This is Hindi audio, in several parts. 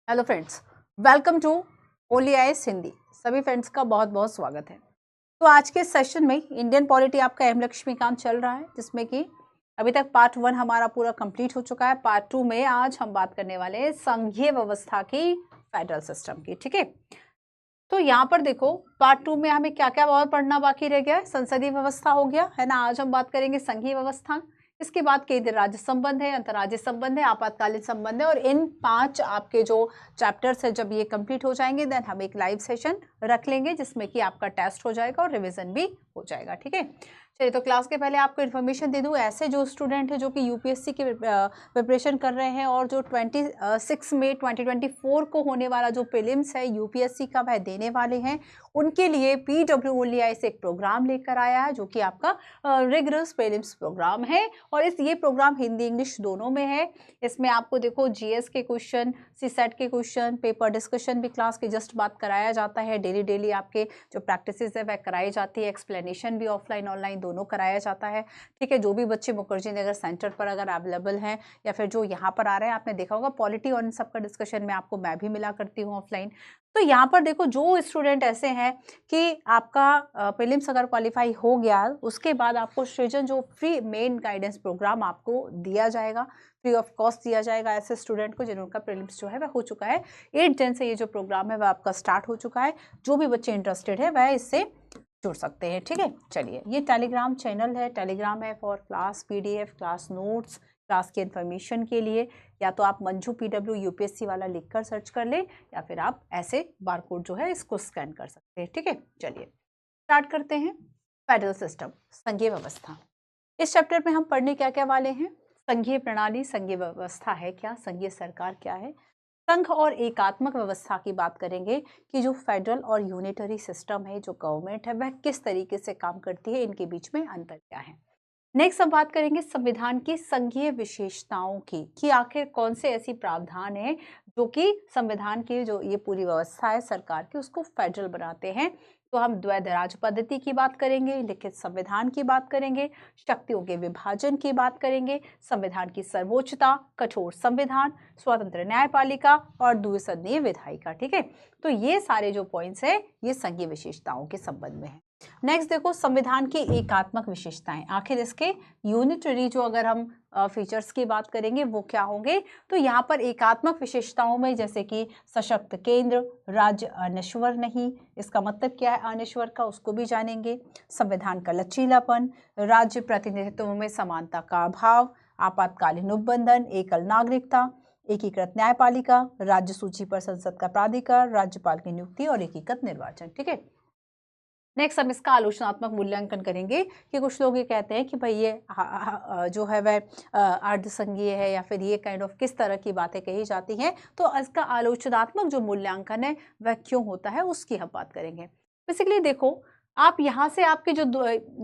Hello friends, welcome to only IAS Hindi. सभी फ्रेंड्स का बहुत बहुत स्वागत है। तो आज के सेशन में इंडियन पॉलिटी आपका एम लक्ष्मीकांत चल रहा है, जिसमें कि अभी तक पार्ट 1 हमारा पूरा कंप्लीट हो चुका है। पार्ट 2 में आज हम बात करने वाले हैं संघीय व्यवस्था की, फेडरल सिस्टम की। ठीक है, तो यहाँ पर देखो पार्ट 2 में हमें क्या क्या और पढ़ना बाकी रह गया है। संसदीय व्यवस्था हो गया है ना, आज हम बात करेंगे संघीय व्यवस्था। इसके बाद केंद्र राज्य संबंध है, अंतर्राज्यीय संबंध है, आपातकालीन संबंध है, और इन 5 आपके जो चैप्टर्स है जब ये कंप्लीट हो जाएंगे देन हम एक लाइव सेशन रख लेंगे जिसमें कि आपका टेस्ट हो जाएगा और रिविजन भी हो जाएगा। ठीक है, चलिए तो क्लास के पहले आपको इन्फॉर्मेशन दे दूं, ऐसे जो स्टूडेंट है जो कि यूपीएससी की प्रिपरेशन कर रहे हैं और जो 26 मई 2024 को होने वाला जो प्रीलिम्स है यूपीएससी का वह देने वाले हैं, उनके लिए PWOLI से एक प्रोग्राम लेकर आया है जो कि आपका रिगरस प्रीलिम्स प्रोग्राम है। और ये प्रोग्राम हिंदी इंग्लिश दोनों में है। इसमें आपको देखो जीएस के क्वेश्चन, सीसेट के क्वेश्चन, पेपर डिस्कशन भी क्लास के जस्ट बात कराया जाता है। डेली आपके जो प्रैक्टिसेस है वह कराई जाती है, एक्सप्लेनेशन भी ऑफलाइन ऑनलाइन दोनों कराया जाता है। ठीक है, जो भी बच्चे मुखर्जी नगर सेंटर पर अगर अवेलेबल हैं या फिर जो यहाँ पर आ रहे हैं, आपने देखा होगा पॉलिटी और इन सबका डिस्कशन में आपको मैं भी मिला करती हूँ ऑफलाइन। तो यहाँ पर देखो जो स्टूडेंट ऐसे हैं कि आपका प्रीलिम्स अगर क्वालिफाई हो गया, उसके बाद आपको सृजन जो फ्री मेन गाइडेंस प्रोग्राम आपको दिया जाएगा, फ्री ऑफ कॉस्ट दिया जाएगा ऐसे स्टूडेंट को जिनका प्रीलिम्स जो है वह हो चुका है। 8 जन से ये जो प्रोग्राम है वह आपका स्टार्ट हो चुका है। जो भी बच्चे इंटरेस्टेड है वह इससे जुड़ सकते हैं। ठीक है, चलिए ये टेलीग्राम चैनल है, टेलीग्राम है for class PDF, class notes, class के इन्फॉर्मेशन के लिए। या तो आप मंजू PW UPSC वाला लिखकर सर्च कर ले या फिर आप ऐसे बारकोड जो है इसको स्कैन कर सकते हैं। ठीक है, चलिए स्टार्ट करते हैं। फेडरल सिस्टम, संघीय व्यवस्था। इस चैप्टर में हम पढ़ने क्या क्या वाले हैं? संघीय प्रणाली, संघीय व्यवस्था है क्या, संघीय सरकार क्या है, संघ और एकात्मक व्यवस्था की बात करेंगे कि जो फेडरल और यूनिटरी सिस्टम है, जो गवर्नमेंट है वह किस तरीके से काम करती है, इनके बीच में अंतर क्या है। नेक्स्ट हम बात करेंगे संविधान की संघीय विशेषताओं की, कि आखिर कौन से ऐसी प्रावधान है जो कि संविधान की जो ये पूरी व्यवस्था है सरकार की उसको फेडरल बनाते हैं। तो हम द्वैध राज्य पद्धति की बात करेंगे, लिखित संविधान की बात करेंगे, शक्तियों के विभाजन की बात करेंगे, संविधान की सर्वोच्चता, कठोर संविधान, स्वतंत्र न्यायपालिका और द्विसदनीय विधायिका। ठीक है, तो ये सारे जो पॉइंट्स है ये संघीय विशेषताओं के संबंध में है। नेक्स्ट देखो संविधान की एकात्मक विशेषताएं, आखिर इसके यूनिटरी जो अगर हम फीचर्स की बात करेंगे वो क्या होंगे। तो यहाँ पर एकात्मक विशेषताओं में जैसे कि सशक्त केंद्र, राज्य अनश्वर नहीं, इसका मतलब क्या है अनश्वर का, उसको भी जानेंगे। संविधान का लचीलापन, राज्य प्रतिनिधित्व में समानता का अभाव, आपातकालीन उपबंधन, एकल नागरिकता, एकीकृत न्यायपालिका, राज्य सूची पर संसद का प्राधिकार, राज्यपाल की नियुक्ति और एकीकृत निर्वाचन। ठीक है, नेक्स्ट हम इसका आलोचनात्मक मूल्यांकन करेंगे कि कुछ लोग ये कहते हैं कि भाई ये जो है वह अर्धसंघीय है या फिर ये काइंड ऑफ किस तरह की बातें कही जाती हैं। तो इसका आलोचनात्मक जो मूल्यांकन है वह क्यों होता है उसकी हम बात करेंगे। बेसिकली देखो आप यहाँ से आपके जो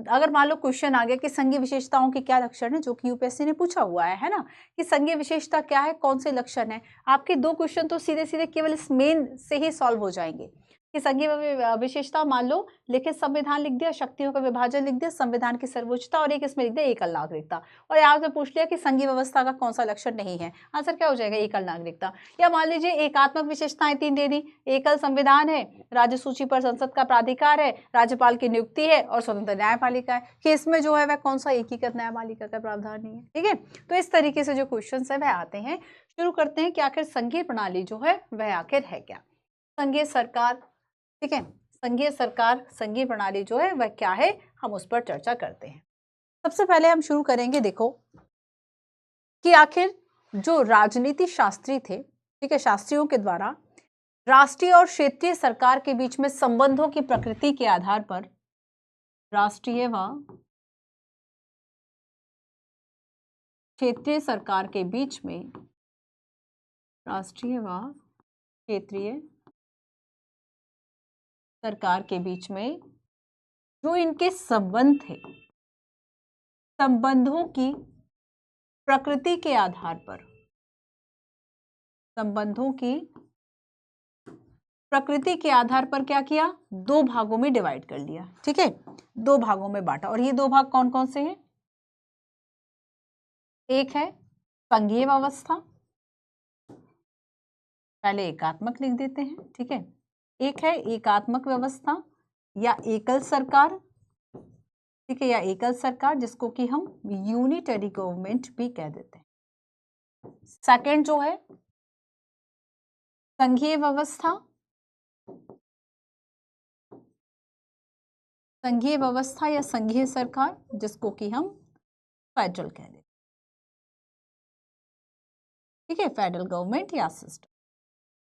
अगर मान लो क्वेश्चन आ गया कि संघीय विशेषताओं के क्या लक्षण है, जो कि यूपीएससी ने पूछा हुआ है ना, कि संघीय विशेषता क्या है, कौन से लक्षण है, आपके 2 क्वेश्चन तो सीधे सीधे केवल इस मेन से ही सॉल्व हो जाएंगे कि संघीय विशेषता मान लो लिखित संविधान लिख दिया, शक्तियों का विभाजन लिख दिया, संविधान की सर्वोच्चता और एक इसमें लिख दिया एकल नागरिकता, और यहाँ से पूछ लिया कि संघीय व्यवस्था का कौन सा लक्षण नहीं है, आंसर क्या हो जाएगा एकल नागरिकता। या मान लीजिए एकात्मक विशेषताएं 3 दे दी, एकल संविधान है, राज्य सूची पर संसद का प्राधिकार है, राज्यपाल की नियुक्ति है और स्वतंत्र न्यायपालिका है, कि इसमें जो है वह कौन सा एकीकृत न्यायपालिका का प्रावधान नहीं है। ठीक है, तो इस तरीके से जो क्वेश्चन है वह आते हैं। शुरू करते हैं कि आखिर संघीय प्रणाली जो है वह आखिर है क्या। संघीय सरकार, ठीक है, संघीय सरकार, संघीय प्रणाली जो है वह क्या है, हम उस पर चर्चा करते हैं। सबसे पहले हम शुरू करेंगे देखो कि आखिर जो राजनीति शास्त्री थे, ठीक है, शास्त्रियों के द्वारा राष्ट्रीय और क्षेत्रीय सरकार के बीच में संबंधों की प्रकृति के आधार पर राष्ट्रीय व क्षेत्रीय सरकार के बीच में, राष्ट्रीय व क्षेत्रीय सरकार के बीच में जो इनके संबंध थे, संबंधों की प्रकृति के आधार पर, संबंधों की प्रकृति के आधार पर क्या किया, 2 भागों में डिवाइड कर लिया। ठीक है, 2 भागों में बांटा, और ये 2 भाग कौन कौन से हैं, एक है संघीय व्यवस्था पहले एकात्मक लिख देते हैं, ठीक है। एक है एकात्मक व्यवस्था या एकल सरकार, ठीक है, या एकल सरकार, जिसको कि हम यूनिटरी गवर्नमेंट भी कह देते हैं। सेकंड जो है संघीय व्यवस्था, संघीय व्यवस्था या संघीय सरकार, जिसको कि हम फेडरल कह देते हैं, ठीक है, फेडरल गवर्नमेंट या सिस्टम।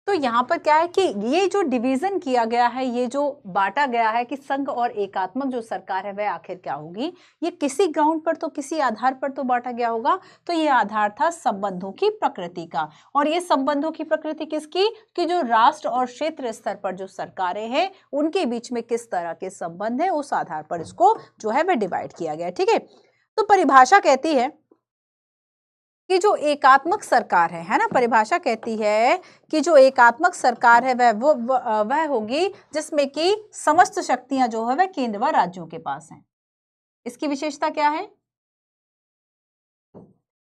तो यहाँ पर क्या है कि ये जो डिवीजन किया गया है, ये जो बांटा गया है कि संघ और एकात्मक जो सरकार है वह आखिर क्या होगी, ये किसी ग्राउंड पर तो किसी आधार पर तो बांटा गया होगा। तो ये आधार था संबंधों की प्रकृति का। और ये संबंधों की प्रकृति किसकी, कि जो राष्ट्र और क्षेत्र स्तर पर जो सरकारें हैं उनके बीच में किस तरह के संबंध है, उस आधार पर इसको जो है वह डिवाइड किया गया, ठीक है। तो परिभाषा कहती है कि जो एकात्मक सरकार है ना, परिभाषा कहती है कि जो एकात्मक सरकार है वह होगी जिसमें कि समस्त शक्तियां जो है वह केंद्र व राज्यों के पास हैं। इसकी विशेषता क्या है,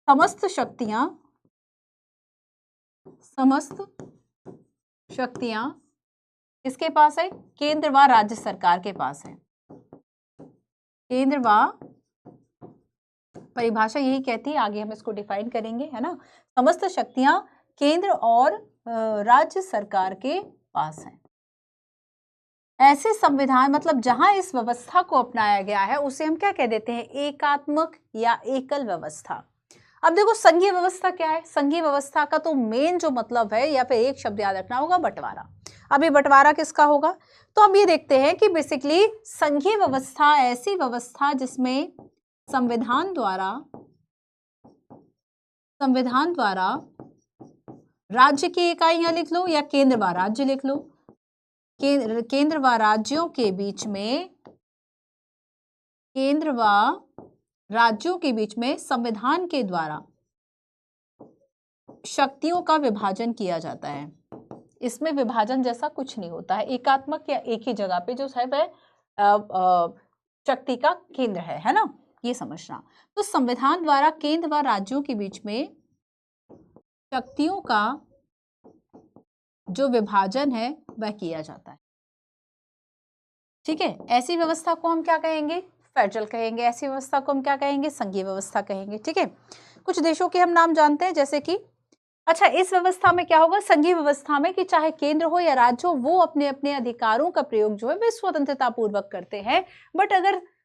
समस्त शक्तियां किसके पास है, केंद्र व राज्य सरकार के पास है। केंद्र व, परिभाषा यही कहती है, आगे हम इसको डिफाइन करेंगे, है ना। समस्त शक्तियां केंद्र और राज्य सरकार के पास हैं। ऐसे संविधान, मतलब जहां इस व्यवस्था को अपनाया गया है उसे हम क्या कह देते हैं, एकात्मक या एकल व्यवस्था। अब देखो संघीय व्यवस्था क्या है, संघीय व्यवस्था का तो मेन जो मतलब है, या फिर एक शब्द याद रखना होगा, बंटवारा। अब ये बंटवारा किसका होगा, तो हम ये देखते हैं कि बेसिकली संघीय व्यवस्था ऐसी व्यवस्था जिसमें संविधान द्वारा राज्य की इकाइयां लिख लो या केंद्र व राज्य लिख लो, केंद्र व राज्यों के बीच में, केंद्र व राज्यों के बीच में संविधान के द्वारा शक्तियों का विभाजन किया जाता है। इसमें विभाजन जैसा कुछ नहीं होता है, एकात्मक या एक ही जगह पे जो है वह शक्ति का केंद्र है ना, ये समझना। तो संविधान द्वारा केंद्र व राज्यों के बीच में शक्तियों का जो विभाजन है वह किया जाता है, ठीक है। ऐसी व्यवस्था को हम क्या कहेंगे, फेडरल कहेंगे। ऐसी व्यवस्था को हम क्या कहेंगे, संघीय व्यवस्था कहेंगे, ठीक है। कुछ देशों के हम नाम जानते हैं, जैसे कि अच्छा, इस व्यवस्था में क्या होगा, संघीय व्यवस्था में, कि चाहे केंद्र हो या राज्य हो, वो अपने अपने अधिकारों का प्रयोग जो है वे स्वतंत्रता पूर्वक करते हैं। बट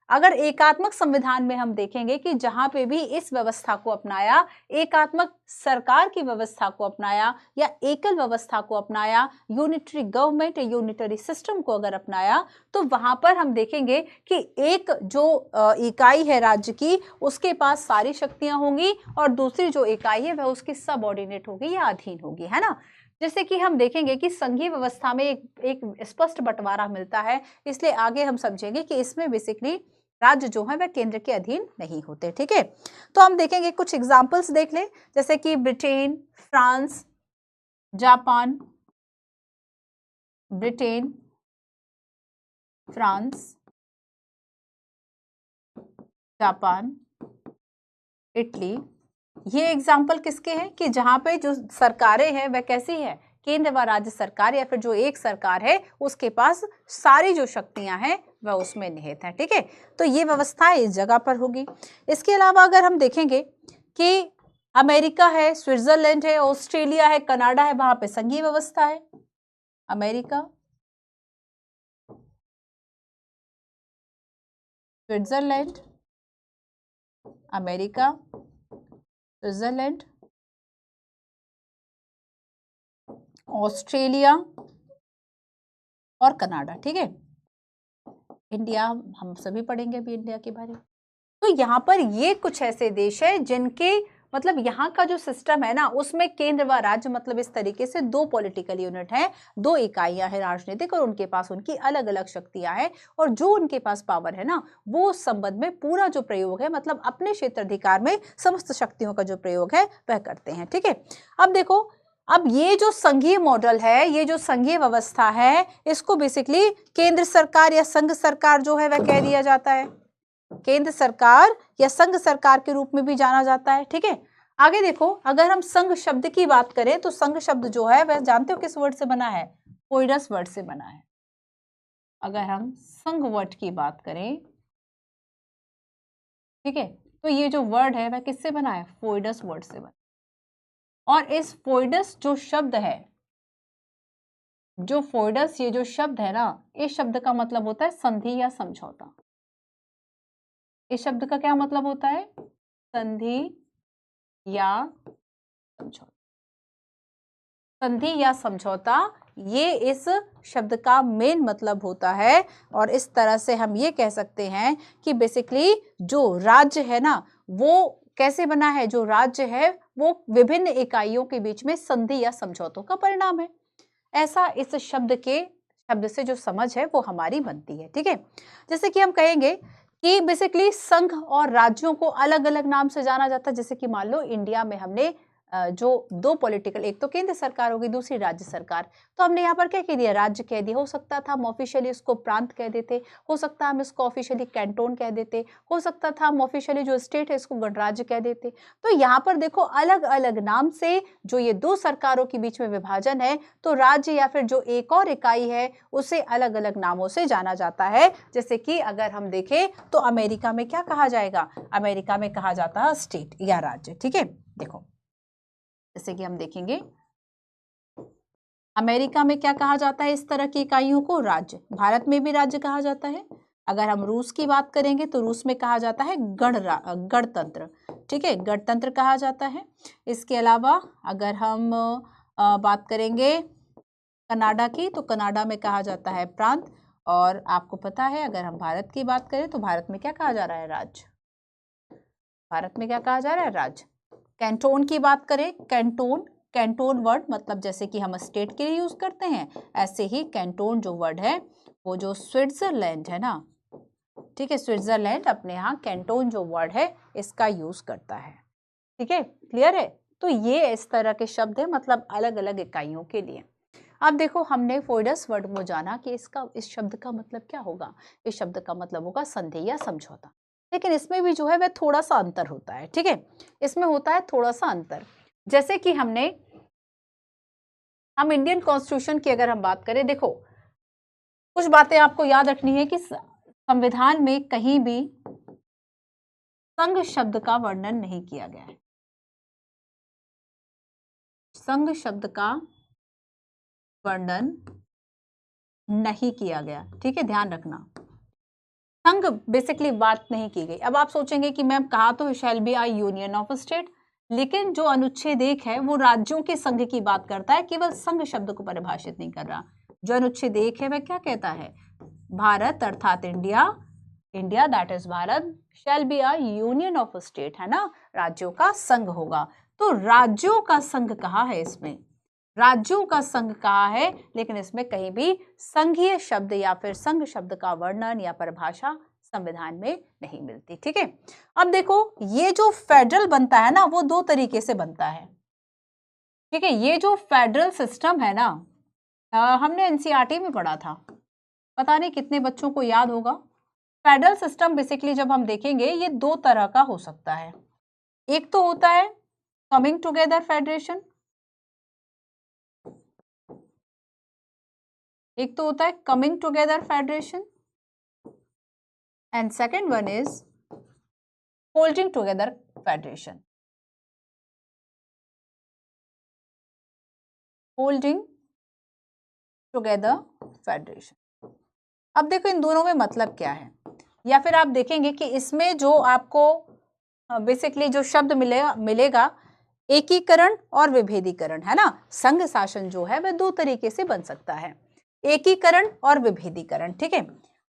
अगर एकात्मक संविधान में हम देखेंगे कि जहां पे भी इस व्यवस्था को अपनाया, एकात्मक सरकार की व्यवस्था को अपनाया या एकल व्यवस्था को अपनाया, यूनिटरी गवर्नमेंट या यूनिटरी सिस्टम को अगर अपनाया, तो वहां पर हम देखेंगे कि एक जो इकाई है राज्य की, उसके पास सारी शक्तियां होंगी और दूसरी जो इकाई है वह उसकी सबऑर्डिनेट होगी या अधीन होगी, है ना। जैसे कि हम देखेंगे कि संघीय व्यवस्था में एक स्पष्ट बंटवारा मिलता है, इसलिए आगे हम समझेंगे कि इसमें बेसिकली राज्य जो है वह केंद्र के अधीन नहीं होते, ठीक है। तो हम देखेंगे, कुछ एग्जांपल्स देख ले, जैसे कि Britain, France, Japan, Britain, France, Japan, Italy. ये एग्जाम्पल किसके हैं कि जहां पे जो सरकारें हैं वह कैसी है, केंद्र व राज्य सरकार, या फिर जो एक सरकार है उसके पास सारी जो शक्तियां हैं वह उसमें निहित है, ठीक है। तो ये व्यवस्था इस जगह पर होगी। इसके अलावा अगर हम देखेंगे कि अमेरिका है, स्विट्जरलैंड है, ऑस्ट्रेलिया है, कनाडा है, वहां पे संघीय व्यवस्था है। America, Switzerland, America, Switzerland, Australia और कनाडा, ठीक है। इंडिया हम सभी पढ़ेंगे अभी इंडिया के बारे में। तो यहाँ पर ये कुछ ऐसे देश है जिनके मतलब यहाँ का जो सिस्टम है ना, उसमें केंद्र व राज्य मतलब इस तरीके से दो पॉलिटिकल यूनिट हैं, दो इकाइयां हैं राजनीतिक, और उनके पास उनकी अलग अलग शक्तियां हैं, और जो उनके पास पावर है ना, वो उस संबंध में पूरा जो प्रयोग है, मतलब अपने क्षेत्राधिकार में समस्त शक्तियों का जो प्रयोग है वह करते हैं, ठीक है। अब देखो, अब ये जो संघीय मॉडल है, ये जो संघीय व्यवस्था है, इसको बेसिकली केंद्र सरकार या संघ सरकार जो है वह कह दिया जाता है, केंद्र सरकार या संघ सरकार के रूप में भी जाना जाता है, ठीक है। आगे देखो, अगर हम संघ शब्द की बात करें तो संघ शब्द जो है वह जानते हो किस वर्ड से बना है? फोइडस वर्ड से बना है। अगर हम संघ वर्ड की बात करें, ठीक है, तो ये जो वर्ड है वह किससे बना है? फोइडस वर्ड से बना। और इस फोइडस जो शब्द है, जो फोइडस ये जो शब्द है ना, इस शब्द का मतलब होता है संधि या समझौता। इस शब्द का क्या मतलब होता है? संधि या समझौता। संधि या समझौता, ये इस शब्द का मेन मतलब होता है। और इस तरह से हम ये कह सकते हैं कि बेसिकली जो राज्य है ना, वो कैसे बना है? जो राज्य है वो विभिन्न इकाइयों के बीच में संधि या समझौतों का परिणाम है। ऐसा इस शब्द से जो समझ है वो हमारी बनती है। ठीक है, जैसे कि हम कहेंगे कि बेसिकली संघ और राज्यों को अलग अलग नाम से जाना जाता है। जैसे कि मान लो इंडिया में हमने जो दो पॉलिटिकल, एक तो केंद्र सरकार होगी, दूसरी राज्य सरकार, तो हमने यहाँ पर क्या कह दिया? राज्य कह दिया। हो सकता था हम ऑफिशियली इसको प्रांत कह देते, हो सकता है हम इसको ऑफिशियली कैंटोन कह देते, हो सकता था हम ऑफिशियली जो स्टेट है इसको गणराज्य कह देते। तो यहाँ पर देखो अलग अलग नाम से जो ये दो सरकारों के बीच में विभाजन है, तो राज्य या फिर जो एक और इकाई है उसे अलग अलग नामों से जाना जाता है। जैसे कि अगर हम देखें तो अमेरिका में क्या कहा जाएगा? अमेरिका में कहा जाता है स्टेट या राज्य। ठीक है, देखो जैसे कि हम देखेंगे अमेरिका में क्या कहा जाता है इस तरह की इकाइयों को? राज्य। भारत में भी राज्य कहा जाता है। अगर हम रूस की बात करेंगे तो रूस में कहा जाता है गणतंत्र। ठीक है, गणतंत्र कहा जाता है। इसके अलावा अगर हम बात करेंगे कनाडा की, तो कनाडा में कहा जाता है प्रांत। और आपको पता है अगर हम भारत की बात करें तो भारत में क्या कहा जा रहा है? राज्य। भारत में क्या कहा जा रहा है? राज्य। कैंटोन की बात करें, कैंटोन वर्ड मतलब जैसे कि हम स्टेट के लिए यूज करते हैं, ऐसे ही कैंटोन जो वर्ड है वो जो स्विट्जरलैंड है ना, ठीक है, स्विट्जरलैंड अपने यहाँ कैंटोन जो वर्ड है इसका यूज करता है। ठीक है, क्लियर है? तो ये इस तरह के शब्द है, मतलब अलग अलग इकाइयों के लिए। अब देखो हमने फोइडस वर्ड को जाना कि इस शब्द का मतलब क्या होगा? इस शब्द का मतलब होगा संधि या समझौता। लेकिन इसमें भी जो है वह थोड़ा सा अंतर होता है। ठीक है, इसमें होता है थोड़ा सा अंतर। जैसे कि हम इंडियन कॉन्स्टिट्यूशन की अगर हम बात करें, देखो कुछ बातें आपको याद रखनी है कि संविधान में कहीं भी संघ शब्द का वर्णन नहीं किया गया है। संघ शब्द का वर्णन नहीं किया गया। ठीक है, ध्यान रखना, संघ बेसिकली बात नहीं की गई। अब आप सोचेंगे कि मैम कहा तो shall be I union of state, लेकिन जो अनुच्छेद 1 है वो राज्यों के संघ की बात करता है, केवल संघ शब्द को परिभाषित नहीं कर रहा। जो अनुच्छेद 1 है वह क्या कहता है? भारत अर्थात India that is Bharat shall be a union of state, है ना, राज्यों का संघ होगा। तो राज्यों का संघ कहा है, इसमें राज्यों का संघ कहा है, लेकिन इसमें कहीं भी संघीय शब्द या फिर संघ शब्द का वर्णन या परिभाषा संविधान में नहीं मिलती। ठीक है, अब देखो ये जो फेडरल बनता है ना वो दो तरीके से बनता है। ठीक है, ये जो फेडरल सिस्टम है ना, हमने एनसीईआरटी में पढ़ा था, पता नहीं कितने बच्चों को याद होगा। फेडरल सिस्टम बेसिकली जब हम देखेंगे ये दो तरह का हो सकता है। एक तो होता है कमिंग टुगेदर फेडरेशन, एक तो होता है coming together federation, and second one is holding together federation. Holding together federation. अब देखो इन दोनों में मतलब क्या है, या फिर आप देखेंगे कि इसमें जो आपको बेसिकली जो शब्द मिलेगा एकीकरण और विभेदीकरण, है ना। संघ शासन जो है वह दो तरीके से बन सकता है, एकीकरण और विभेदीकरण। ठीक है,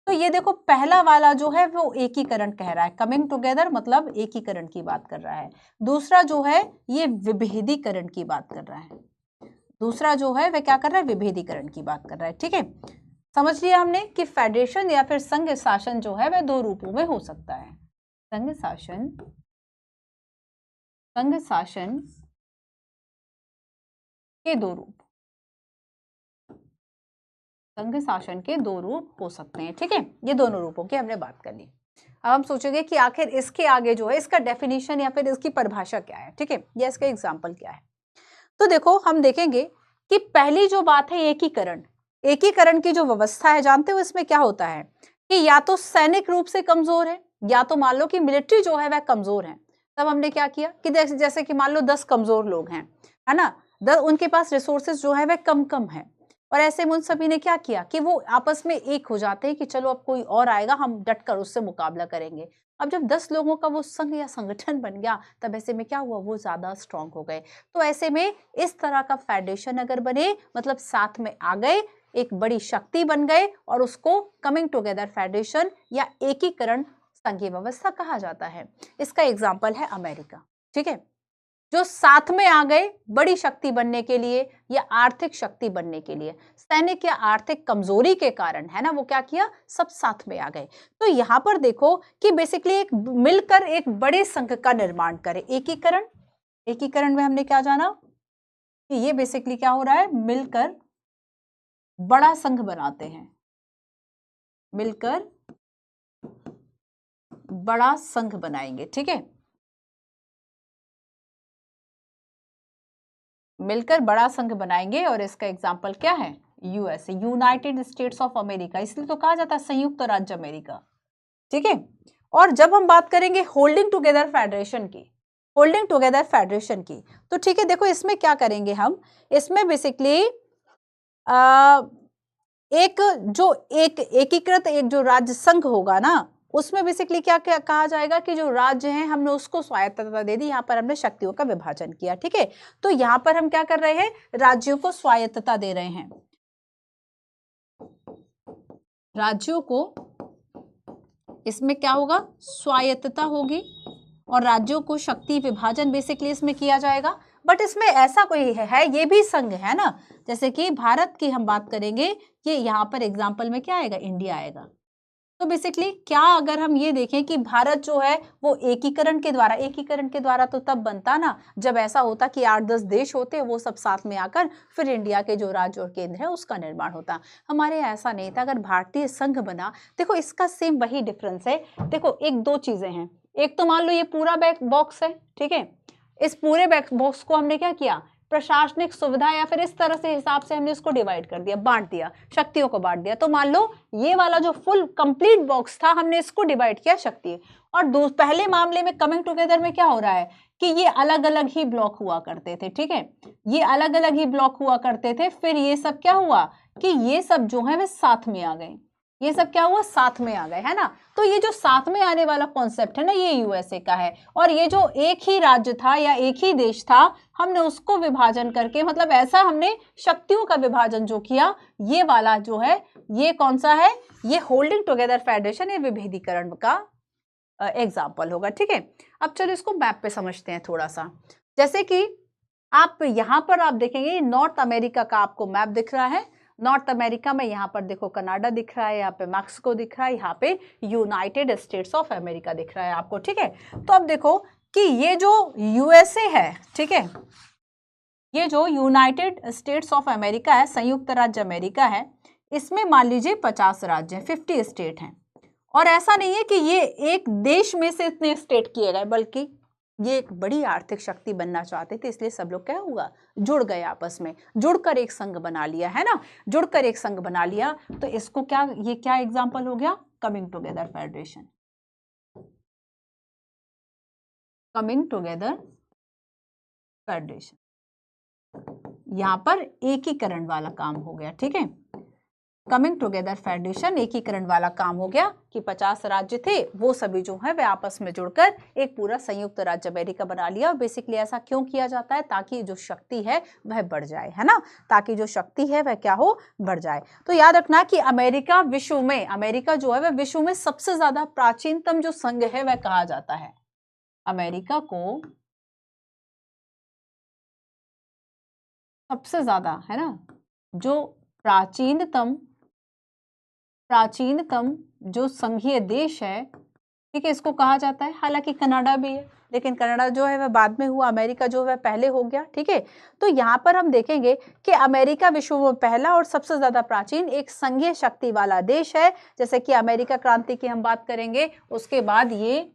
तो ये देखो पहला वाला जो है वो एकीकरण कह रहा है, कमिंग टुगेदर मतलब एकीकरण की बात कर रहा है। दूसरा जो है ये विभेदीकरण की बात कर रहा है, दूसरा जो है वह क्या कर रहा है? विभेदीकरण की बात कर रहा है। ठीक है, समझ लिया हमने कि फेडरेशन या फिर संघ शासन जो है वह दो रूपों में हो सकता है। संघ शासन के दो रूप, संघ शासन के दो रूप हो सकते हैं। ठीक है, ये दोनों रूपों की हमने बात कर ली। अब हम सोचेंगे कि आखिर इसके आगे जो है इसका डेफिनेशन या फिर इसकी परिभाषा क्या है, ठीक है, या इसका एग्जाम्पल क्या है। तो देखो हम देखेंगे कि पहली जो बात है एकीकरण, एकीकरण की जो व्यवस्था है, जानते हो इसमें क्या होता है कि या तो सैनिक रूप से कमजोर है, या तो मान लो कि मिलिट्री जो है वह कमजोर है। तब हमने क्या किया कि जैसे कि मान लो 10 कमजोर लोग हैं, है ना, उनके पास रिसोर्सेज जो है वह कम कम है, और ऐसे में उन सभी ने क्या किया कि वो आपस में एक हो जाते हैं कि चलो अब कोई और आएगा, हम डटकर उससे मुकाबला करेंगे। अब जब 10 लोगों का वो संघ या संगठन बन गया, तब ऐसे में क्या हुआ, वो ज्यादा स्ट्रांग हो गए। तो ऐसे में इस तरह का फेडरेशन अगर बने, मतलब साथ में आ गए, एक बड़ी शक्ति बन गए, और उसको कमिंग टुगेदर फेडरेशन या एकीकरण संघीय व्यवस्था कहा जाता है। इसका एग्जाम्पल है अमेरिका, ठीक है, जो साथ में आ गए बड़ी शक्ति बनने के लिए या आर्थिक शक्ति बनने के लिए। सैनिक या आर्थिक कमजोरी के कारण, है ना, वो क्या किया, सब साथ में आ गए। तो यहां पर देखो कि बेसिकली एक मिलकर एक बड़े संघ का निर्माण करें। एकीकरण, एकीकरण में हमने क्या जाना कि ये बेसिकली क्या हो रहा है, मिलकर बड़ा संघ बनाते हैं, मिलकर बड़ा संघ बनाएंगे, ठीक है, मिलकर बड़ा संघ बनाएंगे। और इसका एग्जाम्पल क्या है, USA, United states of America, इसलिए तो कहा जाता है संयुक्त राज्य अमेरिका, ठीक है। और जब हम बात करेंगे होल्डिंग टुगेदर फेडरेशन की, होल्डिंग टुगेदर फेडरेशन की, तो ठीक है, देखो इसमें क्या करेंगे हम, इसमें बेसिकली एक जो एक एकीकृत एक जो राज्य संघ होगा ना, उसमें बेसिकली क्या क्या कहा जाएगा कि जो राज्य हैं हमने उसको स्वायत्तता दे दी, यहाँ पर हमने शक्तियों का विभाजन किया, ठीक है। तो यहाँ पर हम क्या कर रहे हैं, राज्यों को स्वायत्तता दे रहे हैं, राज्यों को इसमें क्या होगा, स्वायत्तता होगी, और राज्यों को शक्ति विभाजन बेसिकली इसमें किया जाएगा। बट इसमें ऐसा कोई है ये भी संघ है ना, जैसे कि भारत की हम बात करेंगे कि यहाँ पर एग्जाम्पल में क्या आएगा, इंडिया आएगा। तो बेसिकली क्या अगर हम ये देखें कि भारत जो है वो एकीकरण के द्वारा, एकीकरण के द्वारा तो तब बनता ना जब ऐसा होता कि 8-10 देश होते, वो सब साथ में आकर फिर इंडिया के जो राज्य और केंद्र है उसका निर्माण होता। हमारे ऐसा नहीं था, अगर भारतीय संघ बना, देखो इसका सेम वही डिफरेंस है। देखो एक दो चीजें हैं, एक तो मान लो ये पूरा बैक बॉक्स है, ठीक है, इस पूरे बैक बॉक्स को हमने क्या किया, प्रशासनिक सुविधा या फिर इस तरह से हिसाब से हमने इसको डिवाइड कर दिया, बांट दिया, शक्तियों को बांट दिया। तो मान लो ये वाला जो फुल कंप्लीट बॉक्स था, हमने इसको डिवाइड किया शक्ति। और पहले मामले में कमिंग टुगेदर में क्या हो रहा है कि ये अलग अलग ही ब्लॉक हुआ करते थे, ठीक है, ये अलग अलग ही ब्लॉक हुआ करते थे। फिर ये सब क्या हुआ कि ये सब जो है वे साथ में आ गए, ये सब क्या हुआ, साथ में आ गए, है ना। तो ये जो साथ में आने वाला कॉन्सेप्ट है ना, ये यूएसए का है। और ये जो एक ही राज्य था या एक ही देश था, हमने उसको विभाजन करके, मतलब ऐसा हमने शक्तियों का विभाजन जो किया, ये वाला जो है ये कौन सा है, ये होल्डिंग टुगेदर फेडरेशन या विभेदीकरण का एग्जाम्पल होगा, ठीक है। अब चलो इसको मैप पे समझते हैं थोड़ा सा। जैसे कि आप यहाँ पर आप देखेंगे नॉर्थ अमेरिका का आपको मैप दिख रहा है। नॉर्थ अमेरिका में यहाँ पर देखो कनाडा दिख रहा है, यहाँ पे मैक्सिको दिख रहा है, यहाँ पे यूनाइटेड स्टेट्स ऑफ अमेरिका दिख रहा है आपको, ठीक है। तो अब देखो कि ये जो यूएसए है, ठीक है, ये जो यूनाइटेड स्टेट्स ऑफ अमेरिका है, संयुक्त राज्य अमेरिका है, इसमें मान लीजिए 50 राज्य हैं, 50 स्टेट हैं। और ऐसा नहीं है कि ये एक देश में से इतने स्टेट किए गए, बल्कि ये एक बड़ी आर्थिक शक्ति बनना चाहते थे, इसलिए सब लोग क्या हुआ, जुड़ गए, आपस में जुड़कर एक संघ बना लिया, है ना, जुड़कर एक संघ बना लिया। तो इसको क्या, ये क्या एग्जांपल हो गया, coming together federation, coming together federation, यहां पर एकीकरण वाला काम हो गया, ठीक है, कमिंग टुगेदर फेडरेशन एकीकरण वाला काम हो गया कि 50 राज्य थे, वो सभी जो है वे आपस में जुड़कर एक पूरा संयुक्त राज्य अमेरिका बना लिया। बेसिकली ऐसा क्यों किया जाता है, ताकि जो शक्ति है वह बढ़ जाए, है ना, ताकि जो शक्ति है वह क्या हो, बढ़ जाए। तो याद रखना कि अमेरिका विश्व में, अमेरिका जो है वह विश्व में सबसे ज्यादा प्राचीनतम जो संघ है वह कहा जाता है। अमेरिका को सबसे ज्यादा, है ना, जो प्राचीनतम जो संघीय देश है, ठीक है, इसको कहा जाता है। हालांकि कनाडा भी है, लेकिन कनाडा जो है वह बाद में हुआ, अमेरिका जो है पहले हो गया। ठीक है, तो यहाँ पर हम देखेंगे कि अमेरिका विश्व में पहला और सबसे ज्यादा प्राचीन एक संघीय शक्ति वाला देश है। जैसे कि अमेरिका क्रांति की हम बात करेंगे, उसके बाद ये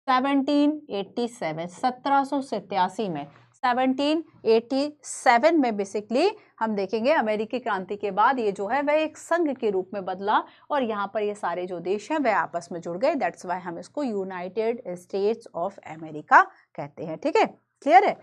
1787 में 1787 में बेसिकली हम देखेंगे अमेरिकी क्रांति के बाद ये जो है वह एक संघ के रूप में बदला और यहाँ पर ये सारे जो देश हैं वह आपस में जुड़ गए। दैट्स वाई हम इसको यूनाइटेड स्टेट्स ऑफ अमेरिका कहते हैं। ठीक है, क्लियर है।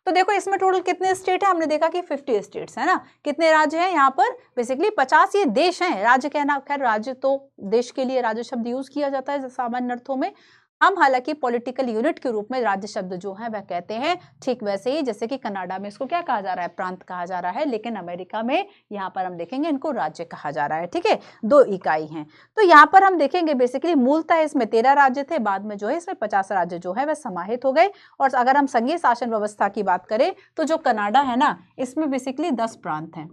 तो देखो इसमें टोटल कितने स्टेट है, हमने देखा कि 50 स्टेट्स है ना। कितने राज्य हैं यहाँ पर, बेसिकली 50 ये देश हैं। राज्य कहना, खैर राज्य तो देश के लिए राज्य शब्द यूज किया जाता है सामान्य अर्थों में। हम हालांकि पॉलिटिकल यूनिट के रूप में राज्य शब्द जो है वह कहते हैं। ठीक वैसे ही जैसे कि कनाडा में इसको क्या कहा जा रहा है, प्रांत कहा जा रहा है, लेकिन अमेरिका में यहाँ पर हम देखेंगे इनको राज्य कहा जा रहा है। ठीक है, 2 इकाई हैं। तो यहाँ पर हम देखेंगे बेसिकली मूलतः इसमें 13 राज्य थे, बाद में जो है इसमें 50 राज्य जो है वह समाहित हो गए। और अगर हम संघीय शासन व्यवस्था की बात करें तो जो कनाडा है ना, इसमें बेसिकली 10 प्रांत हैं।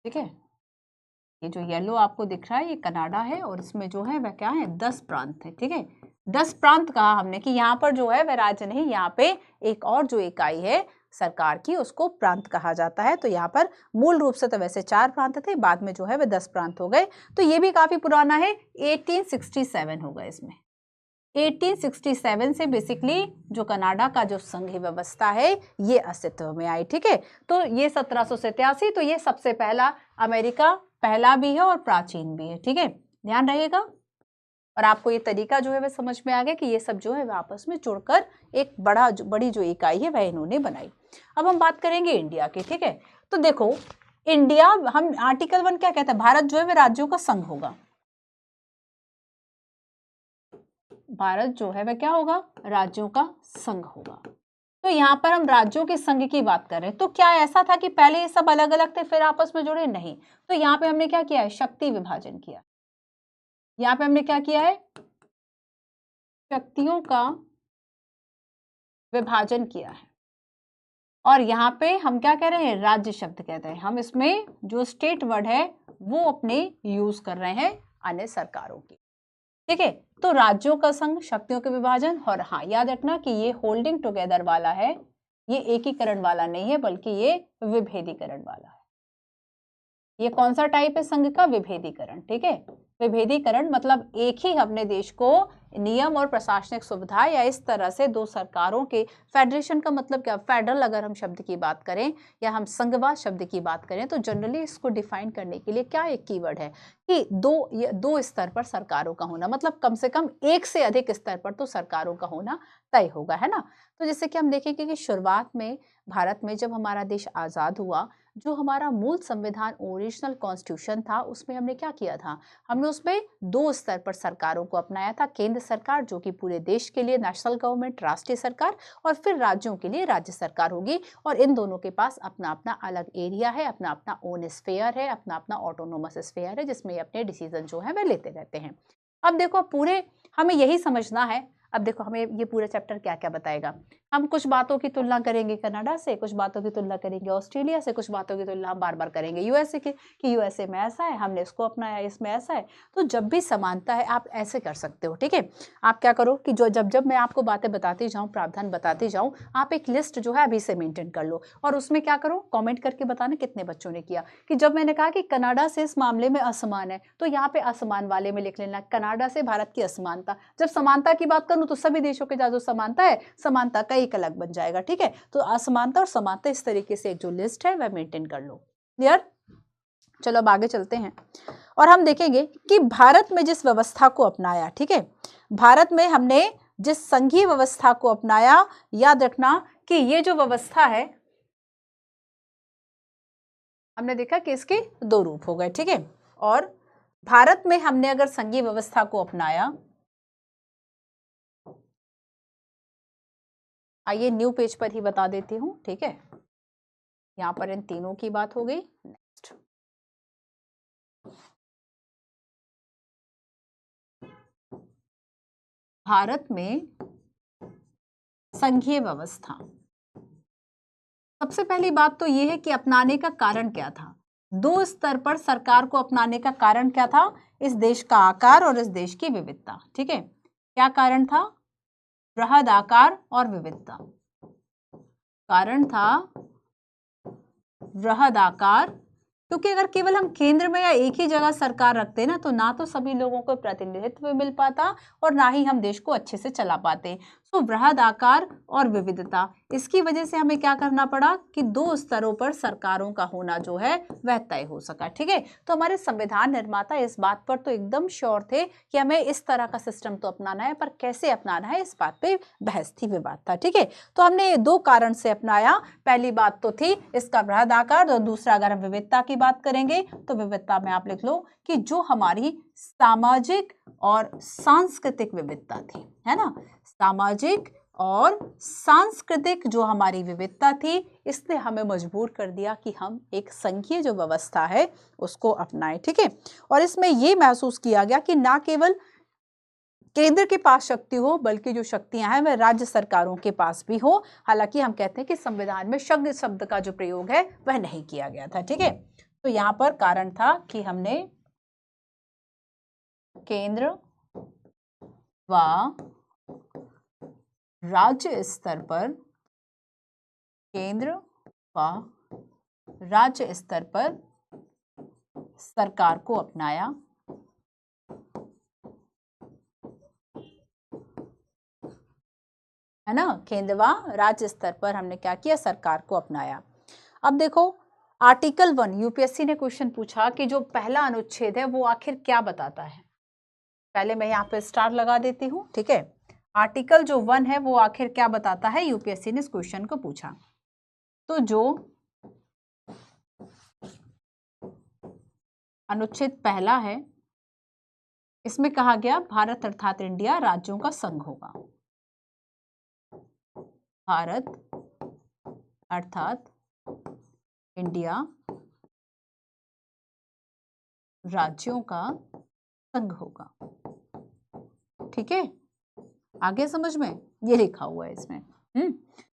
ठीक है, ये जो येलो आपको दिख रहा है ये कनाडा है और इसमें जो है वह क्या है, 10 प्रांत है। ठीक है, 10 प्रांत कहा हमने कि यहाँ पर जो है वह राज्य नहीं, यहाँ पे एक और जो इकाई है सरकार की उसको प्रांत कहा जाता है। तो यहाँ पर मूल रूप से तो वैसे 4 प्रांत थे, बाद में जो है वह 10 प्रांत हो गए। तो ये भी काफी पुराना है, 1867 होगा इसमें। 1867 से बेसिकली जो कनाडा का जो संघीय व्यवस्था है ये अस्तित्व में आई। ठीक है, तो ये 1787, तो ये सबसे पहला अमेरिका पहला भी है और प्राचीन भी है। ठीक है, ध्यान रहेगा। और आपको ये तरीका जो है वह समझ में आ गया कि ये सब जो है वह आपस में जुड़कर एक बड़ी जो इकाई है वह इन्होंने बनाई। अब हम बात करेंगे इंडिया की। ठीक है, तो देखो इंडिया, हम आर्टिकल 1 क्या कहता है, भारत जो है वह राज्यों का संघ होगा। भारत जो है वह क्या होगा, राज्यों का संघ होगा। तो यहाँ पर हम राज्यों के संघ की बात कर रहे हैं। तो क्या ऐसा था कि पहले ये सब अलग अलग थे फिर आपस में जुड़े, नहीं। तो यहाँ पे हमने क्या किया है, शक्ति विभाजन किया। यहाँ पे हमने क्या किया है, शक्तियों का विभाजन किया है। और यहाँ पे हम क्या कह रहे हैं, राज्य शब्द कहते हैं। हम इसमें जो स्टेट वर्ड है वो अपने यूज कर रहे हैं अन्य सरकारों की। ठीक है, तो राज्यों का संघ, शक्तियों के विभाजन। और हाँ, याद रखना कि ये होल्डिंग टुगेदर वाला है, ये एकीकरण वाला नहीं है, बल्कि ये विभेदीकरण वाला है। ये कौन सा टाइप है संघ का, विभेदीकरण। ठीक है, विभेदीकरण मतलब एक ही अपने देश को नियम और प्रशासनिक सुविधा या इस तरह से 2 सरकारों के, फेडरेशन का मतलब क्या, फेडरल अगर हम शब्द की बात करें या हम संघवाद शब्द की बात करें तो जनरली इसको डिफाइन करने के लिए क्या एक कीवर्ड है कि दो स्तर पर सरकारों का होना, मतलब कम से कम एक से अधिक स्तर पर तो सरकारों का होना तय होगा, है ना। तो जैसे कि हम देखेंगे कि शुरुआत में भारत में जब हमारा देश आज़ाद हुआ, जो हमारा मूल संविधान ओरिजिनल कॉन्स्टिट्यूशन था उसमें हमने क्या किया था, हमने उसमें 2 स्तर पर सरकारों को अपनाया था। केंद्र सरकार जो कि पूरे देश के लिए नेशनल गवर्नमेंट, राष्ट्रीय सरकार, और फिर राज्यों के लिए राज्य सरकार होगी। और इन दोनों के पास अपना अपना अलग एरिया है, अपना अपना ओन स्फेयर है, अपना अपना ऑटोनोमस स्फेयर है, जिसमें अपने डिसीजन जो है वह लेते रहते हैं। अब देखो पूरे हमें यही समझना है। अब देखो हमें ये पूरा चैप्टर क्या क्या बताएगा, हम कुछ बातों की तुलना करेंगे कनाडा से, कुछ बातों की तुलना करेंगे ऑस्ट्रेलिया से, कुछ बातों की तुलना हम बार बार करेंगे यूएसए की, कि यूएसए में ऐसा है, हमने इसको अपनाया, इसमें ऐसा है। तो जब भी समानता है आप ऐसे कर सकते हो। ठीक है, आप क्या करो कि जो जब मैं आपको बातें बताती जाऊँ, प्रावधान बताती जाऊँ, आप एक लिस्ट जो है अभी से मेंटेन कर लो और उसमें क्या करो, कॉमेंट करके बताना कितने बच्चों ने किया। कि जब मैंने कहा कि कनाडा से इस मामले में असमान है, तो यहाँ पे असमान वाले में लिख लेना कनाडा से भारत की असमानता। जब समानता की बात करूँ तो सभी देशों के जो समानता है, समानता का एक अलग बन जाएगा। ठीक है, तो असमानता और समानता इस तरीके से एक जो लिस्ट है वह मेंटेन कर लो। क्लियर, चलो अब आगे चलते हैं और हम देखेंगे कि भारत में जिस व्यवस्था को अपनाया, ठीक है, भारत में हमने जिस संघीय व्यवस्था को अपनाया, याद रखना कि ये जो व्यवस्था है हमने देखा कि इसके 2 रूप हो गए। ठीक है, और भारत में हमने अगर संघीय व्यवस्था को अपनाया, आइए न्यू पेज पर ही बता देती हूं। ठीक है, यहां पर इन तीनों की बात हो गई। नेक्स्ट, भारत में संघीय व्यवस्था, सबसे पहली बात तो यह है कि अपनाने का कारण क्या था। दो स्तर पर सरकार को अपनाने का कारण क्या था? इस देश का आकार और इस देश की विविधता। ठीक है, क्या कारण था? बृहद आकार और विविधता। कारण था बृहद आकार, क्योंकि अगर केवल हम केंद्र में या एक ही जगह सरकार रखते ना, तो ना तो सभी लोगों को प्रतिनिधित्व मिल पाता और ना ही हम देश को अच्छे से चला पाते। तो बृहद आकार और विविधता, इसकी वजह से हमें क्या करना पड़ा कि दो स्तरों पर सरकारों का होना जो है वह तय हो सका। ठीक है, तो हमारे संविधान निर्माता इस बात पर तो एकदम श्योर थे कि हमें इस तरह का सिस्टम तो अपनाना है, पर कैसे अपनाना है इस बात पे बहस थी, विवाद था। ठीक है, तो हमने दो कारण से अपनाया। पहली बात तो थी इसका बृहद आकार, और दूसरा अगर हम विविधता की बात करेंगे तो विविधता में आप लिख लो कि जो हमारी सामाजिक और सांस्कृतिक विविधता थी, है ना, सामाजिक और सांस्कृतिक जो हमारी विविधता थी, इसने हमें मजबूर कर दिया कि हम एक संघीय जो व्यवस्था है उसको अपनाएं। ठीक है, और इसमें यह महसूस किया गया कि ना केवल केंद्र के पास शक्ति हो, बल्कि जो शक्तियां हैं वह राज्य सरकारों के पास भी हो। हालांकि हम कहते हैं कि संविधान में शक्ति शब्द का जो प्रयोग है वह नहीं किया गया था। ठीक है, तो यहां पर कारण था कि हमने केंद्र व राज्य स्तर पर, केंद्र व राज्य स्तर पर सरकार को अपनाया, है ना, केंद्र व राज्य स्तर पर हमने क्या किया, सरकार को अपनाया। अब देखो आर्टिकल 1, यूपीएससी ने क्वेश्चन पूछा कि जो पहला अनुच्छेद है वो आखिर क्या बताता है। पहले मैं यहाँ पे स्टार लगा देती हूँ। ठीक है, आर्टिकल जो 1 है वो आखिर क्या बताता है, यूपीएससी ने इस क्वेश्चन को पूछा। तो जो अनुच्छेद पहला है इसमें कहा गया भारत अर्थात इंडिया राज्यों का संघ होगा। भारत अर्थात इंडिया राज्यों का संघ होगा। ठीक है, आगे समझ में, ये लिखा हुआ है इसमें।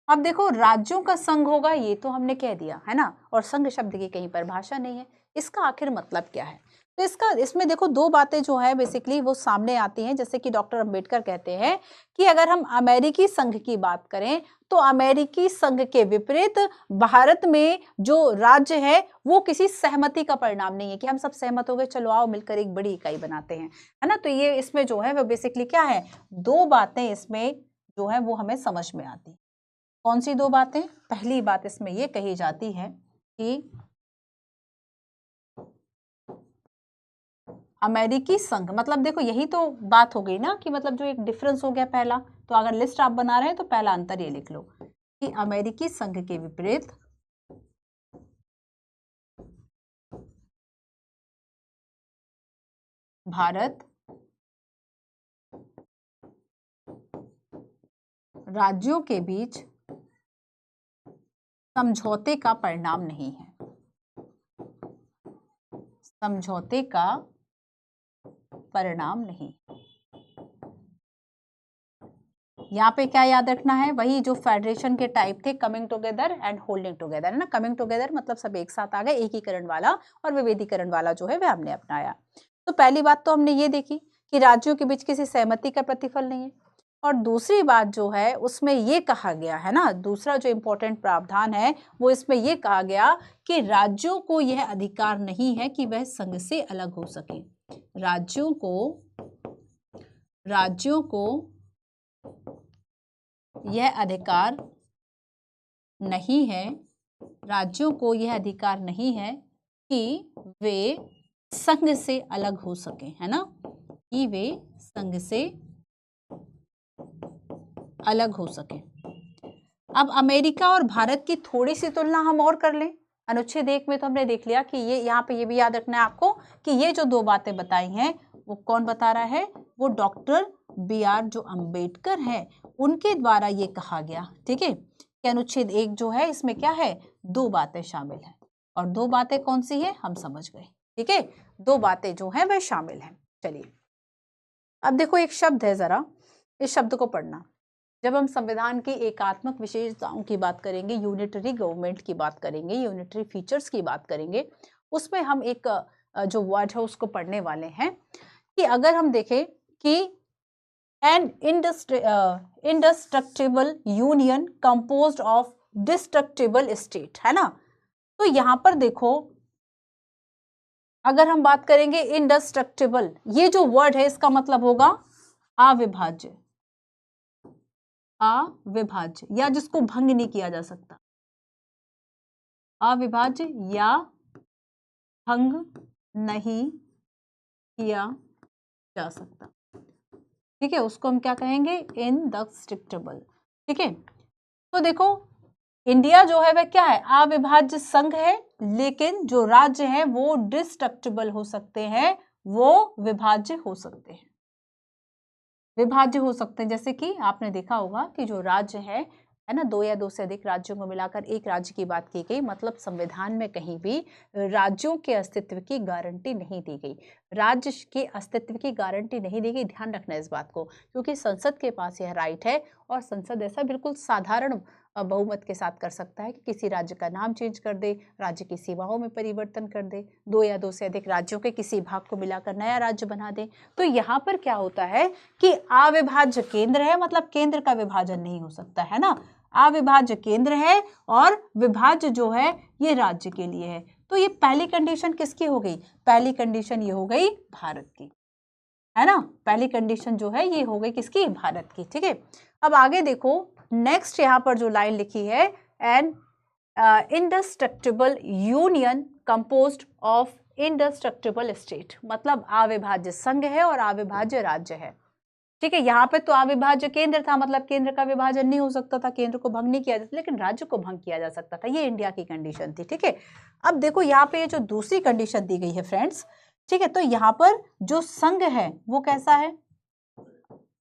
अब देखो राज्यों का संघ होगा ये तो हमने कह दिया, है ना, और संघ शब्द की कहीं परिभाषा नहीं है। इसका आखिर मतलब क्या है? तो इसमें देखो दो बातें जो है बेसिकली वो सामने आती हैं। जैसे कि डॉक्टर अंबेडकर कहते हैं कि अगर हम अमेरिकी संघ की बात करें तो अमेरिकी संघ के विपरीत भारत में जो राज्य है वो किसी सहमति का परिणाम नहीं है कि हम सब सहमत हो गए, चलो आओ मिलकर एक बड़ी इकाई बनाते हैं, है ना। तो ये इसमें जो है वो बेसिकली क्या है, दो बातें इसमें जो है वो हमें समझ में आती। कौन सी दो बातें? पहली बात इसमें ये कही जाती है कि अमेरिकी संघ, मतलब देखो यही तो बात हो गई ना कि मतलब जो एक डिफरेंस हो गया पहला, तो अगर लिस्ट आप बना रहे हैं तो पहला अंतर ये लिख लो कि अमेरिकी संघ के विपरीत भारत राज्यों के बीच समझौते का परिणाम नहीं है। समझौते का परिणाम नहीं। यहाँ पे क्या याद रखना है, वही जो फेडरेशन के टाइप थे, coming together and holding together, है ना। कमिंग टुगेदर मतलब सब एक साथ आ गए, एकीकरण वाला, और विभेदीकरण वाला जो है वह हमने अपनाया। तो पहली बात तो हमने ये देखी कि राज्यों के बीच किसी सहमति का प्रतिफल नहीं है। और दूसरी बात जो है उसमें ये कहा गया है ना, दूसरा जो इंपॉर्टेंट प्रावधान है वो इसमें ये कहा गया कि राज्यों को यह अधिकार नहीं है कि वह संघ से अलग हो सके। राज्यों को यह अधिकार नहीं है, राज्यों को यह अधिकार नहीं है कि वे संघ से अलग हो सके, है ना, कि वे संघ से अलग हो सके। अब अमेरिका और भारत की थोड़ी सी तुलना हम और कर लें। अनुच्छेद 1 में तो हमने देख लिया कि ये यहाँ पे ये भी याद रखना है आपको कि ये जो दो बातें बताई हैं वो कौन बता रहा है, वो डॉक्टर BR जो अंबेडकर है उनके द्वारा ये कहा गया। ठीक है, कि अनुच्छेद 1 जो है इसमें क्या है, दो बातें शामिल हैं, और दो बातें कौन सी है हम समझ गए। ठीक है, दो बातें जो है वह शामिल हैं। चलिए अब देखो एक शब्द है, जरा इस शब्द को पढ़ना। जब हम संविधान की एकात्मक विशेषताओं की बात करेंगे, यूनिटरी गवर्नमेंट की बात करेंगे, यूनिटरी फीचर्स की बात करेंगे, उसमें हम एक जो वर्ड है उसको पढ़ने वाले हैं कि अगर हम देखें कि an indestructible union composed of destructible state, है ना। तो यहां पर देखो, अगर हम बात करेंगे इंडेस्ट्रक्टिबल, ये जो वर्ड है इसका मतलब होगा अविभाज्य, अविभाज्य या जिसको भंग नहीं किया जा सकता, अविभाज्य या भंग नहीं किया जा सकता, ठीक है, उसको हम क्या कहेंगे, इंडेस्ट्रक्टिबल। ठीक है, तो देखो इंडिया जो है वह क्या है, अविभाज्य संघ है, लेकिन जो राज्य है वो डिस्ट्रक्टिबल हो सकते हैं, वो विभाज्य हो सकते हैं, विभाज्य हो सकते हैं। जैसे कि आपने देखा होगा कि जो राज्य है ना, 2 या 2 से अधिक राज्यों को मिलाकर एक राज्य की बात की गई, मतलब संविधान में कहीं भी राज्यों के अस्तित्व की गारंटी नहीं दी गई, राज्य के अस्तित्व की गारंटी नहीं दी गई। ध्यान रखना इस बात को, क्योंकि संसद के पास यह राइट है और संसद ऐसा बिल्कुल साधारण बहुमत के साथ कर सकता है कि किसी राज्य का नाम चेंज कर दे, राज्य की सीमाओं में परिवर्तन कर दे, 2 या 2 से अधिक राज्यों के किसी भाग को मिलाकर नया राज्य बना दे। तो यहाँ पर क्या होता है कि अविभाज्य केंद्र है, मतलब केंद्र का विभाजन नहीं हो सकता, है ना। अविभाज्य केंद्र है और विभाज्य जो है ये राज्य के लिए है। तो ये पहली कंडीशन किसकी हो गई, पहली कंडीशन ये हो गई भारत की, है ना। पहली कंडीशन जो है ये हो गई किसकी, भारत की। ठीक है, अब आगे देखो, नेक्स्ट यहाँ पर जो लाइन लिखी है, an indestructible union composed of indestructible state, मतलब अविभाज्य संघ है और अविभाज्य राज्य है। ठीक है, यहाँ पे तो अविभाज्य केंद्र था, मतलब केंद्र का विभाजन नहीं हो सकता था, केंद्र को भंग नहीं किया जाता, लेकिन राज्य को भंग किया जा सकता था, ये इंडिया की कंडीशन थी। ठीक है, अब देखो यहाँ पे ये जो दूसरी कंडीशन दी गई है फ्रेंड्स, ठीक है, तो यहाँ पर जो संघ है वो कैसा है,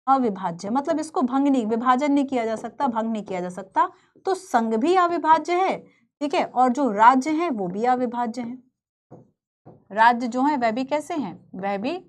अविभाज्य, मतलब इसको भंग नहीं, विभाजन नहीं किया जा सकता, भंग नहीं किया जा सकता, तो संघ भी अविभाज्य है। ठीक है, और जो राज्य है वो भी अविभाज्य है, राज्य जो है वह भी कैसे हैं, वह भी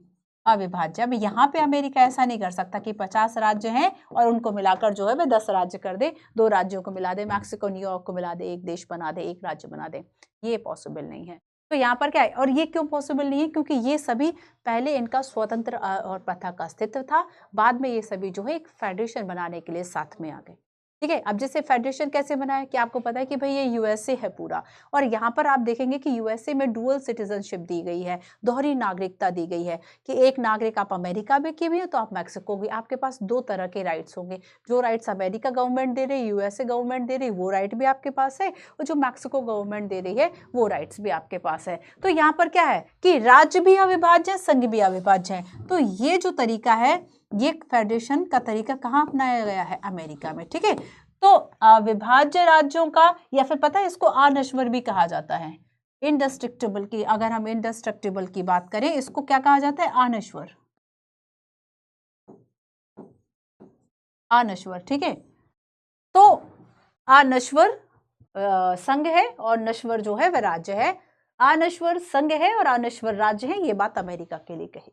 अविभाज्य। अब यहाँ पे अमेरिका ऐसा नहीं कर सकता कि 50 राज्य हैं और उनको मिलाकर जो है वह 10 राज्य कर दे, 2 राज्यों को मिला दे, मैक्सिको न्यूयॉर्क को मिला दे, एक देश बना दे, एक राज्य बना दे, ये पॉसिबल नहीं है। तो यहाँ पर क्या है, और ये क्यों पॉसिबल नहीं है, क्योंकि ये सभी पहले इनका स्वतंत्र और पृथक अस्तित्व था, बाद में ये सभी जो है एक फेडरेशन बनाने के लिए साथ में आ गए। ठीक है, अब जैसे फेडरेशन कैसे बना है कि आपको पता है कि भाई ये यूएसए है पूरा, और यहाँ पर आप देखेंगे कि यूएसए में डुअल सिटीजनशिप दी गई है, दोहरी नागरिकता दी गई है, कि एक नागरिक आप अमेरिका में की भी हो तो आप मैक्सिको भी, आपके पास 2 तरह के राइट्स होंगे, जो राइट्स अमेरिका गवर्नमेंट दे रही, यूएसए गवर्नमेंट दे रही, वो राइट भी आपके पास है, और जो मैक्सिको गवर्नमेंट दे रही है वो राइट्स भी आपके पास है। तो यहाँ पर क्या है कि राज्य भी अविभाज्य है, संघ भी अविभाज्य है। तो ये जो तरीका है, ये फेडरेशन का तरीका कहाँ अपनाया गया है, अमेरिका में। ठीक है, तो अविभाज्य राज्यों का, या फिर पता है इसको अनश्वर भी कहा जाता है, इंडेस्ट्रक्टिबल की, अगर हम इंडेस्ट्रक्टिबल की बात करें, इसको क्या कहा जाता है, अनश्वर, अनश्वर। ठीक है, तो अनश्वर संघ है और नश्वर जो है वह राज्य है, अनश्वर संघ है और अनश्वर राज्य है, ये बात अमेरिका के लिए कही।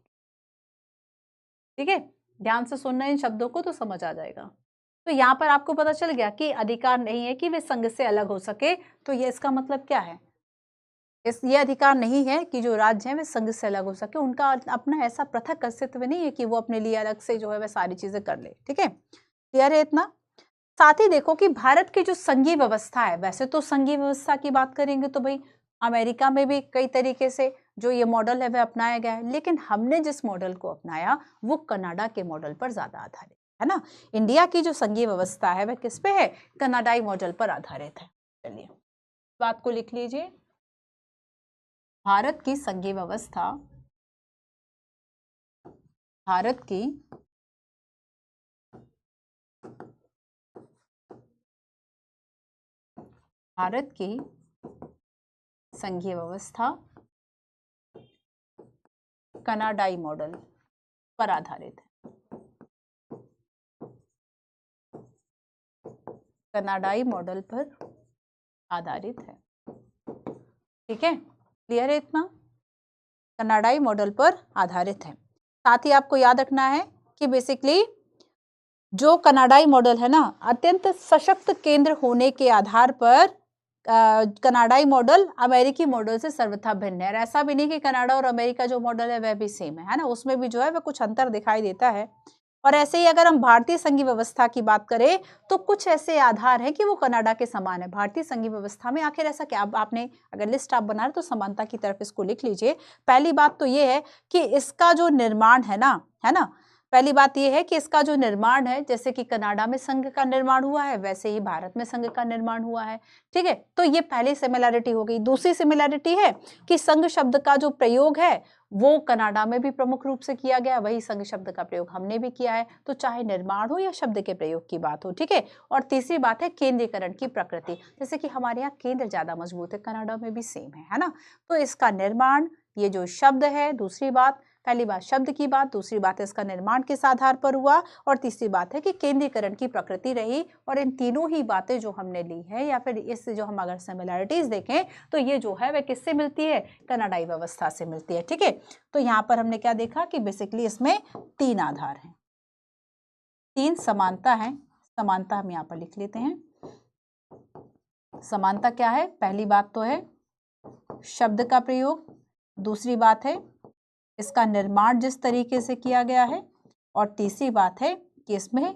ठीक है, ध्यान से सुनना इन शब्दों को तो समझ आ जाएगा। तो यहाँ पर आपको पता चल गया कि अधिकार नहीं है कि वे संघ से अलग हो सके, तो ये इसका मतलब क्या है, ये अधिकार नहीं है कि जो राज्य है वे संघ से अलग हो सके, उनका अपना ऐसा पृथक अस्तित्व नहीं है कि वो अपने लिए अलग से जो है वह सारी चीजें कर ले। ठीक है, क्लियर है इतना। साथ ही देखो कि भारत की जो संघीय व्यवस्था है, वैसे तो संघीय व्यवस्था की बात करेंगे तो भाई अमेरिका में भी कई तरीके से जो ये मॉडल है वह अपनाया गया है, लेकिन हमने जिस मॉडल को अपनाया वो कनाडा के मॉडल पर ज्यादा आधारित है ना। इंडिया की जो संघीय व्यवस्था है वह किस पे है, कनाडाई मॉडल पर आधारित है। चलिए बात को लिख लीजिए, भारत की संघीय व्यवस्था, भारत की संघीय व्यवस्था कनाडाई मॉडल पर आधारित है, कनाडाई मॉडल पर आधारित है। ठीक है, क्लियर है इतना, कनाडाई मॉडल पर आधारित है। साथ ही आपको याद रखना है कि बेसिकली जो कनाडाई मॉडल है ना, अत्यंत सशक्त केंद्र होने के आधार पर कनाडाई मॉडल अमेरिकी मॉडल से सर्वथा भिन्न है। और ऐसा भी नहीं कि कनाडा और अमेरिका जो मॉडल है वह भी सेम है ना, उसमें भी जो है वह कुछ अंतर दिखाई देता है। और ऐसे ही अगर हम भारतीय संघीय व्यवस्था की बात करें तो कुछ ऐसे आधार हैं कि वो कनाडा के समान है। भारतीय संघीय व्यवस्था में आखिर ऐसा क्या, अब आपने अगर लिस्ट आप बना रहे तो समानता की तरफ इसको लिख लीजिए। पहली बात तो ये है कि इसका जो निर्माण है ना, पहली बात यह है कि इसका जो निर्माण है, जैसे कि कनाडा में संघ का निर्माण हुआ है वैसे ही भारत में संघ का निर्माण हुआ है। ठीक है, तो ये पहली सिमिलैरिटी हो गई। दूसरी सिमिलैरिटी है कि संघ शब्द का जो प्रयोग है वो कनाडा में भी प्रमुख रूप से किया गया, वही संघ शब्द का प्रयोग हमने भी किया है, तो चाहे निर्माण हो या शब्द के प्रयोग की बात हो। ठीक है, और तीसरी बात है केंद्रीकरण की प्रकृति, जैसे कि हमारे यहाँ केंद्र ज्यादा मजबूत है, कनाडा में भी सेम है ना। तो इसका निर्माण, ये जो शब्द है, दूसरी बात, पहली बात शब्द की बात, दूसरी बात इसका निर्माण किस आधार पर हुआ, और तीसरी बात है कि केंद्रीकरण की प्रकृति रही। और इन तीनों ही बातें जो हमने ली है, या फिर इससे जो हम अगर सिमिलैरिटीज देखें तो ये जो है वह किससे मिलती है, कनाडाई व्यवस्था से मिलती है। ठीक है, तो यहाँ पर हमने क्या देखा कि बेसिकली इसमें तीन आधार हैं, तीन समानता है। समानता हम यहाँ पर लिख लेते हैं। समानता क्या है, पहली बात तो है शब्द का प्रयोग, दूसरी बात है इसका निर्माण जिस तरीके से किया गया है, और तीसरी बात है कि इसमें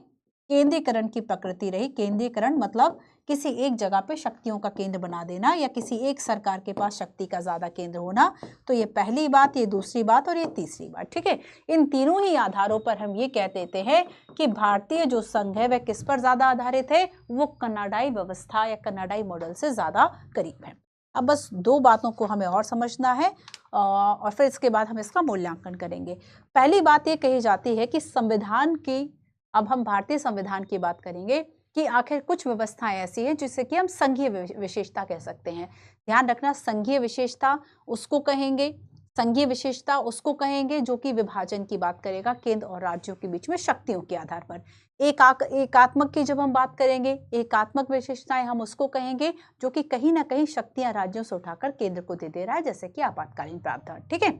केंद्रीकरण की प्रकृति रही। केंद्रीकरण मतलब किसी एक जगह पे शक्तियों का केंद्र बना देना, या किसी एक सरकार के पास शक्ति का ज्यादा केंद्र होना। तो ये पहली बात, ये दूसरी बात और ये तीसरी बात। ठीक है, इन तीनों ही आधारों पर हम ये कह देते हैं कि भारतीय जो संघ है वह किस पर ज्यादा आधारित है, वो कनाडाई व्यवस्था या कनाडाई मॉडल से ज्यादा करीब है। अब बस दो बातों को हमें और समझना है और फिर इसके बाद हम इसका मूल्यांकन करेंगे। पहली बात ये कही जाती है कि संविधान की, अब हम भारतीय संविधान की बात करेंगे कि आखिर कुछ व्यवस्थाएं ऐसी हैं जिससे कि हम संघीय विशेषता कह सकते हैं। ध्यान रखना, संघीय विशेषता उसको कहेंगे, संघीय विशेषता उसको कहेंगे जो कि विभाजन की बात करेगा केंद्र और राज्यों के बीच में शक्तियों के आधार पर। एकात्मक की जब हम बात करेंगे, एकात्मक विशेषताएं हम उसको कहेंगे जो कि कहीं ना कहीं शक्तियां राज्यों से उठाकर केंद्र को दे रहा है, जैसे कि आपातकालीन प्रावधान। ठीक है,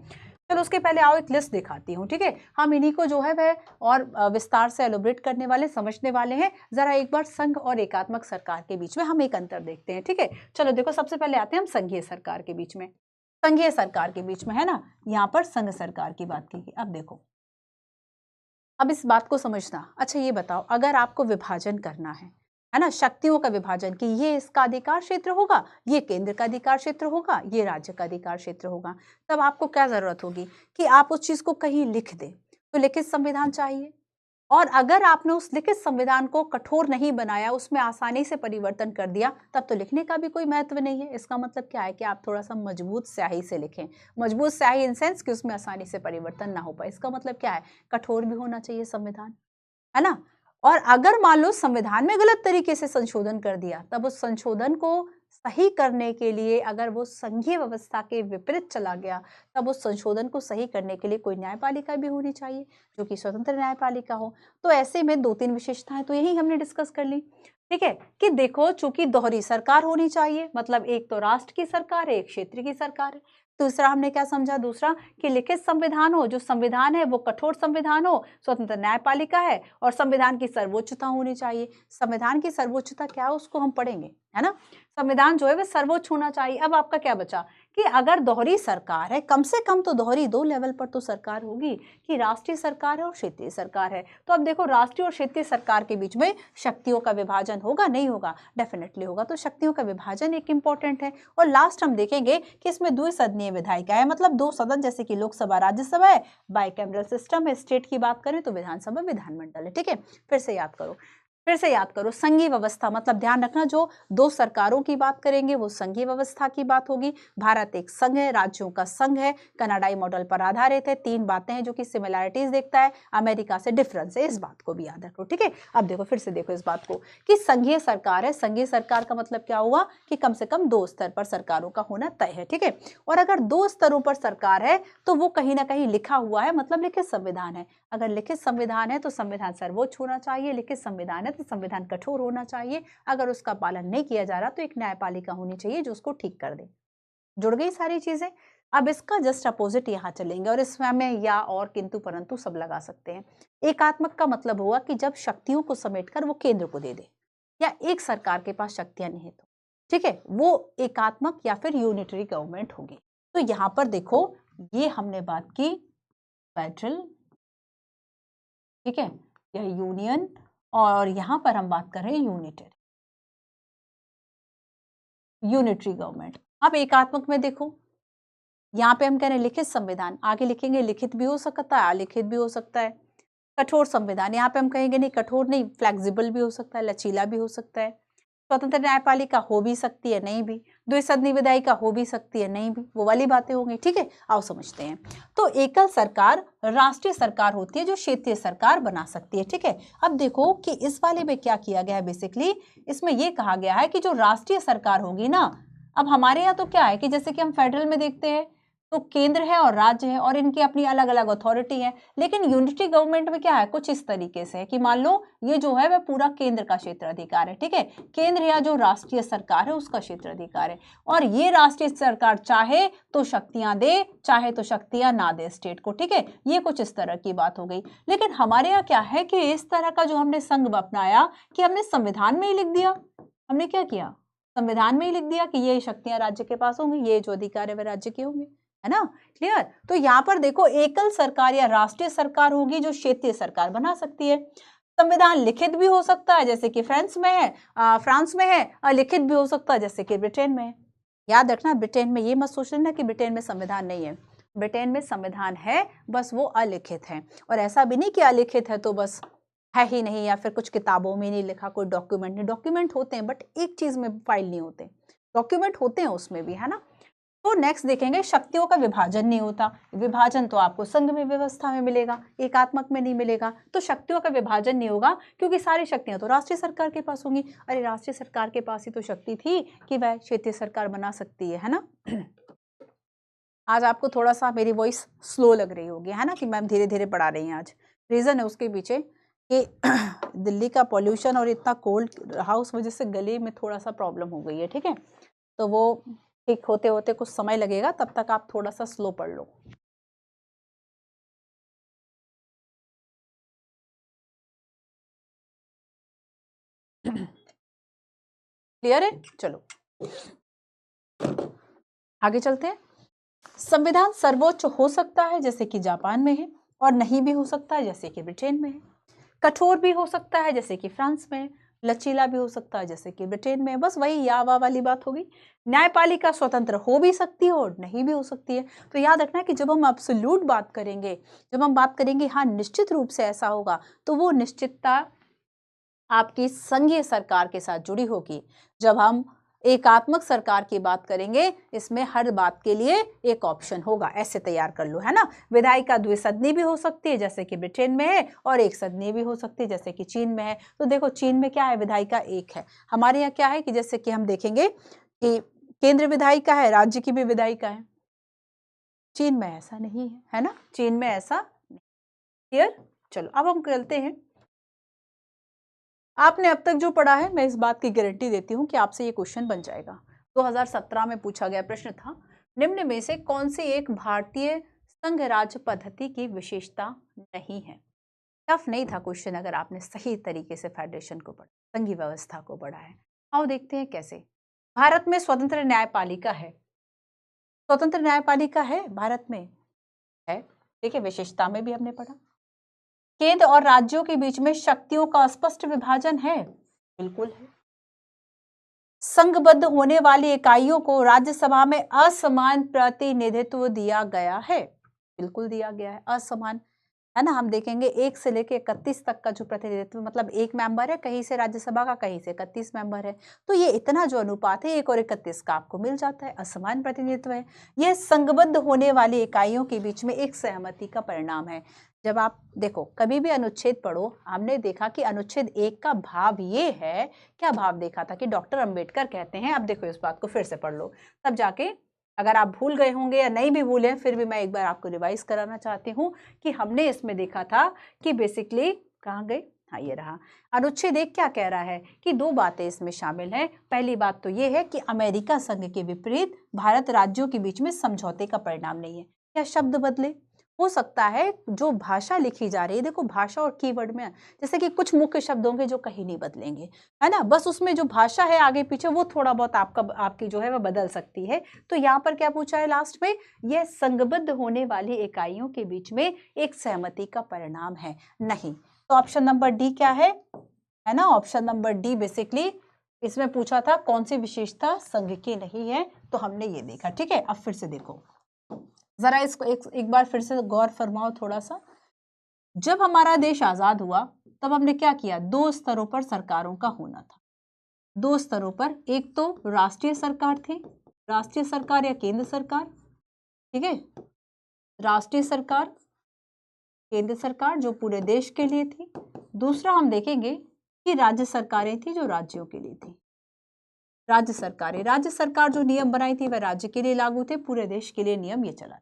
चलो उसके पहले आओ एक लिस्ट दिखाती हूँ। ठीक है, हम इन्हीं को जो है वह और विस्तार से एलोब्रेट करने वाले, समझने वाले हैं। जरा एक बार संघ और एकात्मक सरकार के बीच में हम एक अंतर देखते हैं। ठीक है, चलो देखो, सबसे पहले आते हैं हम संघीय सरकार के बीच में। संघीय सरकार के बीच में है ना, यहाँ पर संघ सरकार की बात की। अब देखो, अब इस बात को समझना। अच्छा ये बताओ, अगर आपको विभाजन करना है ना, शक्तियों का विभाजन, कि ये इसका अधिकार क्षेत्र होगा, ये केंद्र का अधिकार क्षेत्र होगा, ये राज्य का अधिकार क्षेत्र होगा, तब आपको क्या जरूरत होगी कि आप उस चीज को कहीं लिख दें। तो लिखित संविधान चाहिए। और अगर आपने उस लिखित संविधान को कठोर नहीं बनाया, उसमें आसानी से परिवर्तन कर दिया, तब तो लिखने का भी कोई महत्व नहीं है। इसका मतलब क्या है कि आप थोड़ा सा मजबूत स्याही से लिखें। मजबूत स्याही इन सेंस कि उसमें आसानी से परिवर्तन ना हो पाए। इसका मतलब क्या है, कठोर भी होना चाहिए संविधान, है ना। और अगर मान लो संविधान में गलत तरीके से संशोधन कर दिया, तब उस संशोधन को सही करने के लिए, अगर वो संघीय व्यवस्था के विपरीत चला गया, तब उस संशोधन को सही करने के लिए कोई न्यायपालिका भी होनी चाहिए जो कि स्वतंत्र न्यायपालिका हो। तो ऐसे में दो तीन विशेषताएं तो यही हमने डिस्कस कर ली। ठीक है, कि देखो चूंकि दोहरी सरकार होनी चाहिए, मतलब एक तो राष्ट्र की सरकार है, एक क्षेत्र की सरकार है। दूसरा हमने क्या समझा, दूसरा कि लिखित संविधान हो, जो संविधान है वो कठोर संविधान हो, स्वतंत्र न्यायपालिका है, और संविधान की सर्वोच्चता होनी चाहिए। संविधान की सर्वोच्चता क्या है उसको हम पढ़ेंगे, है ना। संविधान जो है वह सर्वोच्च होना चाहिए। अब आपका क्या बचा कि अगर दोहरी सरकार है, कम से कम तो दोहरी दो लेवल पर तो सरकार होगी, कि राष्ट्रीय सरकार है और क्षेत्रीय सरकार है। तो अब देखो, राष्ट्रीय और क्षेत्रीय सरकार के बीच में शक्तियों का विभाजन होगा, नहीं होगा, डेफिनेटली होगा। तो शक्तियों का विभाजन एक इंपॉर्टेंट है। और लास्ट हम देखेंगे कि इसमें द्विसदनीय विधायिका है, मतलब दो सदन, जैसे कि लोकसभा राज्यसभा है, बाइकैमरल सिस्टम है। स्टेट की बात करें तो विधानसभा विधानमंडल है। ठीक है, फिर से याद करो, फिर से याद करो, संघीय व्यवस्था मतलब ध्यान रखना, जो दो सरकारों की बात करेंगे वो संघीय व्यवस्था की बात होगी। भारत एक संघ है, राज्यों का संघ है, कनाडाई मॉडल पर आधारित है। तीन बातें हैं जो कि सिमिलैरिटीज देखता है, अमेरिका से डिफरेंस है, इस बात को भी याद रखो। ठीक है, अब देखो, फिर से देखो इस बात को कि संघीय सरकार है। संघीय सरकार का मतलब क्या हुआ कि कम से कम दो स्तर पर सरकारों का होना तय है। ठीक है, और अगर दो स्तरों पर सरकार है तो वो कहीं ना कहीं लिखा हुआ है, मतलब लिखित संविधान है। अगर लिखित संविधान है तो संविधान सर्वोच्च होना चाहिए, लिखित संविधान है तो संविधान कठोर होना चाहिए। अगर उसका पालन नहीं किया जा रहा तो एक न्यायपालिका होनी चाहिए जो उसको ठीक कर दे। जुड़ गई सारी चीजें। अब इसका जस्ट अपोजिट यहाँ चलेंगे, और इसमें हमें या और किंतु परंतु सब लगा सकते हैं। एकात्मक का मतलब हुआ कि जब शक्तियों को समेटकर वो केंद्र को दे दे, या एक सरकार के पास शक्तियां नहीं है तो, ठीक है, वो एकात्मक या फिर यूनिटरी गवर्नमेंट होगी। तो यहाँ पर देखो, ये हमने बात की फेडरल, ठीक है, यह यूनियन, और यहाँ पर हम बात कर रहे हैं यूनिटरी गवर्नमेंट। अब एकात्मक में देखो, यहाँ पे हम कह रहे हैं लिखित संविधान, आगे लिखेंगे लिखित भी हो सकता है, अलिखित भी हो सकता है। कठोर संविधान, यहाँ पे हम कहेंगे नहीं कठोर नहीं, फ्लेक्सिबल भी हो सकता है, लचीला भी हो सकता है। स्वतंत्र न्यायपालिका हो भी सकती है, नहीं भी। द्विसदनी विधायिका हो भी सकती है, नहीं भी, वो वाली बातें होंगी। ठीक है, आओ समझते हैं। तो एकल सरकार राष्ट्रीय सरकार होती है जो क्षेत्रीय सरकार बना सकती है। ठीक है, अब देखो कि इस वाले में क्या किया गया है, बेसिकली इसमें यह कहा गया है कि जो राष्ट्रीय सरकार होगी ना, अब हमारे यहाँ तो क्या है कि जैसे कि हम फेडरल में देखते हैं तो केंद्र है और राज्य है और इनकी अपनी अलग अलग अथॉरिटी है, लेकिन यूनिटी गवर्नमेंट में क्या है, कुछ इस तरीके से है कि मान लो ये जो है वह पूरा केंद्र का क्षेत्राधिकार है। ठीक है, केंद्र या जो राष्ट्रीय सरकार है उसका क्षेत्राधिकार है, और ये राष्ट्रीय सरकार चाहे तो शक्तियां दे, चाहे तो शक्तियां ना दे स्टेट को। ठीक है, ये कुछ इस तरह की बात हो गई। लेकिन हमारे यहाँ क्या है कि इस तरह का जो हमने संघ अपनाया कि हमने संविधान में ही लिख दिया, हमने क्या किया, संविधान में ही लिख दिया कि ये शक्तियां राज्य के पास होंगी, ये जो अधिकार है वह राज्य के होंगे, है ना, क्लियर। तो यहाँ पर देखो एकल सरकार या राष्ट्रीय सरकार होगी जो क्षेत्रीय सरकार बना सकती है। संविधान लिखित भी हो सकता है जैसे कि फ्रांस में है, अलिखित भी हो सकता है जैसे कि ब्रिटेन में है। याद रखना, ब्रिटेन में ये मत सोच लेना कि ब्रिटेन में संविधान नहीं है, ब्रिटेन में संविधान है, बस वो अलिखित है। और ऐसा भी नहीं कि अलिखित है तो बस है ही नहीं, या फिर कुछ किताबों में नहीं लिखा, कोई डॉक्यूमेंट नहीं, डॉक्यूमेंट होते हैं बट एक चीज में फाइल नहीं होते, डॉक्यूमेंट होते हैं उसमें भी, है ना। तो नेक्स्ट देखेंगे शक्तियों का विभाजन नहीं होता, विभाजन तो आपको संघ में व्यवस्था में मिलेगा, एकात्मक में नहीं मिलेगा। तो शक्तियों का विभाजन नहीं होगा क्योंकि सारी शक्तियां तो राष्ट्रीय सरकार के पास होंगी। अरे राष्ट्रीय सरकार के पास ही तो शक्ति थी कि वह क्षेत्रीय सरकार बना सकती है ना। आज आपको थोड़ा सा मेरी वॉइस स्लो लग रही होगी, है ना, कि मैम धीरे धीरे पढ़ा रही हैं। आज रीजन है उसके पीछे कि दिल्ली का पॉल्यूशन और इतना कोल्ड रहा, उस वजह से गले में थोड़ा सा प्रॉब्लम हो गई है। ठीक है, तो वो ठीक होते होते कुछ समय लगेगा, तब तक आप थोड़ा सा स्लो पढ़ लो। क्लियर है, चलो आगे चलते हैं। संविधान सर्वोच्च हो सकता है जैसे कि जापान में है, और नहीं भी हो सकता है जैसे कि ब्रिटेन में है। कठोर भी हो सकता है जैसे कि फ्रांस में, लचीला भी हो सकता है जैसे कि ब्रिटेन में। बस वही या वाह वाली बात होगी। न्यायपालिका स्वतंत्र हो भी सकती है और नहीं भी हो सकती है। तो याद रखना कि जब हम एब्सोल्यूट बात करेंगे, जब हम बात करेंगे हाँ निश्चित रूप से ऐसा होगा, तो वो निश्चितता आपकी संघीय सरकार के साथ जुड़ी होगी। जब हम एकात्मक सरकार की बात करेंगे, इसमें हर बात के लिए एक ऑप्शन होगा, ऐसे तैयार कर लो, है ना। विधायिका द्विसदनी भी हो सकती है जैसे कि ब्रिटेन में है, और एक सदनी भी हो सकती है जैसे कि चीन में है। तो देखो चीन में क्या है, विधायिका एक है। हमारे यहाँ क्या है कि जैसे कि हम देखेंगे कि केंद्र विधायिका है, राज्य की भी विधायिका है। चीन में ऐसा नहीं है, है ना, चीन में ऐसा नहीं। क्लियर, चलो अब हम चलते हैं। आपने अब तक जो पढ़ा है, मैं इस बात की गारंटी देती हूँ कि आपसे ये क्वेश्चन बन जाएगा। 2017 में पूछा गया प्रश्न था, निम्न में से कौन सी एक भारतीय संघ राज्य पद्धति की विशेषता नहीं है। टफ नहीं था क्वेश्चन अगर आपने सही तरीके से फेडरेशन को पढ़ा, संघीय व्यवस्था को पढ़ा है। आओ देखते हैं कैसे। भारत में स्वतंत्र न्यायपालिका है, स्वतंत्र न्यायपालिका है भारत में, है। देखिए विशेषता में भी हमने पढ़ा। केंद्र और राज्यों के बीच में शक्तियों का स्पष्ट विभाजन है, बिल्कुल है। संघबद्ध होने वाली इकाइयों को राज्यसभा में असमान प्रतिनिधित्व दिया गया है, बिल्कुल दिया गया है, असमान, है ना। हम देखेंगे 1 से लेकर 31 तक का जो प्रतिनिधित्व, मतलब 1 मेंबर है कहीं से राज्यसभा का, कहीं से 31 मेंबर है, तो ये इतना जो अनुपात है 1 और 31 का आपको मिल जाता है, असमान प्रतिनिधित्व है। यह संघबद्ध होने वाली इकाइयों के बीच में एक सहमति का परिणाम है। जब आप देखो कभी भी अनुच्छेद पढ़ो, हमने देखा कि अनुच्छेद 1 का भाव ये है, क्या भाव देखा था कि डॉक्टर अंबेडकर कहते हैं, अब देखो इस बात को फिर से पढ़ लो, तब जाके अगर आप भूल गए होंगे या नहीं भी भूले, फिर भी मैं एक बार आपको रिवाइज कराना चाहती हूँ कि हमने इसमें देखा था कि बेसिकली कहाँ गए, हाँ ये रहा। अनुच्छेद 1 क्या कह रहा है कि 2 बातें इसमें शामिल हैं। पहली बात तो ये है कि अमेरिका संघ के विपरीत भारत राज्यों के बीच में समझौते का परिणाम नहीं है। क्या शब्द बदले, हो सकता है जो भाषा लिखी जा रही है, देखो भाषा और कीवर्ड में जैसे कि कुछ मुख्य शब्द होंगे जो कहीं नहीं बदलेंगे, है ना, बस उसमें जो भाषा है आगे पीछे वो थोड़ा बहुत आपकी जो है वह बदल सकती है। तो यहाँ पर क्या पूछा है लास्ट में, यह संघबद्ध होने वाली इकाइयों के बीच में एक सहमति का परिणाम है, नहीं। तो ऑप्शन नंबर डी क्या है ना, ऑप्शन नंबर डी बेसिकली इसमें पूछा था कौन सी विशेषता संघ की नहीं है, तो हमने ये देखा। ठीक है, अब फिर से देखो जरा इसको एक बार फिर से गौर फरमाओ थोड़ा सा। जब हमारा देश आजाद हुआ तब हमने क्या किया, 2 स्तरों पर सरकारों का होना था, 2 स्तरों पर, एक तो राष्ट्रीय सरकार थी, राष्ट्रीय सरकार या केंद्र सरकार, ठीक है, राष्ट्रीय सरकार, केंद्र सरकार जो पूरे देश के लिए थी। दूसरा हम देखेंगे कि राज्य सरकारें थी जो राज्यों के लिए थी, राज्य सरकारें, राज्य सरकार जो नियम बनाई थी वह राज्य के लिए लागू थे, पूरे देश के लिए नियम ये चला।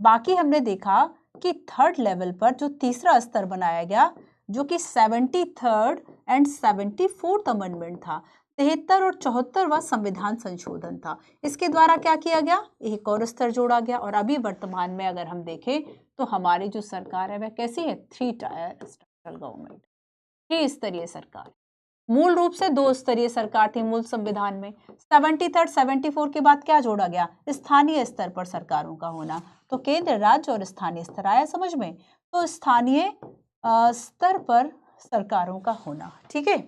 बाकी हमने देखा कि थर्ड लेवल पर जो तीसरा स्तर बनाया गया जो कि 73rd एंड 74th अमेंडमेंट था, 73 और 74वां संविधान संशोधन था, इसके द्वारा क्या किया गया, एक और स्तर जोड़ा गया। और अभी वर्तमान में अगर हम देखें तो हमारी जो सरकार है वह कैसी है, 3 टायर स्ट्रक्चरल गवर्नमेंट, 3 स्तरीय सरकार। मूल रूप से 2 स्तरीय सरकार थी मूल संविधान में, 73rd 74 के बाद क्या जोड़ा गया, स्थानीय स्तर पर सरकारों का होना। तो केंद्र, राज्य और स्थानीय स्तर आया समझ में, तो स्थानीय स्तर पर सरकारों का होना, ठीक है,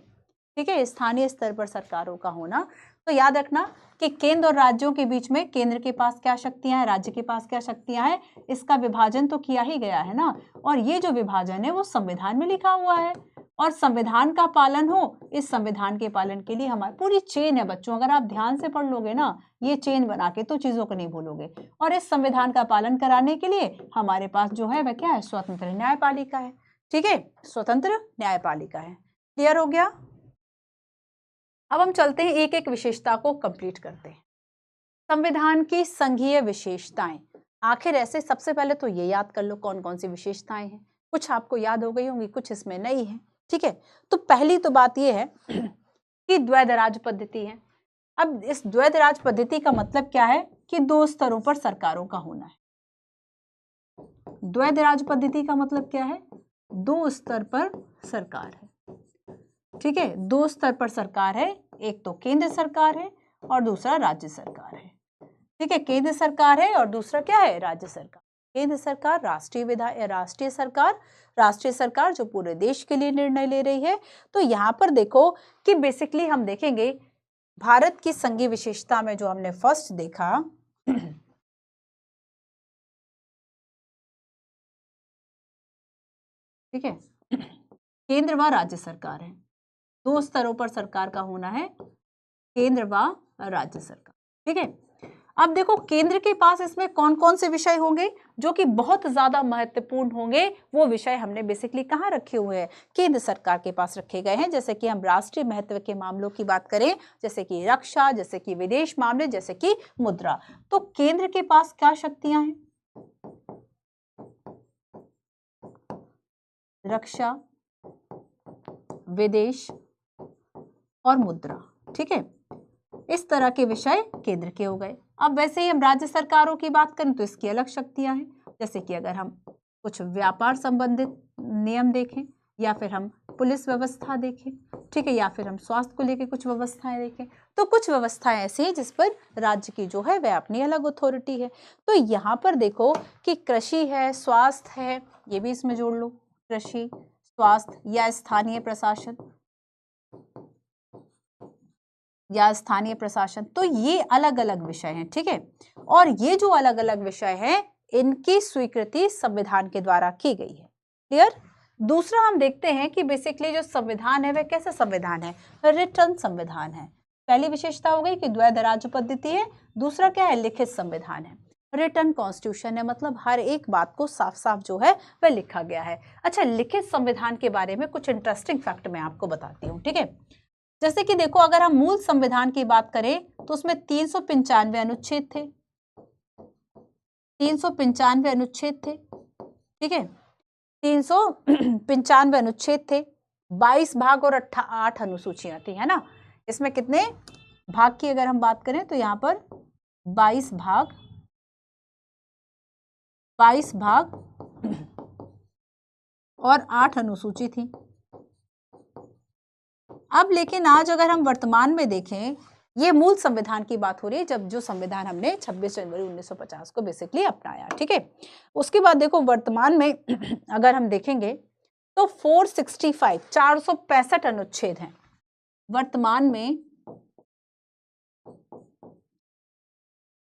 ठीक है, स्थानीय स्तर पर सरकारों का होना। तो याद रखना कि केंद्र और राज्यों के बीच में केंद्र के पास क्या शक्तियां हैं, राज्य के पास क्या शक्तियां हैं, इसका विभाजन तो किया ही गया है ना। और ये जो विभाजन है वो संविधान में लिखा हुआ है, और संविधान का पालन हो, इस संविधान के पालन के लिए हमारी पूरी चेन है बच्चों, अगर आप ध्यान से पढ़ लोगे ना ये चेन बना के तो चीजों को नहीं भूलोगे। और इस संविधान का पालन कराने के लिए हमारे पास जो है वह क्या है, स्वतंत्र न्यायपालिका है, ठीक है, स्वतंत्र न्यायपालिका है। क्लियर हो गया। अब हम चलते हैं एक एक विशेषता को कंप्लीट करते हैं। संविधान की संघीय विशेषताएं, आखिर ऐसे सबसे पहले तो ये याद कर लो कौन कौन सी विशेषताएं हैं, कुछ आपको याद हो गई होंगी, कुछ इसमें नहीं है, ठीक है। तो पहली तो बात यह है कि द्वैध राज पद्धति है। अब इस द्वैध राज पद्धति का मतलब क्या है कि 2 स्तरों पर सरकारों का होना है। द्वैध राज पद्धति का मतलब क्या है, 2 स्तर पर सरकार है, ठीक है, 2 स्तर पर सरकार है, एक तो केंद्र सरकार है और दूसरा राज्य सरकार है, ठीक है, केंद्र सरकार है और दूसरा क्या है, राज्य सरकार। केंद्र सरकार राष्ट्रीय सरकार जो पूरे देश के लिए निर्णय ले रही है। तो यहाँ पर देखो कि बेसिकली हम देखेंगे भारत की संघीय विशेषता में जो हमने फर्स्ट देखा ठीक है, केंद्र व राज्य सरकार है, 2 स्तरों पर सरकार का होना है, केंद्र व राज्य सरकार, ठीक है। अब देखो केंद्र के पास इसमें कौन कौन से विषय होंगे जो कि बहुत ज्यादा महत्वपूर्ण होंगे, वो विषय हमने बेसिकली कहाँ रखे हुए हैं, केंद्र सरकार के पास रखे गए हैं। जैसे कि हम राष्ट्रीय महत्व के मामलों की बात करें, जैसे कि रक्षा, जैसे कि विदेश मामले, जैसे कि मुद्रा, तो केंद्र के पास क्या शक्तियां हैं, रक्षा, विदेश और मुद्रा, ठीक है, इस तरह के विषय केंद्र के हो गए। अब वैसे ही हम राज्य सरकारों की बात करें तो इसकी अलग शक्तियां हैं, जैसे कि अगर हम कुछ व्यापार संबंधित नियम देखें, या फिर हम पुलिस व्यवस्था देखें, ठीक है, या फिर हम स्वास्थ्य को लेकर कुछ व्यवस्थाएं देखें, तो कुछ व्यवस्थाएं ऐसी हैं जिस पर राज्य की जो है वह अपनी अलग अथॉरिटी है। तो यहाँ पर देखो कि कृषि है, स्वास्थ्य है, ये भी इसमें जोड़ लो, कृषि, स्वास्थ्य या स्थानीय प्रशासन, तो ये अलग अलग विषय हैं, ठीक है। और ये जो अलग अलग विषय हैं इनकी स्वीकृति संविधान के द्वारा की गई है। क्लियर। दूसरा हम देखते हैं कि बेसिकली जो संविधान है वह कैसा संविधान है, रिटर्न संविधान है। पहली विशेषता हो गई कि द्वैध राज्य पद्धति है, दूसरा क्या है, लिखित संविधान है, रिटर्न कॉन्स्टिट्यूशन है, मतलब हर एक बात को साफ साफ जो है वह लिखा गया है। अच्छा, लिखित संविधान के बारे में कुछ इंटरेस्टिंग फैक्ट मैं आपको बताती हूँ, ठीक है। जैसे कि देखो अगर हम मूल संविधान की बात करें तो उसमें 395 अनुच्छेद थे, 395 अनुच्छेद थे, ठीक है, 395 अनुच्छेद थे, 22 भाग और 8 अनुसूचियां थी, है ना। इसमें कितने भाग की अगर हम बात करें तो यहाँ पर 22 भाग 22 भाग और 8 अनुसूची थी। अब लेकिन आज अगर हम वर्तमान में देखें, ये मूल संविधान की बात हो रही है, जब जो संविधान हमने 26 जनवरी 1950 को बेसिकली अपनाया, ठीक है। उसके बाद देखो वर्तमान में अगर हम देखेंगे तो 465 465 अनुच्छेद हैं वर्तमान में।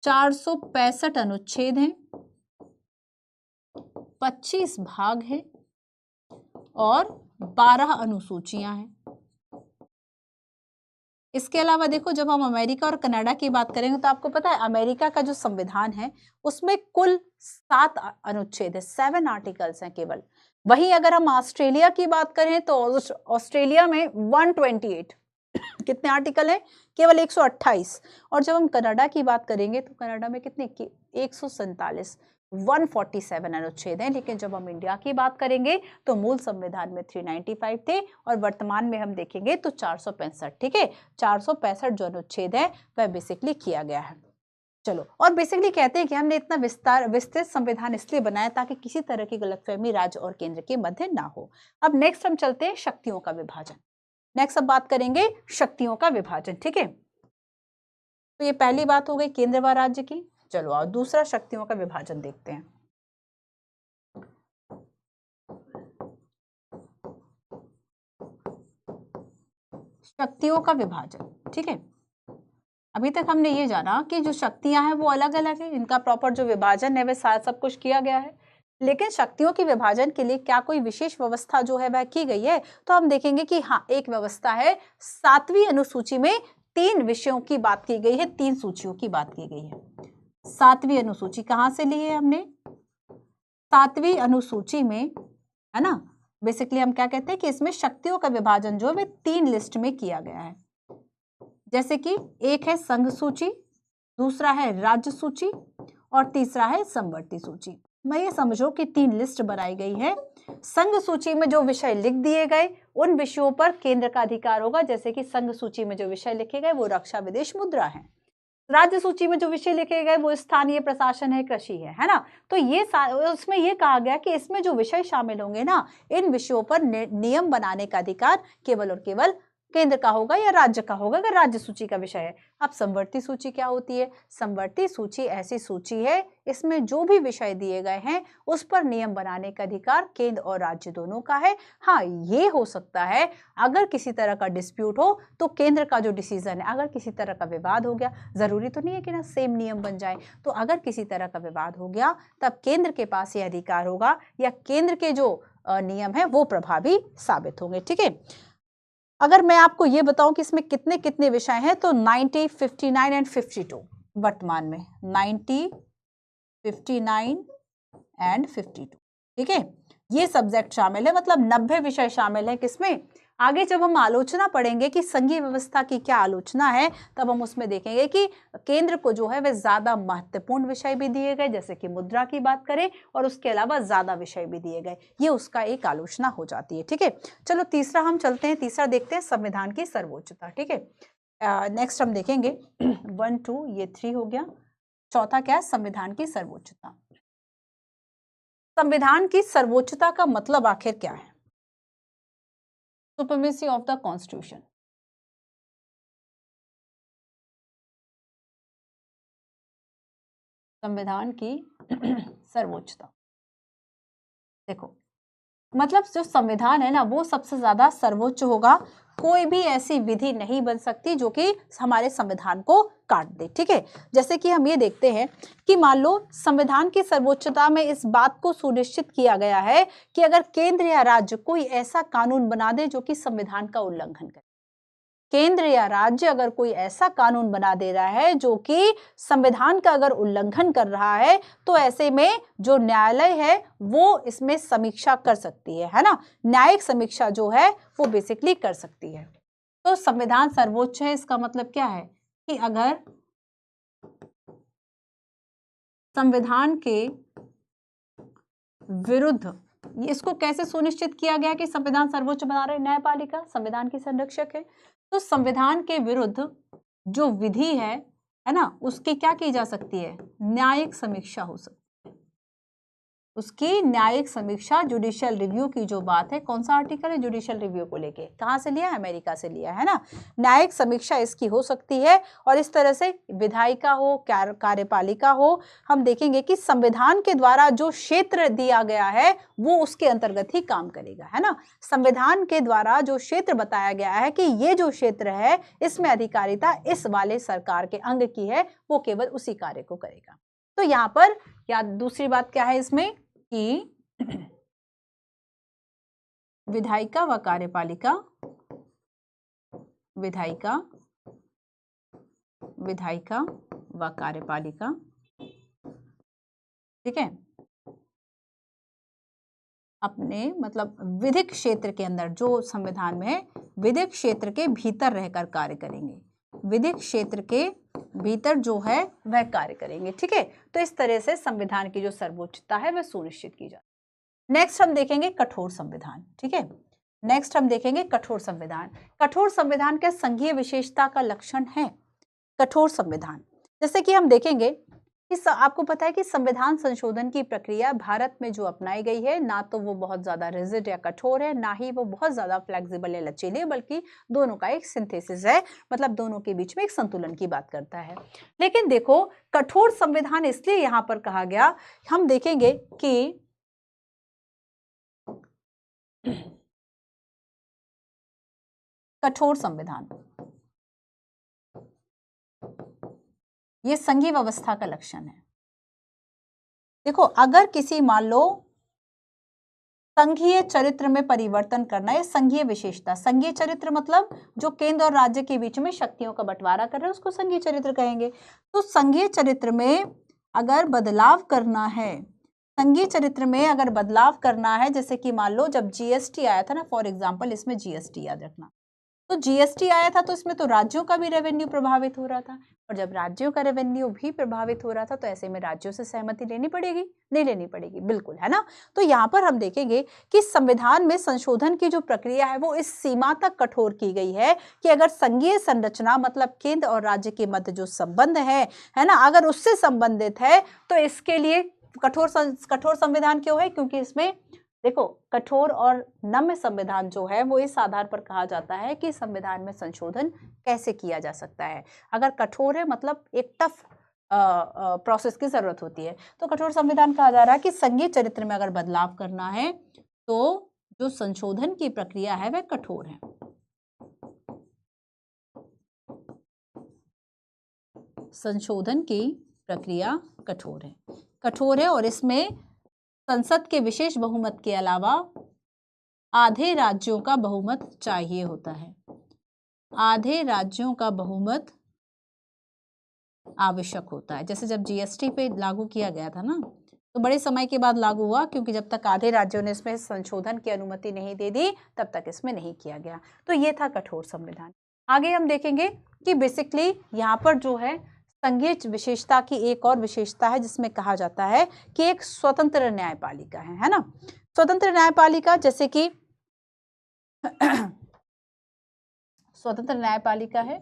465 अनुच्छेद हैं, 25 भाग हैं और 12 अनुसूचियां हैं। इसके अलावा देखो जब हम अमेरिका और कनाडा की बात करेंगे तो आपको पता है अमेरिका का जो संविधान है उसमें कुल 7 अनुच्छेद है, 7 आर्टिकल्स हैं केवल। वहीं अगर हम ऑस्ट्रेलिया की बात करें तो ऑस्ट्रेलिया में 128 कितने आर्टिकल हैं? केवल 128। और जब हम कनाडा की बात करेंगे तो कनाडा में कितने? 147 147 अनुच्छेद हैं। लेकिन जब हम इंडिया की बात करेंगे तो मूल संविधान में 395 थे और वर्तमान में हम देखेंगे तो 465, ठीक है। 465 जो अनुच्छेद है वह बेसिकली किया गया है। चलो, और बेसिकली कहते हैं कि हमने इतना विस्तृत संविधान इसलिए बनाया ताकि किसी तरह की गलतफहमी राज्य और केंद्र के मध्य ना हो। अब नेक्स्ट हम चलते हैं शक्तियों का विभाजन। नेक्स्ट अब बात करेंगे शक्तियों का विभाजन, ठीक है। तो ये पहली बात हो गई केंद्र व राज्य की। चलो और दूसरा शक्तियों का विभाजन देखते हैं। शक्तियों का विभाजन, ठीक है। अभी तक हमने ये जाना कि जो शक्तियां हैं वो अलग अलग है, इनका प्रॉपर जो विभाजन है वह सब कुछ किया गया है। लेकिन शक्तियों के विभाजन के लिए क्या कोई विशेष व्यवस्था जो है वह की गई है? तो हम देखेंगे कि हाँ, एक व्यवस्था है। 7वीं अनुसूची में 3 विषयों की बात की गई है, 3 सूचियों की बात की गई है। 7वीं अनुसूची कहाँ से ली है हमने? 7वीं अनुसूची में, है ना। बेसिकली हम क्या कहते हैं कि इसमें शक्तियों का विभाजन जो है 3 लिस्ट में किया गया है। जैसे कि एक है संघ सूची, दूसरा है राज्य सूची और तीसरा है समवर्ती सूची। मैं ये समझो कि 3 लिस्ट बनाई गई है। संघ सूची में जो विषय लिख दिए गए उन विषयों पर केंद्र का अधिकार होगा। जैसे कि संघ सूची में जो विषय लिखे गए वो रक्षा, विदेश, मुद्रा है। राज्य सूची में जो विषय लिखे गए वो स्थानीय प्रशासन है, कृषि है ना। तो ये उसमें ये कहा गया कि इसमें जो विषय शामिल होंगे ना, इन विषयों पर नियम बनाने का अधिकार केवल और केवल केंद्र का होगा या राज्य का होगा, अगर राज्य सूची का विषय है। अब समवर्ती सूची क्या होती है? समवर्ती सूची ऐसी सूची है इसमें जो भी विषय दिए गए हैं उस पर नियम बनाने का अधिकार केंद्र और राज्य दोनों का है। हाँ, ये हो सकता है अगर किसी तरह का डिस्प्यूट हो तो केंद्र का जो डिसीजन है, अगर किसी तरह का विवाद हो गया, जरूरी तो नहीं है कि ना सेम नियम बन जाए, तो अगर किसी तरह का विवाद हो गया तब केंद्र के पास ये अधिकार होगा या केंद्र के जो नियम है वो प्रभावी साबित होंगे, ठीक है। अगर मैं आपको ये बताऊं कि इसमें कितने कितने विषय हैं तो 90, 59 एंड 52 वर्तमान में 90, 59 एंड 52, ठीक है। ये सब्जेक्ट शामिल है, मतलब 90 विषय शामिल है किसमें? आगे जब हम आलोचना पढ़ेंगे कि संघीय व्यवस्था की क्या आलोचना है तब हम उसमें देखेंगे कि केंद्र को जो है वह ज्यादा महत्वपूर्ण विषय भी दिए गए, जैसे कि मुद्रा की बात करें, और उसके अलावा ज्यादा विषय भी दिए गए। ये उसका एक आलोचना हो जाती है, ठीक है। चलो तीसरा हम चलते हैं, तीसरा देखते हैं संविधान की सर्वोच्चता, ठीक है। नेक्स्ट हम देखेंगे 1, 2, ये 3 हो गया। चौथा क्या है? संविधान की सर्वोच्चता। संविधान की सर्वोच्चता का मतलब आखिर क्या है? Supremacy of the constitution. संविधान की सर्वोच्चता, देखो मतलब जो संविधान है ना वो सबसे ज्यादा सर्वोच्च होगा। कोई भी ऐसी विधि नहीं बन सकती जो कि हमारे संविधान को काट दे, ठीक है। जैसे कि हम ये देखते हैं कि मान लो संविधान की सर्वोच्चता में इस बात को सुनिश्चित किया गया है कि अगर केंद्र या राज्य कोई ऐसा कानून बना दे जो कि संविधान का उल्लंघन करे, केंद्र या राज्य अगर कोई ऐसा कानून बना दे रहा है जो कि संविधान का अगर उल्लंघन कर रहा है तो ऐसे में जो न्यायालय है वो इसमें समीक्षा कर सकती है ना। न्यायिक समीक्षा जो है वो बेसिकली कर सकती है। तो संविधान सर्वोच्च है, इसका मतलब क्या है कि अगर संविधान के विरुद्ध, इसको कैसे सुनिश्चित किया गया कि संविधान सर्वोच्च बना रहे? न्यायपालिका संविधान की संरक्षक है, तो संविधान के विरुद्ध जो विधि है ना, उसकी क्या की जा सकती है? न्यायिक समीक्षा हो सकती है। उसकी न्यायिक समीक्षा, जुडिशियल रिव्यू की जो बात है, कौन सा आर्टिकल है, जुडिशियल रिव्यू को लेके, कहाँ से लिया, अमेरिका से लिया है ना। न्यायिक समीक्षा इसकी हो सकती है और इस तरह से विधायिका हो, कार्यपालिका हो, हम देखेंगे कि संविधान के द्वारा जो क्षेत्र दिया गया है वो उसके अंतर्गत ही काम करेगा, है ना। संविधान के द्वारा जो क्षेत्र बताया गया है कि ये जो क्षेत्र है इसमें अधिकारिता इस वाले सरकार के अंग की है, वो केवल उसी कार्य को करेगा। तो यहाँ पर या दूसरी बात क्या है इसमें कि विधायिका व कार्यपालिका, विधायिका व कार्यपालिका, ठीक है, अपने मतलब विधिक क्षेत्र के अंदर जो संविधान में है, विधिक क्षेत्र के भीतर रहकर कार्य करेंगे, विधिक क्षेत्र के भीतर जो है वह कार्य करेंगे, ठीक है। तो इस तरह से संविधान की जो सर्वोच्चता है वह सुनिश्चित की जाती है। नेक्स्ट हम देखेंगे कठोर संविधान, ठीक है। नेक्स्ट हम देखेंगे कठोर संविधान। कठोर संविधान के संघीय विशेषता का लक्षण है कठोर संविधान। जैसे कि हम देखेंगे कि आपको पता है कि संविधान संशोधन की प्रक्रिया भारत में जो अपनाई गई है, ना तो वो बहुत ज्यादा रिजिड या कठोर है, ना ही वो बहुत ज्यादा फ्लेक्सिबल या लचीले, बल्कि दोनों का एक सिंथेसिस है, मतलब दोनों के बीच में एक संतुलन की बात करता है। लेकिन देखो कठोर संविधान इसलिए यहां पर कहा गया, हम देखेंगे कि कठोर संविधान ये संघीय व्यवस्था का लक्षण है। देखो अगर किसी मान लो संघीय चरित्र में परिवर्तन करना है, संघीय विशेषता, संघीय चरित्र मतलब जो केंद्र और राज्य के बीच में शक्तियों का बंटवारा कर रहे हैं उसको संघीय चरित्र कहेंगे। तो संघीय चरित्र में अगर बदलाव करना है, संघीय चरित्र में अगर बदलाव करना है, जैसे कि मान लो जब जीएसटी आया था ना, फॉर एग्जांपल इसमें जीएसटी याद रखना, तो जीएसटी आया था तो इसमें तो राज्यों का भी रेवेन्यू प्रभावित हो रहा था, और जब राज्यों का रेवेन्यू भी प्रभावित हो रहा था तो ऐसे में राज्यों से सहमति लेनी पड़ेगी, नहीं लेनी पड़ेगी, बिल्कुल, है ना। तो यहाँ पर हम देखेंगे कि संविधान में संशोधन की जो प्रक्रिया है वो इस सीमा तक कठोर की गई है कि अगर संघीय संरचना मतलब केंद्र और राज्य के मध्य जो संबंध है ना, अगर उससे संबंधित है तो इसके लिए कठोर संविधान क्यों है, क्योंकि इसमें देखो कठोर और नम्य संविधान जो है वो इस आधार पर कहा जाता है कि संविधान में संशोधन कैसे किया जा सकता है। अगर कठोर है मतलब एक टफ प्रोसेस की जरूरत होती है, तो कठोर संविधान कहा जा रहा है कि संघीय चरित्र में अगर बदलाव करना है तो जो संशोधन की प्रक्रिया है वह कठोर है। संशोधन की प्रक्रिया कठोर है और इसमें संसद के विशेष बहुमत के अलावा आधे राज्यों का बहुमत चाहिए होता है, आधे राज्यों का बहुमत आवश्यक होता है। जैसे जब जीएसटी पे लागू किया गया था ना, तो बड़े समय के बाद लागू हुआ, क्योंकि जब तक आधे राज्यों ने इसमें संशोधन की अनुमति नहीं दे दी तब तक इसमें नहीं किया गया। तो ये था कठोर संविधान। आगे हम देखेंगे कि बेसिकली यहाँ पर जो है संघीय विशेषता की एक और विशेषता है जिसमें कहा जाता है कि एक स्वतंत्र न्यायपालिका है ना। स्वतंत्र न्यायपालिका, जैसे कि स्वतंत्र न्यायपालिका है,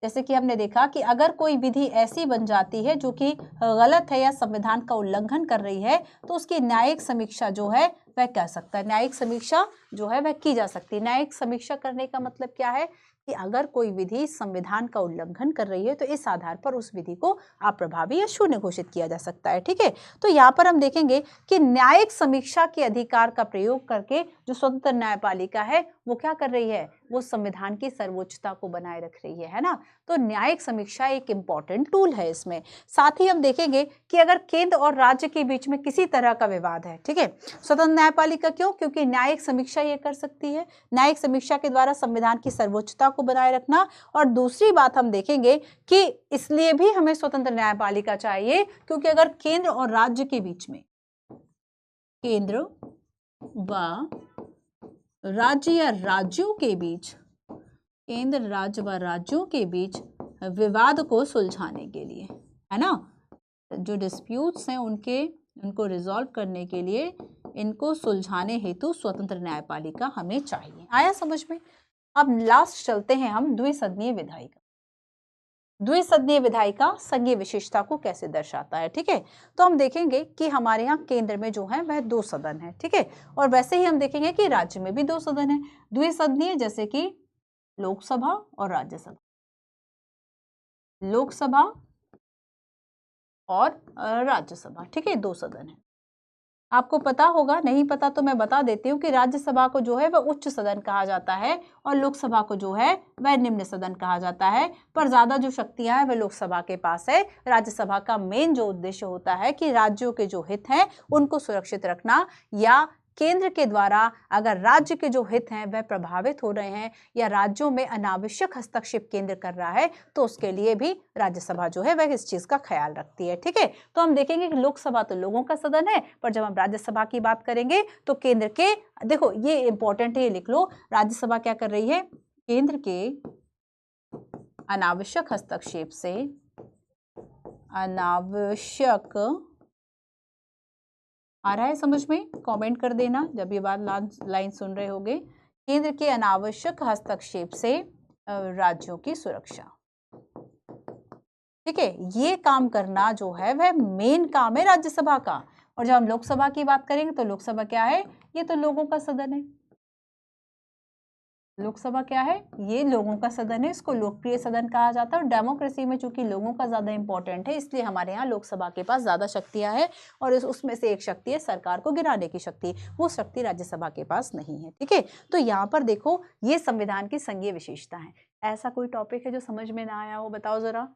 जैसे कि हमने देखा कि अगर कोई विधि ऐसी बन जाती है जो कि गलत है या संविधान का उल्लंघन कर रही है तो उसकी न्यायिक समीक्षा जो है वह कर सकता है, न्यायिक समीक्षा जो है वह की जा सकती है। न्यायिक समीक्षा करने का मतलब क्या है कि अगर कोई विधि संविधान का उल्लंघन कर रही है तो इस आधार पर उस विधि को अप्रभावी या शून्य घोषित किया जा सकता है, ठीक है। तो यहाँ पर हम देखेंगे कि न्यायिक समीक्षा के अधिकार का प्रयोग करके जो स्वतंत्र न्यायपालिका है वो क्या कर रही है, वो संविधान की सर्वोच्चता को बनाए रख रही है ना। तो न्यायिक समीक्षा एक इंपॉर्टेंट टूल है इसमें। साथ ही हम देखेंगे कि अगर केंद्र और राज्य के बीच में किसी तरह का विवाद है, ठीक है, स्वतंत्र न्यायपालिका क्यों, क्योंकि न्यायिक समीक्षा ये कर सकती है, न्यायिक समीक्षा के द्वारा संविधान की सर्वोच्चता को बनाए रखना। और दूसरी बात हम देखेंगे कि इसलिए भी हमें स्वतंत्र न्यायपालिका चाहिए क्योंकि अगर केंद्र और राज्य के बीच में, केंद्र व राज्य या राज्यों के बीच, केंद्र राज्य व राज्यों के बीच विवाद को सुलझाने के लिए, है ना, जो डिस्प्यूट्स हैं उनको रिजॉल्व करने के लिए, इनको सुलझाने हेतु स्वतंत्र न्यायपालिका हमें चाहिए। आया समझ में। अब लास्ट चलते हैं हम द्विसदनीय विधायिका। द्विसदनीय विधायिका संघीय विशेषता को कैसे दर्शाता है। ठीक है, तो हम देखेंगे कि हमारे यहाँ केंद्र में जो है वह 2 सदन है। ठीक है, और वैसे ही हम देखेंगे कि राज्य में भी 2 सदन है द्विसदनीय, जैसे कि लोकसभा और राज्यसभा, लोकसभा और राज्यसभा। ठीक है, 2 सदन है। आपको पता होगा, नहीं पता तो मैं बता देती हूँ कि राज्यसभा को जो है वह उच्च सदन कहा जाता है और लोकसभा को जो है वह निम्न सदन कहा जाता है। पर ज्यादा जो शक्तियां हैं वह लोकसभा के पास है। राज्यसभा का मेन जो उद्देश्य होता है कि राज्यों के जो हित हैं उनको सुरक्षित रखना, या केंद्र के द्वारा अगर राज्य के जो हित हैं वह प्रभावित हो रहे हैं या राज्यों में अनावश्यक हस्तक्षेप केंद्र कर रहा है तो उसके लिए भी राज्यसभा जो है वह इस चीज का ख्याल रखती है। ठीक है, तो हम देखेंगे कि लोकसभा तो लोगों का सदन है, पर जब हम राज्यसभा की बात करेंगे तो केंद्र के, देखो ये इंपॉर्टेंट है, ये लिख लो, राज्यसभा क्या कर रही है, केंद्र के अनावश्यक हस्तक्षेप से, अनावश्यक, आ रहा है समझ में, कमेंट कर देना जब ये बात लाइन सुन रहे होगे, केंद्र के अनावश्यक हस्तक्षेप से राज्यों की सुरक्षा। ठीक है, ये काम करना जो है वह मेन काम है राज्यसभा का। और जब हम लोकसभा की बात करेंगे तो लोकसभा क्या है, ये तो लोगों का सदन है। लोकसभा क्या है, ये लोगों का सदन है, इसको लोकप्रिय सदन कहा जाता है। और डेमोक्रेसी में चूंकि लोगों का ज्यादा इंपॉर्टेंट है इसलिए हमारे यहाँ लोकसभा के पास ज्यादा शक्तियां हैं और उसमें से एक शक्ति है सरकार को गिराने की शक्ति, वो शक्ति राज्यसभा के पास नहीं है। ठीक है, तो यहाँ पर देखो ये संविधान की संघीय विशेषता है। ऐसा कोई टॉपिक है जो समझ में ना आया हो, बताओ जरा।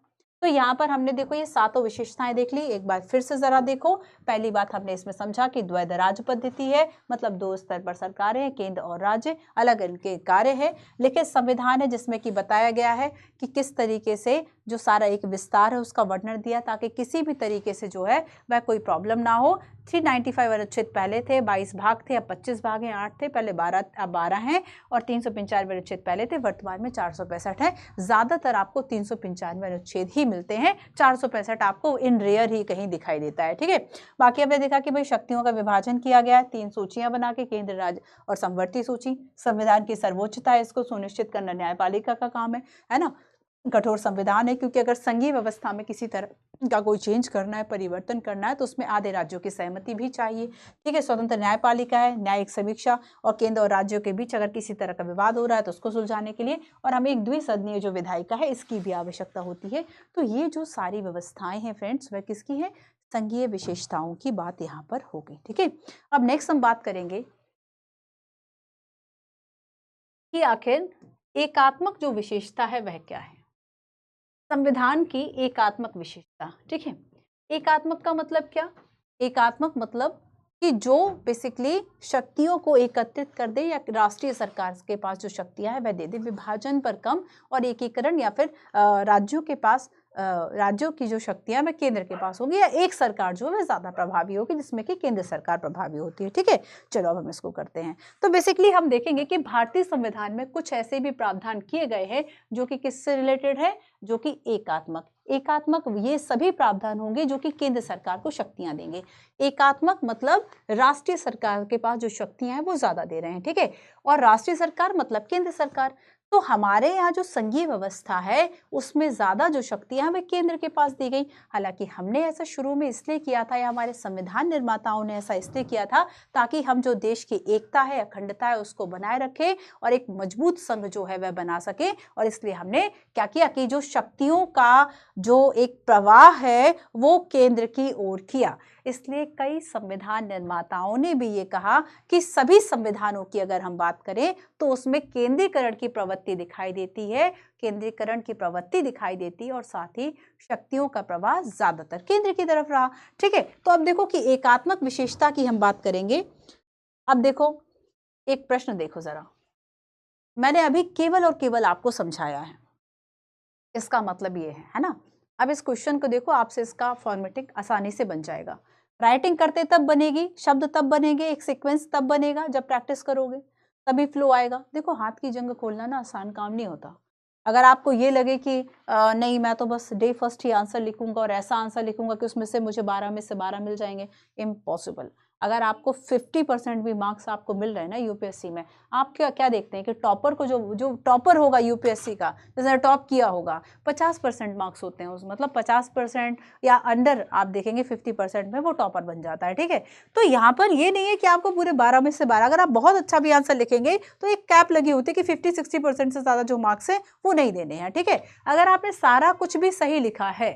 तो यहाँ पर हमने देखो ये 7 विशेषताएं देख ली, एक बार फिर से जरा देखो। पहली बात हमने इसमें समझा कि द्वैध राज्य पद्धति है, मतलब 2 स्तर पर सरकारें हैं, केंद्र और राज्य, अलग अलग के कार्य है। लेकिन संविधान है जिसमें कि बताया गया है कि किस तरीके से जो सारा एक विस्तार है उसका वर्णन दिया ताकि किसी भी तरीके से जो है वह कोई प्रॉब्लम ना हो। 395 अनुच्छेद पहले थे, 22 भाग थे, अब 25 भाग हैं, 8 थे पहले, 12 अब 12 हैं। और 395 अनुच्छेद पहले थे, वर्तमान में 465 है। ज्यादातर आपको 395 अनुच्छेद ही मिलते हैं, 465 आपको इन रेयर ही कहीं दिखाई देता है। ठीक है, बाकी हमने देखा कि भाई शक्तियों का विभाजन किया गया है 3 सूचियां बना के, केंद्र, राज्य और समवर्ती सूची। संविधान की सर्वोच्चता है, इसको सुनिश्चित करना न्यायपालिका का काम है ना। कठोर संविधान है क्योंकि अगर संघीय व्यवस्था में किसी तरह का कोई चेंज करना है, परिवर्तन करना है तो उसमें आधे राज्यों की सहमति भी चाहिए। ठीक है, स्वतंत्र न्यायपालिका है, न्यायिक समीक्षा, और केंद्र और राज्यों के बीच अगर किसी तरह का विवाद हो रहा है तो उसको सुलझाने के लिए, और हमें एक द्विसदनीय जो विधायिका है इसकी भी आवश्यकता होती है। तो ये जो सारी व्यवस्थाएं हैं फ्रेंड्स वह किसकी है, संघीय विशेषताओं की बात यहाँ पर हो गई। ठीक है, अब नेक्स्ट हम बात करेंगे कि आखिर एकात्मक जो विशेषता है वह क्या है, संविधान की एकात्मक विशेषता। ठीक है, एकात्मक का मतलब क्या, एकात्मक मतलब कि जो बेसिकली शक्तियों को एकत्रित कर दे या राष्ट्रीय सरकार के पास जो शक्तियां हैं वह दे दे, विभाजन पर कम और एकीकरण, या फिर राज्यों के पास राज्यों की जो शक्तियां वह केंद्र के पास होंगी, या एक सरकार जो है वह ज्यादा प्रभावी होगी जिसमें कि केंद्र सरकार प्रभावी होती है। ठीक है, चलो अब हम इसको करते हैं। तो बेसिकली हम देखेंगे कि भारतीय संविधान में कुछ ऐसे भी प्रावधान किए गए हैं जो कि किससे रिलेटेड है, जो कि एकात्मक, एकात्मक ये सभी प्रावधान होंगे जो कि केंद्र सरकार को शक्तियां देंगे। एकात्मक मतलब राष्ट्रीय सरकार के पास जो शक्तियां हैं वो ज्यादा दे रहे हैं। ठीक है, और राष्ट्रीय सरकार मतलब केंद्र सरकार। तो हमारे यहाँ जो संघीय व्यवस्था है उसमें ज्यादा जो शक्तियां वे केंद्र के पास दी गई। हालांकि हमने ऐसा शुरू में इसलिए किया था, या हमारे संविधान निर्माताओं ने ऐसा इसलिए किया था ताकि हम जो देश की एकता है, अखंडता है उसको बनाए रखें और एक मजबूत संघ जो है वह बना सके। और इसलिए हमने क्या किया कि जो शक्तियों का जो एक प्रवाह है वो केंद्र की ओर किया। इसलिए कई संविधान निर्माताओं ने भी ये कहा कि सभी संविधानों की अगर हम बात करें तो उसमें केंद्रीकरण की प्रवृत्ति दिखाई देती है, केंद्रीकरण की प्रवृत्ति दिखाई देती है, और साथ ही शक्तियों का प्रवाह ज्यादातर केंद्र की तरफ रहा। ठीक है, तो अब देखो कि एकात्मक विशेषता की हम बात करेंगे। अब देखो एक प्रश्न देखो जरा, मैंने अभी केवल और केवल आपको समझाया है, इसका मतलब ये है ना। अब इस क्वेश्चन को देखो, आपसे इसका फॉर्मेटिंग आसानी से बन जाएगा। राइटिंग करते तब बनेगी, शब्द तब बनेंगे, एक सीक्वेंस तब बनेगा जब प्रैक्टिस करोगे, तभी फ्लो आएगा। देखो हाथ की जंग खोलना ना आसान काम नहीं होता। अगर आपको ये लगे कि नहीं मैं तो बस डे फर्स्ट ही आंसर लिखूंगा और ऐसा आंसर लिखूंगा कि उसमें से मुझे 12 में से 12 मिल जाएंगे, इम्पॉसिबल। अगर आपको 50% भी मार्क्स आपको मिल रहे हैं ना यूपीएससी में, आप क्या क्या देखते हैं कि टॉपर को जो टॉपर होगा यूपीएससी का, जिसने टॉप किया होगा, 50% मार्क्स होते हैं उस, मतलब 50% या अंडर आप देखेंगे 50% में वो टॉपर बन जाता है। ठीक है, तो यहाँ पर ये नहीं है कि आपको पूरे 12 में से 12, अगर आप बहुत अच्छा भी आंसर लिखेंगे तो एक कैप लगी होती है कि 50-60% से ज़्यादा जो मार्क्स हैं वो नहीं देने हैं। ठीक है, अगर आपने सारा कुछ भी सही लिखा है,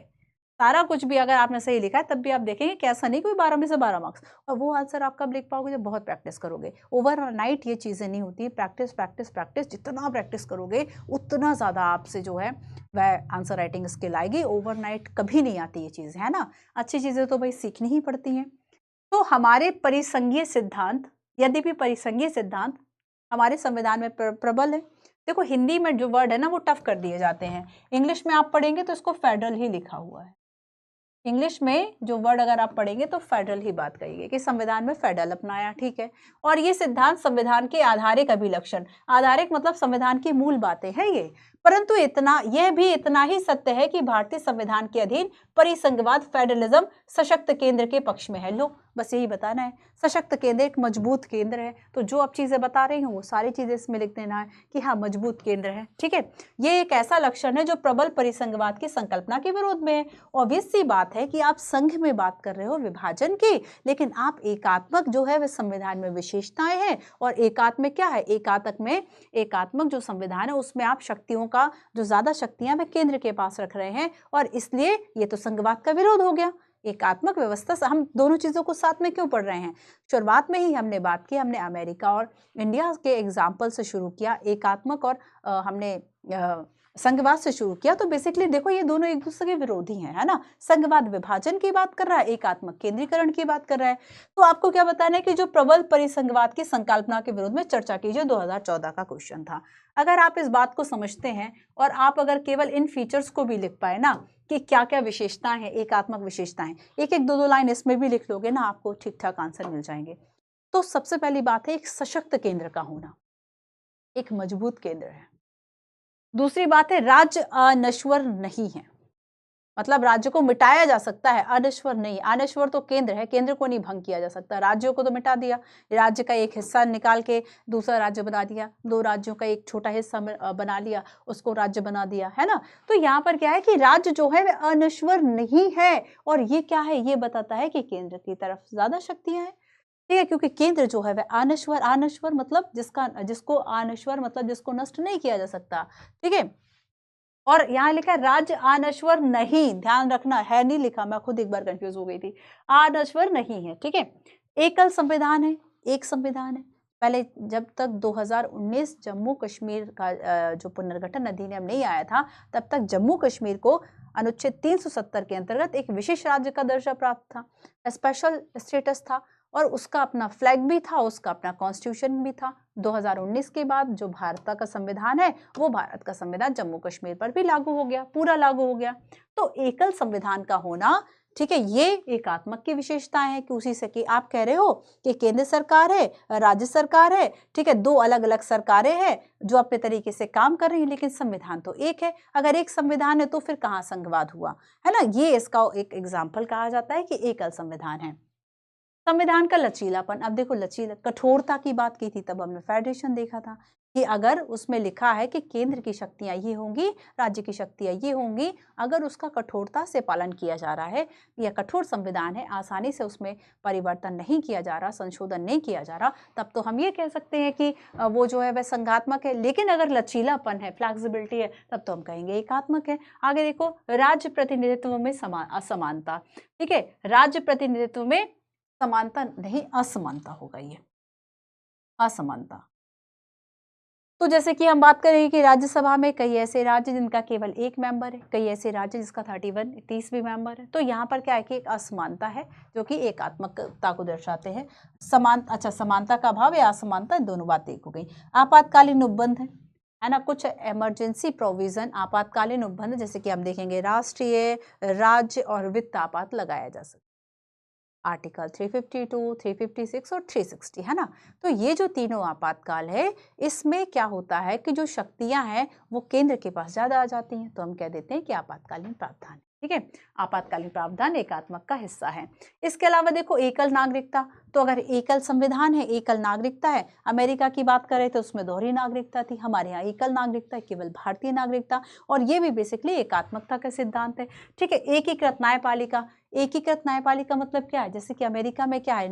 सारा कुछ भी अगर आपने सही लिखा है, तब भी आप देखेंगे कि ऐसा नहीं कोई 12 में से 12 मार्क्स, और वो आंसर आप कब लिख पाओगे, जब बहुत प्रैक्टिस करोगे। ओवरनाइट ये चीज़ें नहीं होती, प्रैक्टिस प्रैक्टिस प्रैक्टिस, जितना प्रैक्टिस करोगे उतना ज़्यादा आपसे जो है वह आंसर राइटिंग स्किल आएगी। ओवरनाइट कभी नहीं आती ये चीज़, है ना। अच्छी चीज़ें तो भाई सीखनी ही पड़ती हैं। तो हमारे परिसंघीय सिद्धांत, यद्यपि परिसंघीय सिद्धांत हमारे संविधान में प्रबल है। देखो हिंदी में जो वर्ड है ना वो टफ कर दिए जाते हैं, इंग्लिश में आप पढ़ेंगे तो इसको फेडरल ही लिखा हुआ है। इंग्लिश में जो वर्ड अगर आप पढ़ेंगे तो फेडरल ही बात करिए कि संविधान में फेडरल अपनाया। ठीक है, और ये सिद्धांत संविधान के आधारिक अभिलक्षण, आधारिक मतलब संविधान की मूल बातें हैं ये, परंतु यह भी इतना ही सत्य है कि भारतीय संविधान के अधीन परिसंघवाद फेडरलिज्म सशक्त केंद्र के पक्ष में है। लो बस यही बताना है, सशक्त केंद्र एक मजबूत केंद्र है। तो जो आप चीजें बता रही हूँ वो सारी चीजें इसमें लिख देना है कि हाँ मजबूत केंद्र है। ठीक है, ये एक ऐसा लक्षण है जो प्रबल परिसंघवाद की संकल्पना के विरोध में है। ऑब्वियस सी बात है कि आप संघ में बात कर रहे हो विभाजन की, लेकिन आप एकात्मक जो है वह संविधान में विशेषताएं हैं, और एकात्मक क्या है, एकात्मक जो संविधान है उसमें आप शक्तियों का जो ज्यादा शक्तियां वे केंद्र के पास रख रहे हैं, और इसलिए ये तो संघवाद का विरोध हो गया। एकात्मक व्यवस्था से हम दोनों चीजों को साथ में क्यों पढ़ रहे हैं, शुरुआत में ही हमने बात की, हमने अमेरिका और इंडिया के एग्जाम्पल से शुरू किया, एकात्मक और हमने संघवाद से शुरू किया। तो बेसिकली देखो ये दोनों एक दूसरे के विरोधी हैं, है ना। संघवाद विभाजन की बात कर रहा है, एकात्मक केंद्रीकरण की बात कर रहा है। तो आपको क्या बताना है कि जो प्रबल परिसंघवाद की संकल्पना के विरोध में चर्चा कीजिए, 2014 का क्वेश्चन था। अगर आप इस बात को समझते हैं और आप अगर केवल इन फीचर्स को भी लिख पाए ना कि क्या क्या विशेषताएं हैं, एकात्मक विशेषताएं, एक एक दो लाइन इसमें भी लिख लोगे ना, आपको ठीक ठाक आंसर मिल जाएंगे। तो सबसे पहली बात है एक सशक्त केंद्र का होना, एक मजबूत केंद्र है। दूसरी बात है राज्य अनश्वर नहीं है, मतलब राज्य को मिटाया जा सकता है, अनश्वर नहीं। अनश्वर तो केंद्र है, केंद्र को नहीं भंग किया जा सकता। राज्यों को तो मिटा दिया, राज्य का एक हिस्सा निकाल के दूसरा राज्य बना दिया, दो राज्यों का एक छोटा हिस्सा बना लिया, उसको राज्य बना दिया, है ना। तो यहाँ पर क्या है कि राज्य जो है वह अनश्वर नहीं है, और ये क्या है, ये बताता है कि केंद्र की तरफ ज्यादा शक्तियां हैं। ठीक है, क्योंकि केंद्र जो है वह अनश्वर, अनश्वर मतलब जिसको अनश्वर मतलब जिसको नष्ट नहीं किया जा सकता। ठीक है, और यहाँ लिखा है राज्य अनश्वर नहीं, ध्यान रखना है नहीं लिखा, मैं खुद एक बार कंफ्यूज हो गई थी, अनश्वर नहीं है। ठीक है, एकल संविधान है, एक संविधान है। पहले जब तक 2019 जम्मू कश्मीर का जो पुनर्गठन अधिनियम नहीं आया था, तब तक जम्मू कश्मीर को अनुच्छेद 370 के अंतर्गत एक विशेष राज्य का दर्जा प्राप्त था, स्पेशल स्टेटस था, और उसका अपना फ्लैग भी था, उसका अपना कॉन्स्टिट्यूशन भी था। 2019 के बाद जो भारत का संविधान है, वो भारत का संविधान जम्मू कश्मीर पर भी लागू हो गया, पूरा लागू हो गया। तो एकल संविधान का होना, ठीक है, ये एकात्मक की विशेषताएं हैं कि उसी से कि आप कह रहे हो कि केंद्र सरकार है, राज्य सरकार है, ठीक है, दो अलग अलग सरकारें हैं जो अपने तरीके से काम कर रही हैं, लेकिन संविधान तो एक है। अगर एक संविधान है तो फिर कहाँ संघवाद हुआ, है ना। ये इसका एक एग्जाम्पल कहा जाता है कि एकल संविधान है। संविधान का लचीलापन, अब देखो लचीला, कठोरता की बात की थी तब हमने फेडरेशन देखा था कि अगर उसमें लिखा है कि केंद्र की शक्तियां ये होंगी, राज्य की शक्तियां ये होंगी, अगर उसका कठोरता से पालन किया जा रहा है, या कठोर संविधान है, आसानी से उसमें परिवर्तन नहीं किया जा रहा, संशोधन नहीं किया जा रहा, तब तो हम ये कह सकते हैं कि वो जो है वह संघात्मक है। लेकिन अगर लचीलापन है, फ्लैक्सिबिलिटी है, तब तो हम कहेंगे एकात्मक है। आगे देखो, राज्य प्रतिनिधित्व में असमानता। ठीक है, राज्य प्रतिनिधित्व में समानता नहीं, असमानता होगा, ये असमानता। तो जैसे कि हम बात करेंगे कि राज्यसभा में कई ऐसे राज्य जिनका केवल एक मेंबर है, कई ऐसे राज्य जिसका 30 भी मेंबर है। तो यहाँ पर क्या है कि एक असमानता है जो कि एकात्मकता को दर्शाते हैं। समानता का अभाव या असमानता, दोनों बातें एक हो गई। आपातकालीन उपबंध है ना, कुछ इमरजेंसी प्रोविजन, आपातकालीन उपबंध, जैसे कि हम देखेंगे राष्ट्रीय, राज्य और वित्त आपात लगाया जा सकता है, आर्टिकल 352, 356 और 360, है ना। तो ये जो तीनों आपातकाल है, इसमें क्या होता है कि जो शक्तियां हैं वो केंद्र के पास ज्यादा आ जाती हैं, तो हम कह देते हैं कि आपातकालीन प्रावधान। ठीक है, आपातकालीन प्रावधान एकात्मक का हिस्सा है। इसके अलावा देखो एकल नागरिकता, तो अगर एकल संविधान है, एकल नागरिकता है, अमेरिका की बात करें तो उसमें दोहरी नागरिकता थी, हमारे यहाँ एकल नागरिकता, केवल भारतीय नागरिकता, और ये भी बेसिकली एकात्मकता का सिद्धांत है। ठीक है, एकीकृत न्यायपालिका, एकीकृत न्यायपालिका मतलब क्या है, जैसे कि अमेरिका में क्या है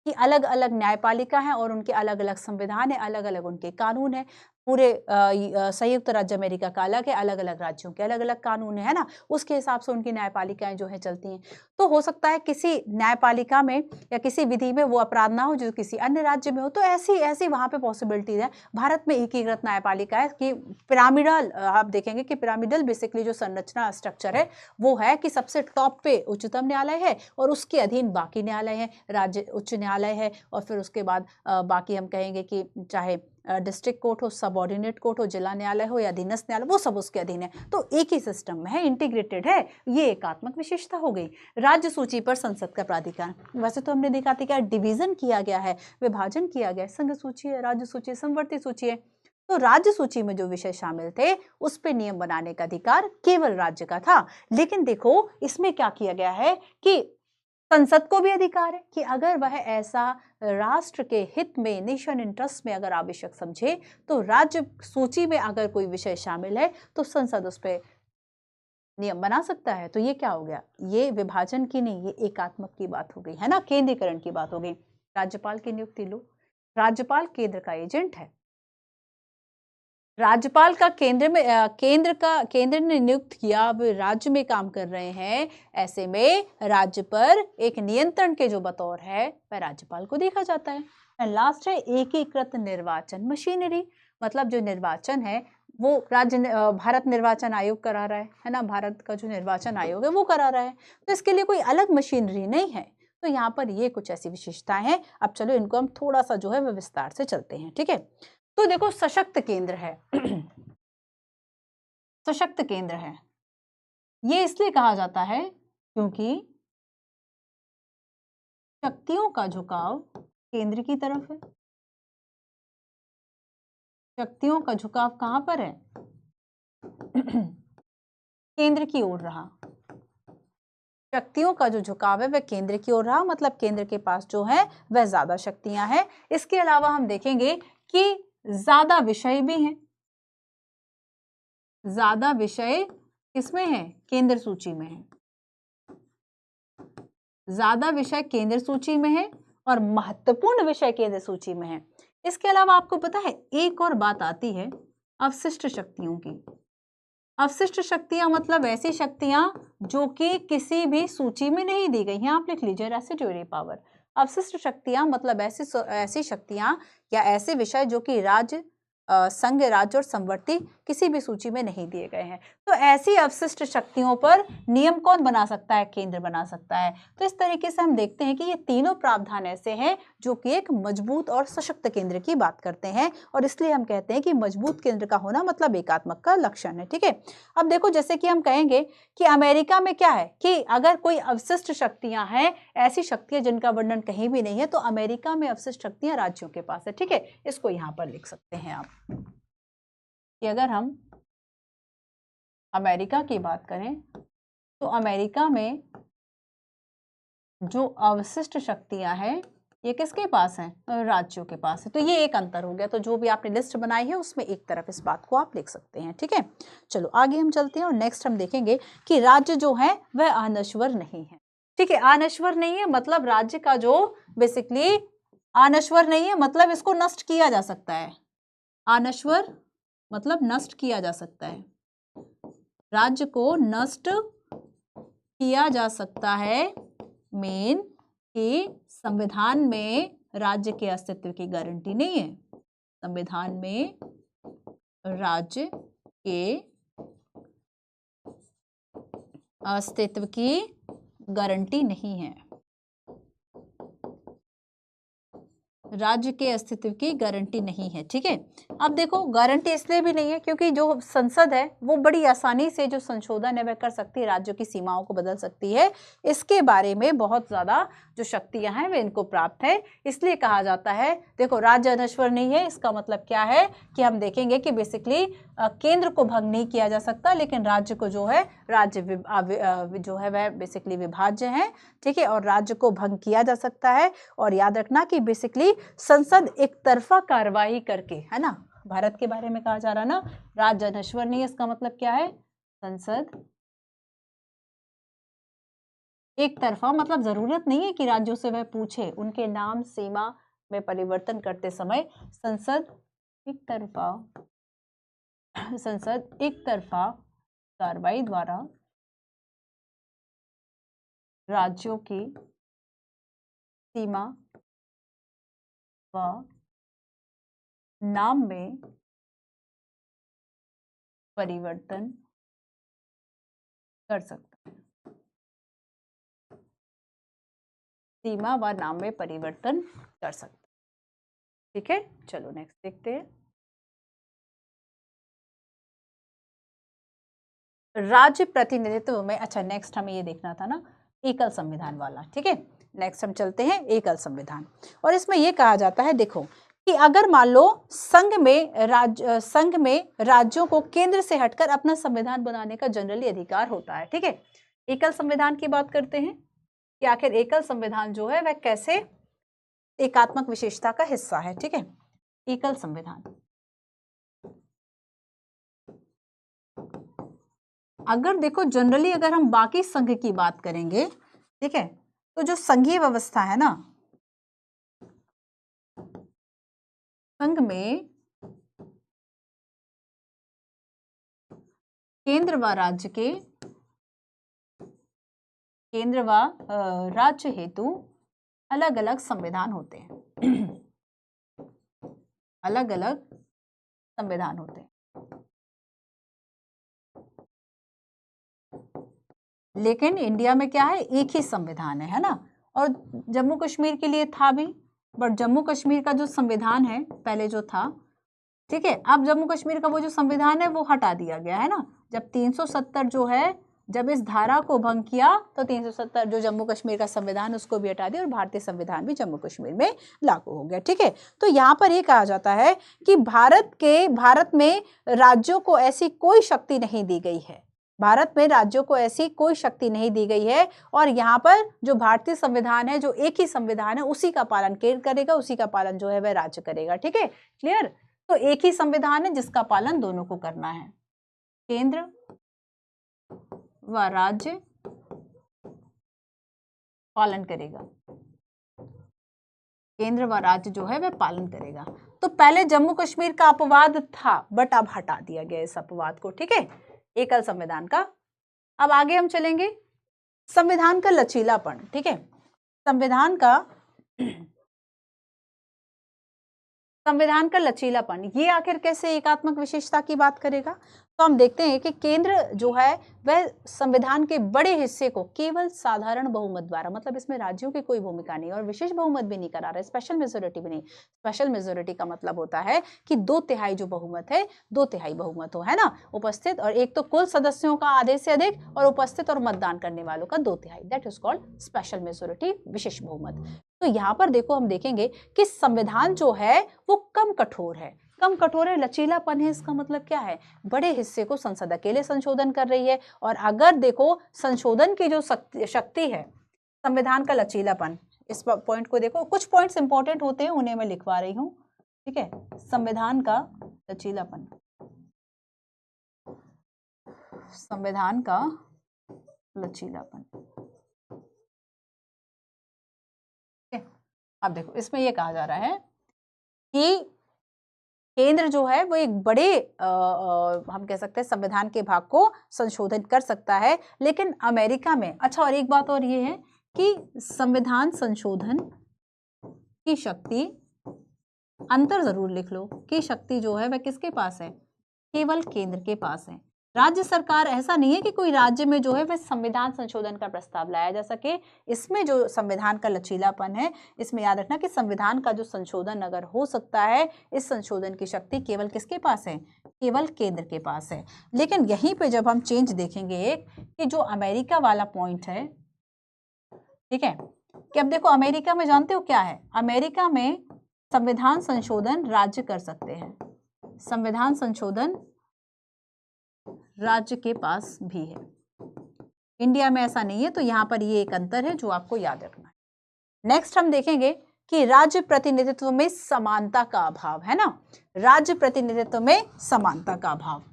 कि अलग अलग न्यायपालिका है और उनके अलग अलग संविधान है, अलग अलग उनके कानून है। पूरे संयुक्त राज्य अमेरिका का अलग है, अलग अलग राज्यों के अलग अलग कानून है ना, उसके हिसाब से उनकी न्यायपालिकाएं जो है चलती हैं। तो हो सकता है किसी न्यायपालिका में या किसी विधि में वो अपराध ना हो जो किसी अन्य राज्य में हो, तो ऐसी ऐसी वहां पे पॉसिबिलिटीज है। भारत में एकीकृत न्यायपालिका है कि पिरामिडल, आप देखेंगे कि पिरामिडल बेसिकली जो संरचना स्ट्रक्चर है वो है कि सबसे टॉप पे उच्चतम न्यायालय है और उसके अधीन बाकी न्यायालय है, राज्य उच्च न्यायालय है, और फिर उसके बाद बाकी हम कहेंगे कि चाहे डिस्ट्रिक्ट कोर्ट हो, सबऑर्डिनेट कोर्ट हो, जिला न्यायालय हो या अधीनस्थ न्यायालय, वो सब उसके अधीन है। तो एक ही सिस्टम में है, इंटीग्रेटेड है, ये एकात्मक विशेषता हो गई। राज्य सूची पर संसद का प्राधिकार, वैसे तो हमने देखा था क्या डिवीजन किया गया है, विभाजन किया गया है, संघ सूची है, राज्य सूची, समवर्ती सूची है। तो राज्य सूची में जो विषय शामिल थे उस पर नियम बनाने का अधिकार केवल राज्य का था। लेकिन देखो इसमें क्या किया गया है कि संसद को भी अधिकार है कि अगर वह ऐसा राष्ट्र के हित में, नेशन इंटरेस्ट में अगर आवश्यक समझे, तो राज्य सूची में अगर कोई विषय शामिल है तो संसद उस पर नियम बना सकता है। तो ये क्या हो गया, ये विभाजन की नहीं, ये एकात्मक की बात हो गई है ना, केंद्रीकरण की बात हो गई। राज्यपाल की नियुक्ति लो, राज्यपाल केंद्र का एजेंट है। राज्यपाल का केंद्र ने नियुक्त किया, अब राज्य में काम कर रहे हैं, ऐसे में राज्य पर एक नियंत्रण के जो बतौर है वह राज्यपाल को देखा जाता है। एंड लास्ट है एकीकृत निर्वाचन मशीनरी, मतलब जो निर्वाचन है वो भारत निर्वाचन आयोग करा रहा है ना, भारत का जो निर्वाचन आयोग है वो करा रहा है, तो इसके लिए कोई अलग मशीनरी नहीं है। तो यहाँ पर ये कुछ ऐसी विशेषताएं हैं। अब चलो इनको हम थोड़ा सा जो है वह विस्तार से चलते हैं। ठीक है, तो देखो सशक्त केंद्र है सशक्त केंद्र है, ये इसलिए कहा जाता है क्योंकि शक्तियों का झुकाव केंद्र की तरफ है। शक्तियों का झुकाव कहां पर है केंद्र की ओर रहा। शक्तियों का जो झुकाव है वह केंद्र की ओर रहा, मतलब केंद्र के पास जो है वह ज्यादा शक्तियां हैं। इसके अलावा हम देखेंगे कि ज्यादा विषय भी हैं। ज्यादा विषय किसमें है, केंद्र सूची में है। ज्यादा विषय केंद्र सूची में है और महत्वपूर्ण विषय केंद्र सूची में है। इसके अलावा आपको पता है एक और बात आती है अवशिष्ट शक्तियों की। अवशिष्ट शक्तियां मतलब ऐसी शक्तियां जो कि किसी भी सूची में नहीं दी गई हैं, आप लिख लीजिए रेसिड्यूरी पावर। अवशिष्ट शक्तियां मतलब ऐसी शक्तियां या ऐसे विषय जो कि राज्य, संघ, राज्य और संवर्ती किसी भी सूची में नहीं दिए गए हैं। तो ऐसी अवशिष्ट शक्तियों पर नियम कौन बना सकता है, केंद्र बना सकता है। तो इस तरीके से हम देखते हैं कि ये तीनों प्रावधान ऐसे हैं जो कि एक मजबूत और सशक्त केंद्र की बात करते हैं, और इसलिए हम कहते हैं कि मजबूत केंद्र का होना मतलब एकात्मक का लक्षण है। ठीक है, अब देखो जैसे कि हम कहेंगे कि अमेरिका में क्या है कि अगर कोई अवशिष्ट शक्तियां हैं, ऐसी शक्तियां जिनका वर्णन कहीं भी नहीं है, तो अमेरिका में अवशिष्ट शक्तियां राज्यों के पास है। ठीक है, इसको यहां पर लिख सकते हैं आप कि अगर हम अमेरिका की बात करें तो अमेरिका में जो अवशिष्ट शक्तियां हैं ये किसके पास हैं, राज्यों के पास है। तो ये एक अंतर हो गया। तो जो भी आपने लिस्ट बनाई है उसमें एक तरफ इस बात को आप लिख सकते हैं। ठीक है, चलो आगे हम चलते हैं और नेक्स्ट हम देखेंगे कि राज्य जो है वह अनश्वर नहीं है। ठीक है, अनश्वर नहीं है मतलब राज्य का जो बेसिकली अनश्वर नहीं है मतलब इसको नष्ट किया जा सकता है। अनश्वर मतलब नष्ट किया जा सकता है, राज्य को नष्ट किया जा सकता है। मेन कि संविधान में राज्य के अस्तित्व की गारंटी नहीं है। संविधान में राज्य के अस्तित्व की गारंटी नहीं है। राज्य के अस्तित्व की गारंटी नहीं है। ठीक है, अब देखो गारंटी इसलिए भी नहीं है क्योंकि जो संसद है वो बड़ी आसानी से जो संशोधन है वह कर सकती है, राज्यों की सीमाओं को बदल सकती है। इसके बारे में बहुत ज्यादा जो शक्तियां हैं वे इनको प्राप्त है। इसलिए कहा जाता है, देखो राज्य अनश्वर नहीं है, इसका मतलब क्या है कि हम देखेंगे कि बेसिकली केंद्र को भंग नहीं किया जा सकता, लेकिन राज्य को जो है, राज्य जो है वह बेसिकली विभाज्य है। ठीक है, और राज्य को भंग किया जा सकता है। और याद रखना कि बेसिकली संसद एक तरफा कार्रवाई करके, है ना, भारत के बारे में कहा जा रहा ना, राज्य अनश्वर नहीं है, इसका मतलब क्या है, संसद एक तरफा, मतलब जरूरत नहीं है कि राज्यों से वह पूछे, उनके नाम सीमा में परिवर्तन करते समय संसद एक तरफा कार्रवाई द्वारा राज्यों की सीमा व नाम में परिवर्तन कर सकता है, सीमा व नाम में परिवर्तन कर सकता है। ठीक है, चलो नेक्स्ट देखते हैं। राज्य प्रतिनिधित्व में, अच्छा नेक्स्ट हमें ये देखना था ना, एकल संविधान वाला। ठीक है, नेक्स्ट हम चलते हैं एकल संविधान। और इसमें ये कहा जाता है, देखो कि अगर मान लो संघ में राज्यों को केंद्र से हटकर अपना संविधान बनाने का जनरली अधिकार होता है। ठीक है, एकल संविधान की बात करते हैं कि आखिर एकल संविधान जो है वह कैसे एकात्मक विशेषता का हिस्सा है। ठीक है, एकल संविधान, अगर देखो जनरली अगर हम बाकी संघ की बात करेंगे, ठीक है, तो जो संघीय व्यवस्था है ना, संघ में केंद्र व राज्य हेतु अलग अलग संविधान होते हैं। अलग अलग संविधान होते हैं, लेकिन इंडिया में क्या है, एक ही संविधान है ना। और जम्मू कश्मीर के लिए था भी, बट जम्मू कश्मीर का जो संविधान है पहले जो था, ठीक है, अब जम्मू कश्मीर का वो जो संविधान है वो हटा दिया गया है ना। जब 370 जो है, जब इस धारा को भंग किया तो 370 जो जम्मू कश्मीर का संविधान उसको भी हटा दिया और भारतीय संविधान भी जम्मू कश्मीर में लागू हो गया। ठीक है, तो यहाँ पर ये कहा जाता है कि भारत में राज्यों को ऐसी कोई शक्ति नहीं दी गई है, भारत में राज्यों को ऐसी कोई शक्ति नहीं दी गई है। और यहाँ पर जो भारतीय संविधान है, जो एक ही संविधान है, उसी का पालन केंद्र करेगा, उसी का पालन जो है वह राज्य करेगा। ठीक है, क्लियर। तो एक ही संविधान है जिसका पालन दोनों को करना है, केंद्र व राज्य पालन करेगा, केंद्र व राज्य जो है वह पालन करेगा। तो पहले जम्मू कश्मीर का अपवाद था, बट अब हटा दिया गया इस अपवाद को। ठीक है, एकल संविधान का। अब आगे हम चलेंगे, संविधान का लचीलापन। ठीक है, संविधान का लचीलापन ये आखिर कैसे एकात्मक विशेषता की बात करेगा। तो हम देखते हैं कि केंद्र जो है वह संविधान के बड़े हिस्से को केवल साधारण बहुमत द्वारा, मतलब इसमें राज्यों की कोई भूमिका नहीं और विशेष बहुमत भी नहीं करा रहा है, स्पेशल मेजोरिटी भी नहीं। स्पेशल मेजोरिटी का मतलब होता है कि 2/3 जो बहुमत है, 2/3 बहुमत हो, है ना, उपस्थित, और एक तो कुल सदस्यों का आधे से अधिक और उपस्थित और मतदान करने वालों का 2/3, that is called special majority, विशेष बहुमत। तो यहाँ पर देखो हम देखेंगे कि संविधान जो है वो कम कठोर है, लचीलापन है। इसका मतलब क्या है, बड़े हिस्से को संसद अकेले संशोधन कर रही है। और अगर देखो संशोधन की जो शक्ति है, संविधान का लचीलापन, इस पॉइंट को देखो, कुछ पॉइंट्स इंपॉर्टेंट होते हैं उन्हें मैं लिखवा रही हूं। ठीक है, संविधान का लचीलापन, संविधान का लचीलापन। अब देखो इसमें यह कहा जा रहा है कि केंद्र जो है वो एक बड़े हम कह सकते हैं संविधान के भाग को संशोधित कर सकता है, लेकिन अमेरिका में, अच्छा और एक बात और ये है कि संविधान संशोधन की शक्ति, अंतर जरूर लिख लो, कि शक्ति जो है वह किसके पास है, केवल केंद्र के पास है, राज्य सरकार, ऐसा नहीं है कि कोई राज्य में जो है वह संविधान संशोधन का प्रस्ताव लाया जा सके। इसमें जो संविधान का लचीलापन है, इसमें याद रखना कि संविधान का जो संशोधन अगर हो सकता है, इस संशोधन की शक्ति केवल किसके पास है? केवल केंद्र के पास है। लेकिन यहीं पे जब हम चेंज देखेंगे एक, कि जो अमेरिका वाला पॉइंट है, ठीक है, कि अब देखो अमेरिका में जानते हो क्या है? अमेरिका में संविधान संशोधन राज्य कर सकते हैं, संविधान संशोधन राज्य के पास भी है। इंडिया में ऐसा नहीं है, तो यहां पर ये एक अंतर है जो आपको याद रखना है। नेक्स्ट हम देखेंगे कि राज्य प्रतिनिधित्व में समानता का अभाव, है ना, राज्य प्रतिनिधित्व में समानता का अभाव।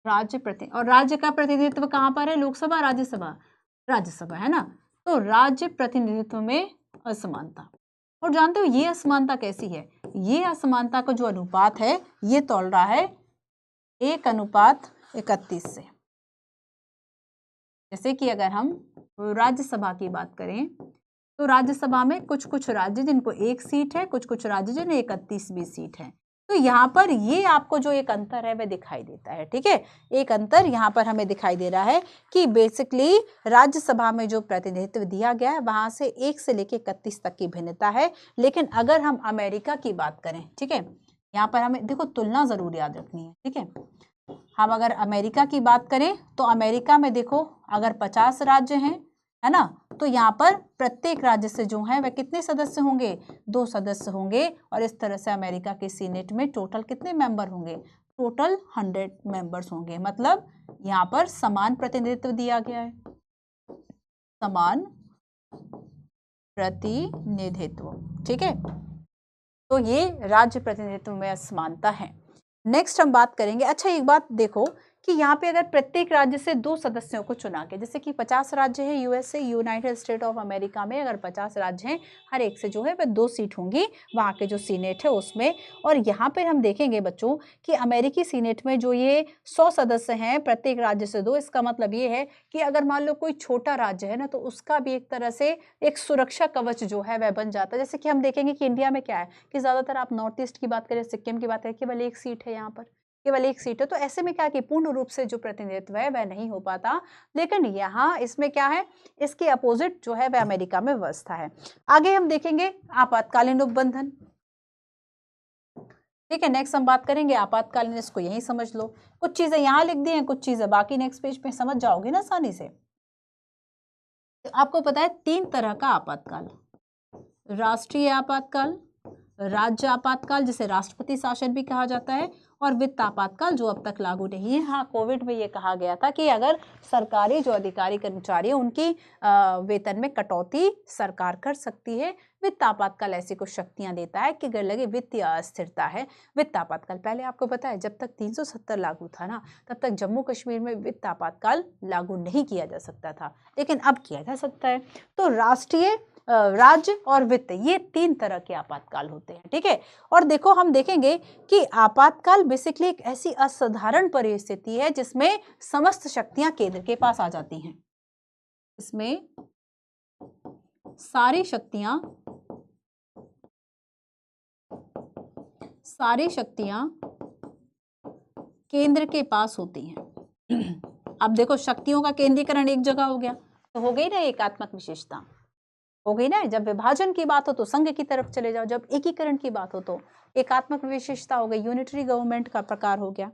और राज्य का प्रतिनिधित्व कहां पर है? लोकसभा, राज्यसभा? राज्यसभा, है ना। तो राज्य प्रतिनिधित्व में असमानता। और जानते हो ये असमानता कैसी है? ये असमानता का जो अनुपात है, ये तोल रहा है 1:31 से। जैसे कि अगर हम राज्यसभा की बात करें, तो राज्यसभा में कुछ कुछ राज्य जिनको 1 सीट है, कुछ कुछ राज्य जिन्हें 31 भी सीट है। तो यहाँ पर ये आपको जो एक अंतर है वह दिखाई देता है, ठीक है। एक अंतर यहाँ पर हमें दिखाई दे रहा है कि बेसिकली राज्यसभा में जो प्रतिनिधित्व दिया गया है वहां से 1 से लेकर 31 तक की भिन्नता है। लेकिन अगर हम अमेरिका की बात करें, ठीक है, यहाँ पर हमें देखो तुलना जरूर याद रखनी है, ठीक है। हम अगर अमेरिका की बात करें तो अमेरिका में देखो अगर 50 राज्य हैं, है ना, तो यहाँ पर प्रत्येक राज्य से जो है वह कितने सदस्य होंगे? 2 सदस्य होंगे। और इस तरह से अमेरिका के सीनेट में टोटल कितने मेंबर होंगे? टोटल 100 मेंबर्स होंगे। मतलब यहाँ पर समान प्रतिनिधित्व दिया गया है, समान प्रतिनिधित्व, ठीक है। तो ये राज्य प्रतिनिधित्व में असमानता है। नेक्स्ट हम बात करेंगे, अच्छा एक बात देखो कि यहाँ पे अगर प्रत्येक राज्य से 2 सदस्यों को चुना के, जैसे कि 50 राज्य है USA, United state of America में अगर 50 राज्य हैं, हर एक से जो है वह 2 सीट होंगी वहाँ के जो सीनेट है उसमें। और यहाँ पे हम देखेंगे बच्चों कि अमेरिकी सीनेट में जो ये 100 सदस्य हैं, प्रत्येक राज्य से 2, इसका मतलब ये है कि अगर मान लो कोई छोटा राज्य है ना, तो उसका भी एक तरह से एक सुरक्षा कवच जो है वह बन जाता है। जैसे कि हम देखेंगे कि इंडिया में क्या है कि ज्यादातर आप नॉर्थ ईस्ट की बात करें, सिक्किम की बात करें, केवल 1 सीट है, यहाँ पर केवल 1 सीट है। तो ऐसे में क्या कि पूर्ण रूप से जो प्रतिनिधित्व है वह नहीं हो पाता। लेकिन यहाँ इसमें क्या है, इसके अपोजिट जो है वह अमेरिका में व्यवस्था है। आगे हम देखेंगे आपातकालीन उपबंधन, ठीक है। नेक्स्ट हम बात करेंगे आपातकालीन, इसको यही समझ लो। कुछ चीजें यहाँ लिख दी हैं, कुछ चीजें बाकी नेक्स्ट पेज पे समझ जाओगे ना आसानी से। तो आपको पता है 3 तरह का आपातकाल, राष्ट्रीय आपातकाल, राज्य आपातकाल जिसे राष्ट्रपति शासन भी कहा जाता है, और वित्त आपातकाल जो अब तक लागू नहीं है। हाँ, कोविड में ये कहा गया था कि अगर सरकारी जो अधिकारी कर्मचारी है उनकी वेतन में कटौती सरकार कर सकती है। वित्त आपातकाल ऐसी कुछ शक्तियां देता है कि अगर लगे वित्तीय अस्थिरता है। वित्त आपातकाल पहले आपको पता है जब तक 370 लागू था ना, तब तक जम्मू कश्मीर में वित्त आपातकाल लागू नहीं किया जा सकता था, लेकिन अब किया जा सकता है। तो राष्ट्रीय, राज्य और वित्त, ये 3 तरह के आपातकाल होते हैं, ठीक है। और देखो हम देखेंगे कि आपातकाल बेसिकली एक ऐसी असाधारण परिस्थिति है जिसमें समस्त शक्तियां केंद्र के पास आ जाती हैं। इसमें सारी शक्तियां केंद्र के पास होती हैं। अब देखो शक्तियों का केंद्रीकरण एक जगह हो गया, तो हो गई ना एकात्मक विशेषता, हो गई ना। जब विभाजन की बात हो तो संघ की तरफ चले जाओ, जब एकीकरण की बात हो तो एकात्मक विशेषता हो गई, यूनिटरी गवर्नमेंट का प्रकार हो गया।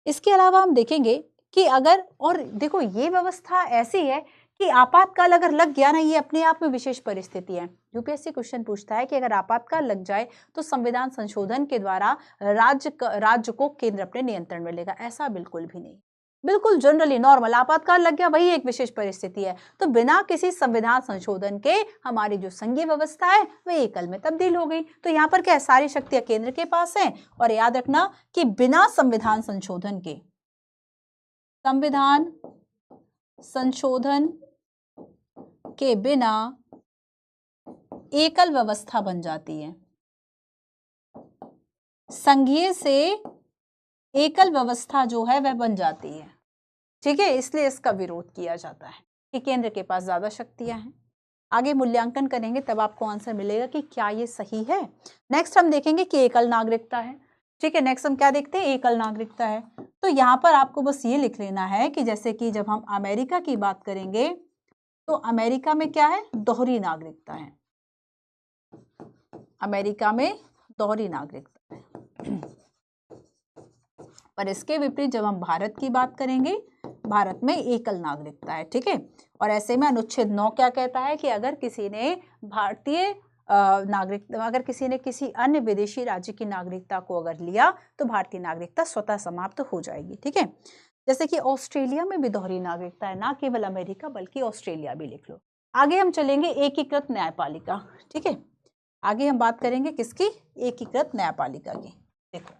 इसके अलावा हम देखेंगे कि अगर, और देखो ये व्यवस्था ऐसी है कि आपातकाल अगर लग गया ना, ये अपने आप में विशेष परिस्थिति है। यूपीएससी क्वेश्चन पूछता है कि अगर आपातकाल लग जाए तो संविधान संशोधन के द्वारा राज्य को केंद्र अपने नियंत्रण में लेगा। ऐसा बिल्कुल भी नहीं, बिल्कुल जनरली नॉर्मल आपातकाल लग गया वही एक विशेष परिस्थिति है। तो बिना किसी संविधान संशोधन के हमारी जो संघीय व्यवस्था है वह एकल में तब्दील हो गई। तो यहाँ पर क्या, सारी शक्तियां केंद्र के पास हैं। और याद रखना कि बिना संविधान संशोधन के, संविधान संशोधन के बिना एकल व्यवस्था बन जाती है। संघीय से एकल व्यवस्था जो है वह बन जाती है, ठीक है। इसलिए इसका विरोध किया जाता है कि केंद्र के पास ज्यादा शक्तियां हैं। आगे मूल्यांकन करेंगे तब आपको आंसर मिलेगा कि क्या ये सही है। नेक्स्ट हम देखेंगे कि एकल नागरिकता है। ठीक है, नेक्स्ट हम क्या देखते हैं, एकल नागरिकता है। तो यहाँ पर आपको बस ये लिख लेना है कि जैसे कि जब हम अमेरिका की बात करेंगे तो अमेरिका में क्या है, दोहरी नागरिकता है। अमेरिका में दोहरी नागरिकता है। पर इसके विपरीत जब हम भारत की बात करेंगे, भारत में एकल नागरिकता है। ठीक है, और ऐसे में अनुच्छेद 9 क्या कहता है कि अगर किसी ने भारतीय नागरिक, अगर किसी ने किसी अन्य विदेशी राज्य की नागरिकता को अगर लिया तो भारतीय नागरिकता स्वतः समाप्त हो जाएगी। ठीक है, जैसे कि ऑस्ट्रेलिया में भी दोहरी नागरिकता है, ना केवल अमेरिका बल्कि ऑस्ट्रेलिया भी लिख लो। आगे हम चलेंगे एकीकृत न्यायपालिका। ठीक है, आगे हम बात करेंगे किसकी, एकीकृत न्यायपालिका की। देखो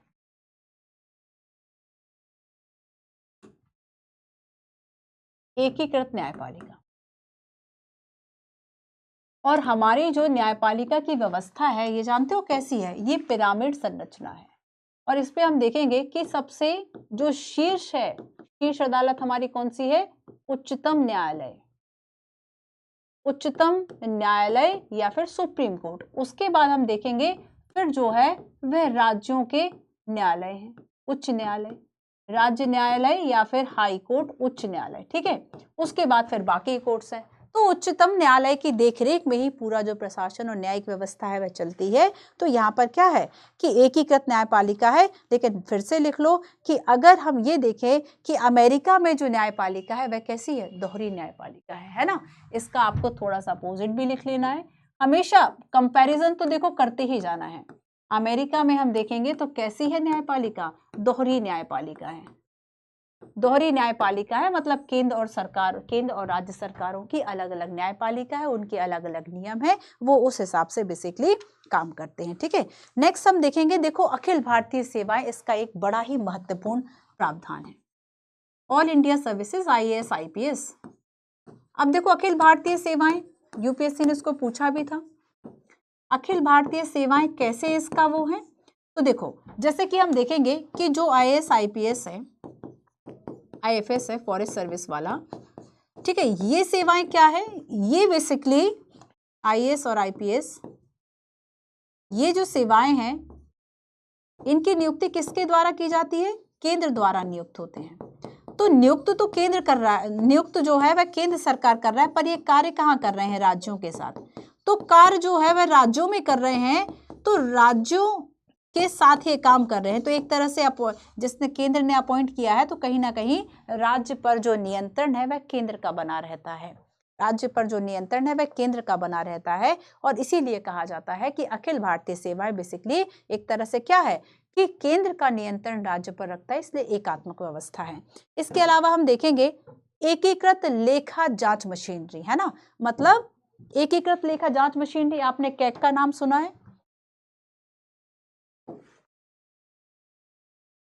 एकीकृत न्यायपालिका, और हमारी जो न्यायपालिका की व्यवस्था है ये जानते हो कैसी है, ये पिरामिड संरचना है। और इस पे हम देखेंगे कि सबसे जो शीर्ष है, शीर्ष अदालत हमारी कौन सी है, उच्चतम न्यायालय, उच्चतम न्यायालय या फिर सुप्रीम कोर्ट। उसके बाद हम देखेंगे फिर जो है वह राज्यों के न्यायालय हैं, उच्च न्यायालय, राज्य न्यायालय या फिर हाई कोर्ट, उच्च न्यायालय। ठीक है, उसके बाद फिर बाकी कोर्ट्स हैं। तो उच्चतम न्यायालय की देखरेख में ही पूरा जो प्रशासन और न्यायिक व्यवस्था है वह चलती है। तो यहाँ पर क्या है कि एकीकृत न्यायपालिका है। लेकिन फिर से लिख लो कि अगर हम ये देखें कि अमेरिका में जो न्यायपालिका है वह कैसी है, दोहरी न्यायपालिका है ना। इसका आपको थोड़ा सा अपोजिट भी लिख लेना है। हमेशा कंपैरिजन तो देखो करते ही जाना है। अमेरिका में हम देखेंगे तो कैसी है न्यायपालिका, दोहरी न्यायपालिका है। दोहरी न्यायपालिका है मतलब केंद्र और सरकार, केंद्र और राज्य सरकारों की अलग अलग न्यायपालिका है, उनके अलग अलग नियम है, वो उस हिसाब से बेसिकली काम करते हैं। ठीक है, नेक्स्ट हम देखेंगे, देखो अखिल भारतीय सेवाएं, इसका एक बड़ा ही महत्वपूर्ण प्रावधान है, all India services, IAS IPS। अब देखो अखिल भारतीय सेवाएं, यूपीएससी ने इसको पूछा भी था, अखिल भारतीय सेवाएं कैसे इसका वो है। तो देखो जैसे कि हम देखेंगे कि जो IAS IPS है, IFS है, फॉरेस्ट सर्विस वाला, ठीक है, ये सेवाएं क्या है, ये बेसिकली IAS और IPS, ये जो सेवाएं हैं इनकी नियुक्ति किसके द्वारा की जाती है, केंद्र द्वारा नियुक्त होते हैं। तो नियुक्त तो केंद्र कर रहा है, नियुक्त जो है वह केंद्र सरकार कर रहा है, पर ये कार्य कहाँ कर रहे हैं, राज्यों के साथ। तो कार्य जो है वह राज्यों में कर रहे हैं, तो राज्यों के साथ ये काम कर रहे हैं। तो एक तरह से जिसने केंद्र ने अपॉइंट किया है, तो कहीं ना कहीं राज्य पर जो नियंत्रण है वह केंद्र का बना रहता है, राज्य पर जो नियंत्रण है वह केंद्र का बना रहता है। और इसीलिए कहा जाता है कि अखिल भारतीय सेवाएं बेसिकली एक तरह से क्या है कि केंद्र का नियंत्रण राज्य पर रखता है, इसलिए एकात्मक व्यवस्था है। इसके अलावा हम देखेंगे एकीकृत लेखा जांच मशीनरी, है ना, मतलब एकीकृत लेखा जांच मशीनरी, आपने कैग का नाम सुना है,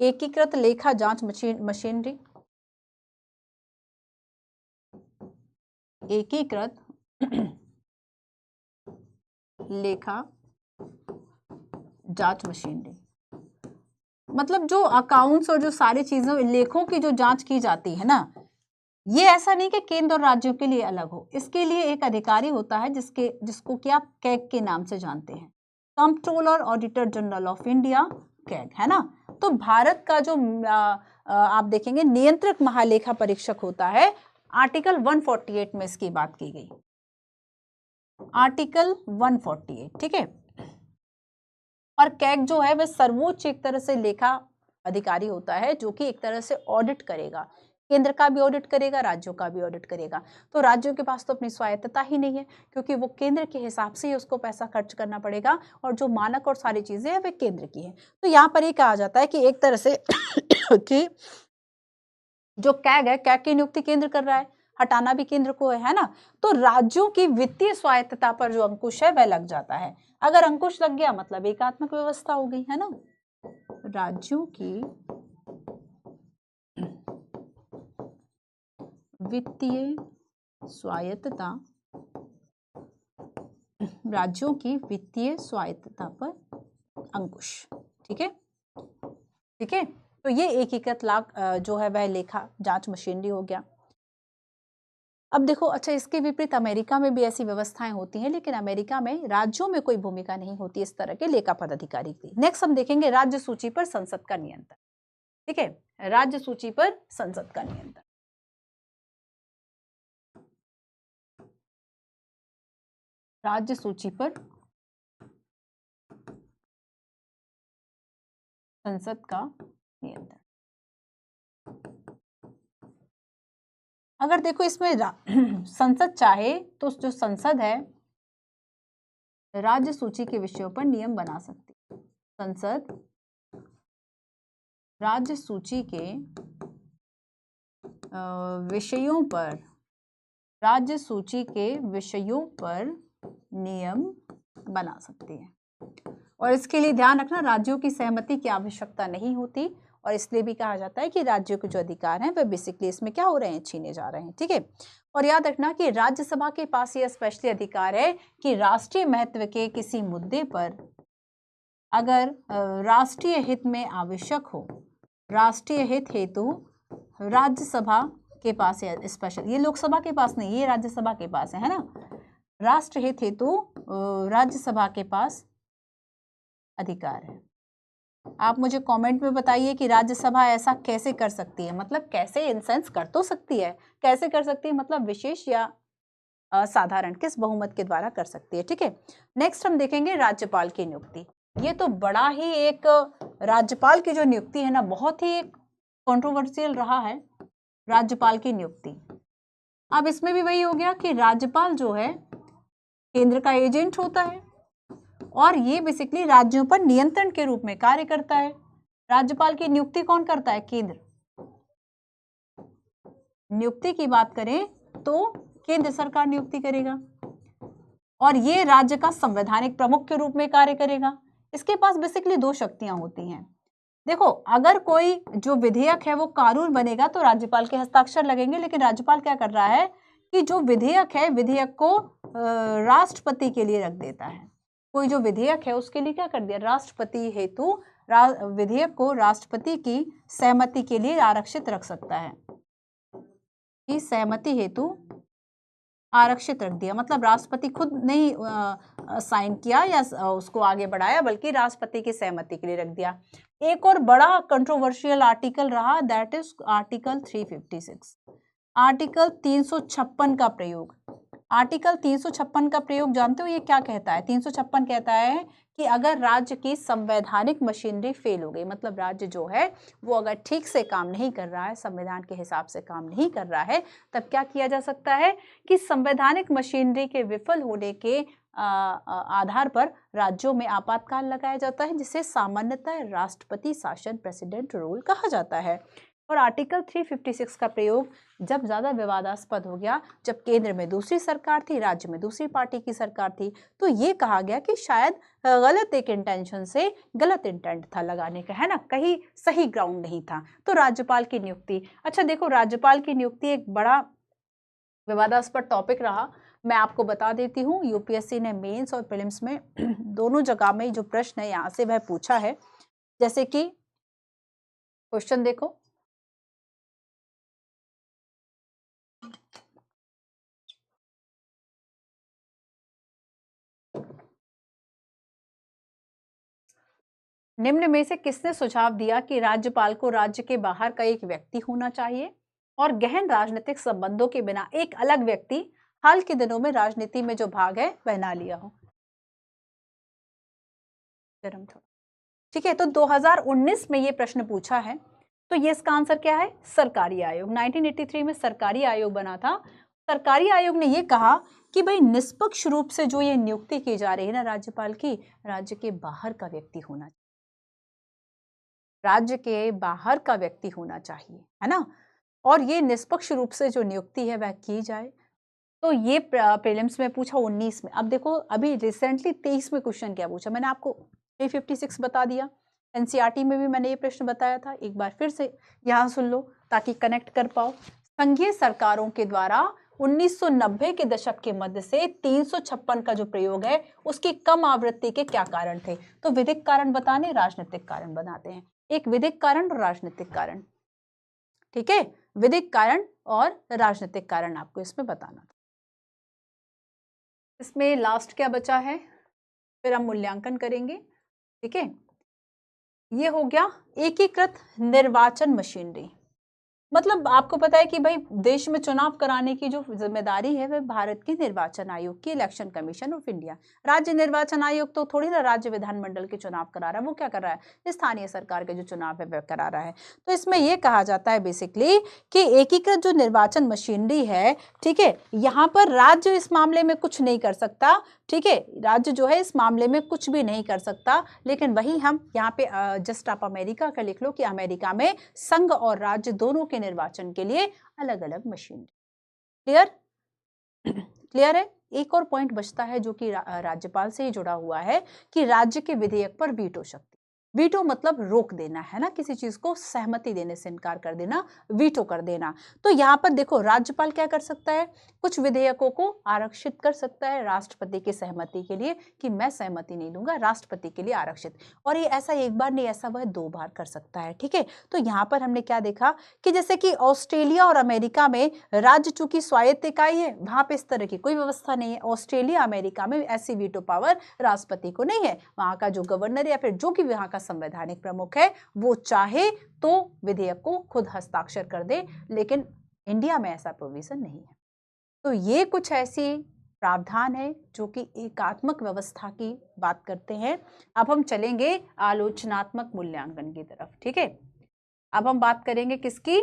एकीकृत लेखा जांच मशीनरी, एकीकृत लेखा जांच मशीनरी, मतलब जो अकाउंट्स और जो सारी चीजों, लेखों की जो जांच की जाती है ना, ये ऐसा नहीं कि केंद्र और राज्यों के लिए अलग हो, इसके लिए एक अधिकारी होता है जिसको कि आप कैग के नाम से जानते हैं, controller auditor general of India, CAG, है ना। तो भारत का जो आप देखेंगे नियंत्रक महालेखा परीक्षक होता है, आर्टिकल 148 में इसकी बात की गई, आर्टिकल 148, ठीक है। और कैग जो है वह सर्वोच्च एक तरह से लेखा अधिकारी होता है, जो कि एक तरह से ऑडिट करेगा, केंद्र का भी ऑडिट करेगा, राज्यों का भी ऑडिट करेगा। तो राज्यों के पास तो अपनी स्वायत्तता ही नहीं है, क्योंकि वो केंद्र के हिसाब से ही उसको पैसा खर्च करना पड़ेगा, और जो मानक और सारी चीजें हैं वे केंद्र की है। तो यहाँ पर ये कहा जाता है कि एक तरह से कि जो कैग है, कैग की नियुक्ति केंद्र कर रहा है, हटाना भी केंद्र को है ना। तो राज्यों की वित्तीय स्वायत्तता पर जो अंकुश है वह लग जाता है। अगर अंकुश लग गया मतलब एकात्मक व्यवस्था हो गई, है ना। राज्यों की वित्तीय स्वायत्तता, राज्यों की वित्तीय स्वायत्तता पर अंकुश, ठीक है, ठीक है। तो ये एकीकृत जो है वह लेखा जांच मशीनरी हो गया। अब देखो, अच्छा इसके विपरीत अमेरिका में भी ऐसी व्यवस्थाएं होती हैं, लेकिन अमेरिका में राज्यों में कोई भूमिका नहीं होती इस तरह के लेखा पदाधिकारी की। नेक्स्ट हम देखेंगे राज्य सूची पर संसद का नियंत्रण। ठीक है, राज्य सूची पर संसद का नियंत्रण। राज्य सूची पर संसद का नियंत्रण। अगर देखो इसमें संसद चाहे तो जो संसद है राज्य सूची के विषयों पर नियम बना सकती है। संसद राज्य सूची के विषयों पर, राज्य सूची के विषयों पर नियम बना सकती है। और इसके लिए ध्यान रखना, राज्यों की सहमति की आवश्यकता नहीं होती, और इसलिए भी कहा जाता है कि राज्यों के जो अधिकार हैं वे बेसिकली इसमें क्या हो रहे हैं, छीने जा रहे हैं। ठीक है, और याद रखना कि राज्यसभा के पास यह स्पेशली अधिकार है कि राष्ट्रीय महत्व के किसी मुद्दे पर अगर राष्ट्रीय हित में आवश्यक हो, राष्ट्रीय हित हेतु राज्यसभा के पास है स्पेशल, ये लोकसभा के पास नहीं, ये राज्यसभा के पास है ना। राष्ट्रहित हेतु राज्यसभा के पास अधिकार है। आप मुझे कमेंट में बताइए कि राज्यसभा ऐसा कैसे कर सकती है, मतलब कैसे, इन सेंस कर तो सकती है, कैसे कर सकती है मतलब विशेष या असाधारण, किस बहुमत के द्वारा कर सकती है। ठीक है, नेक्स्ट हम देखेंगे राज्यपाल की नियुक्ति। ये तो बड़ा ही एक, राज्यपाल की जो नियुक्ति है ना, बहुत ही एक कंट्रोवर्शियल रहा है राज्यपाल की नियुक्ति। अब इसमें भी वही हो गया कि राज्यपाल जो है केंद्र का एजेंट होता है और ये बेसिकली राज्यों पर नियंत्रण के रूप में कार्य करता है। राज्यपाल की नियुक्ति कौन करता है, केंद्र। नियुक्ति की बात करें तो केंद्र सरकार नियुक्ति करेगा और ये राज्य का संवैधानिक प्रमुख के रूप में कार्य करेगा। इसके पास बेसिकली दो शक्तियां होती हैं। देखो, अगर कोई जो विधेयक है वो कानून बनेगा तो राज्यपाल के हस्ताक्षर लगेंगे, लेकिन राज्यपाल क्या कर रहा है कि जो विधेयक है, विधेयक को राष्ट्रपति के लिए रख देता है। कोई जो विधेयक है उसके लिए क्या कर दिया, राष्ट्रपति हेतु विधेयक को राष्ट्रपति की सहमति के लिए आरक्षित रख सकता है, कि सहमति हेतु आरक्षित रख दिया, मतलब राष्ट्रपति खुद नहीं साइन किया या उसको आगे बढ़ाया, बल्कि राष्ट्रपति की सहमति के लिए रख दिया। एक और बड़ा कंट्रोवर्शियल आर्टिकल रहा, दैट इज आर्टिकल 356, आर्टिकल 356 का प्रयोग। आर्टिकल 356 का प्रयोग जानते हो ये क्या कहता है? 356 कहता है कि अगर राज्य की संवैधानिक मशीनरी फेल हो गई, मतलब राज्य जो है वो अगर ठीक से काम नहीं कर रहा है, संविधान के हिसाब से काम नहीं कर रहा है, तब क्या किया जा सकता है कि संवैधानिक मशीनरी के विफल होने के आधार पर राज्यों में आपातकाल लगाया जाता है, जिसे सामान्यतः राष्ट्रपति शासन, प्रेसिडेंट रूल कहा जाता है। और आर्टिकल 356 का प्रयोग जब ज्यादा विवादास्पद हो गया, जब केंद्र में दूसरी सरकार थी, राज्य में दूसरी पार्टी की सरकार थी, तो ये कहा गया कि शायद गलत एक इंटेंशन से, गलत इंटेंट था लगाने का, है ना, कहीं सही ग्राउंड नहीं था। तो राज्यपाल की नियुक्ति, अच्छा देखो, राज्यपाल की नियुक्ति एक बड़ा विवादास्पद टॉपिक रहा। मैं आपको बता देती हूँ, यूपीएससी ने मेंस और प्रीलिम्स में दोनों जगह में जो प्रश्न है यहाँ से वह पूछा है। जैसे कि क्वेश्चन देखो, निम्न में से किसने सुझाव दिया कि राज्यपाल को राज्य के बाहर का एक व्यक्ति होना चाहिए और गहन राजनीतिक संबंधों के बिना एक अलग व्यक्ति हाल के दिनों में राजनीति में जो भाग है वह ना लिया हो। ठीक है, तो 2019 में ये प्रश्न पूछा है, तो ये इसका आंसर क्या है, सरकारी आयोग। 1983 में सरकारी आयोग बना था। सरकारी आयोग ने ये कहा कि भाई निष्पक्ष रूप से जो ये नियुक्ति की जा रही है ना राज्यपाल की, राज्य के बाहर का व्यक्ति होना, राज्य के बाहर का व्यक्ति होना चाहिए, है ना, और ये निष्पक्ष रूप से जो नियुक्ति है वह की जाए। तो ये प्रीलिम्स में पूछा 19 में। अब देखो, अभी रिसेंटली 23 में क्वेश्चन क्या पूछा, मैंने आपको 356 बता दिया, एनसीईआरटी में भी मैंने ये प्रश्न बताया था, एक बार फिर से यहाँ सुन लो ताकि कनेक्ट कर पाओ। संघीय सरकारों के द्वारा 1990 के दशक के मध्य से 356 का जो प्रयोग है उसकी कम आवृत्ति के क्या कारण थे? तो विधिक कारण बताने, राजनीतिक कारण बनाते हैं, एक विधिक कारण और राजनीतिक कारण। ठीक है, विधिक कारण और राजनीतिक कारण आपको इसमें बताना था। इसमें लास्ट क्या बचा है, फिर हम मूल्यांकन करेंगे। ठीक है, ये हो गया एकीकृत निर्वाचन मशीनरी। मतलब आपको पता है कि भाई देश में चुनाव कराने की जो जिम्मेदारी है वह भारत की निर्वाचन आयोग की, इलेक्शन कमीशन ऑफ इंडिया। राज्य निर्वाचन आयोग तो थोड़ी ना राज्य विधानमंडल के चुनाव करा रहा है, वो क्या कर रहा है, स्थानीय सरकार के जो चुनाव है वह करा रहा है। तो इसमें यह कहा जाता है बेसिकली कि एकीकृत जो निर्वाचन मशीनरी है, ठीक है, यहाँ पर राज्य इस मामले में कुछ नहीं कर सकता। ठीक है, राज्य जो है इस मामले में कुछ भी नहीं कर सकता, लेकिन वही हम यहाँ पे जस्ट आप अमेरिका का लिख लो कि अमेरिका में संघ और राज्य दोनों के निर्वाचन के लिए अलग अलग मशीन। क्लियर? क्लियर है? एक और पॉइंट बचता है जो कि राज्यपाल से ही जुड़ा हुआ है कि राज्य के विधेयक पर वीटो शक्ति। वीटो मतलब रोक देना है ना, किसी चीज को सहमति देने से इनकार कर देना, वीटो कर देना। तो यहाँ पर देखो राज्यपाल क्या कर सकता है, कुछ विधेयकों को आरक्षित कर सकता है राष्ट्रपति की सहमति के लिए कि मैं सहमति नहीं दूंगा, राष्ट्रपति के लिए आरक्षित। और ये ऐसा एक बार नहीं, ऐसा वह 2 बार कर सकता है। ठीक है, तो यहाँ पर हमने क्या देखा कि जैसे कि ऑस्ट्रेलिया और अमेरिका में राज्य चूंकि स्वायत्त इकाई है, वहां पे इस तरह की कोई व्यवस्था नहीं है। ऑस्ट्रेलिया अमेरिका में ऐसी वीटो पावर राष्ट्रपति को नहीं है, वहां का जो गवर्नर या फिर जो कि वहां का संवैधानिक प्रमुख है वो चाहे तो विधेयक को खुद हस्ताक्षर कर दे, लेकिन इंडिया में ऐसा प्रोविजन नहीं है। तो ये कुछ ऐसी प्रावधान है जो कि एकात्मक व्यवस्था की बात करते हैं। अब हम चलेंगे आलोचनात्मक मूल्यांकन की तरफ। ठीक है, अब हम बात करेंगे किसकी,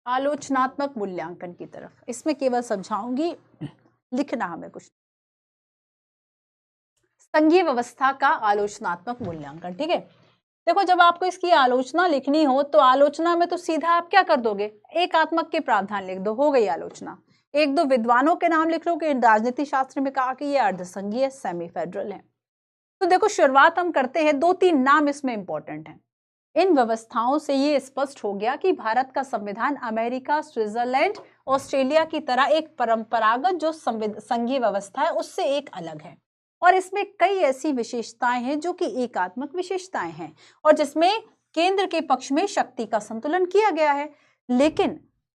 आलोचनात्मक मूल्यांकन की तरफ। इसमें केवल समझाऊंगी, लिखना हमें कुछ। संघीय व्यवस्था का आलोचनात्मक मूल्यांकन। ठीक है, देखो जब आपको इसकी आलोचना लिखनी हो तो आलोचना में तो सीधा आप क्या कर दोगे, एकात्मक के प्रावधान लिख दो, हो गई आलोचना। 1-2 विद्वानों के नाम लिख लो कि राजनीति शास्त्र में कहा कि ये अर्धसंघीय सेमी फेडरल है। तो देखो शुरुआत हम करते हैं, 2-3 नाम इसमें इंपॉर्टेंट हैं। इन व्यवस्थाओं से ये स्पष्ट हो गया कि भारत का संविधान अमेरिका, स्विट्जरलैंड, ऑस्ट्रेलिया की तरह एक परंपरागत जो संघीय व्यवस्था है उससे एक अलग है, और इसमें कई ऐसी विशेषताएं हैं जो कि एकात्मक विशेषताएं हैं और जिसमें केंद्र के पक्ष में शक्ति का संतुलन किया गया है। लेकिन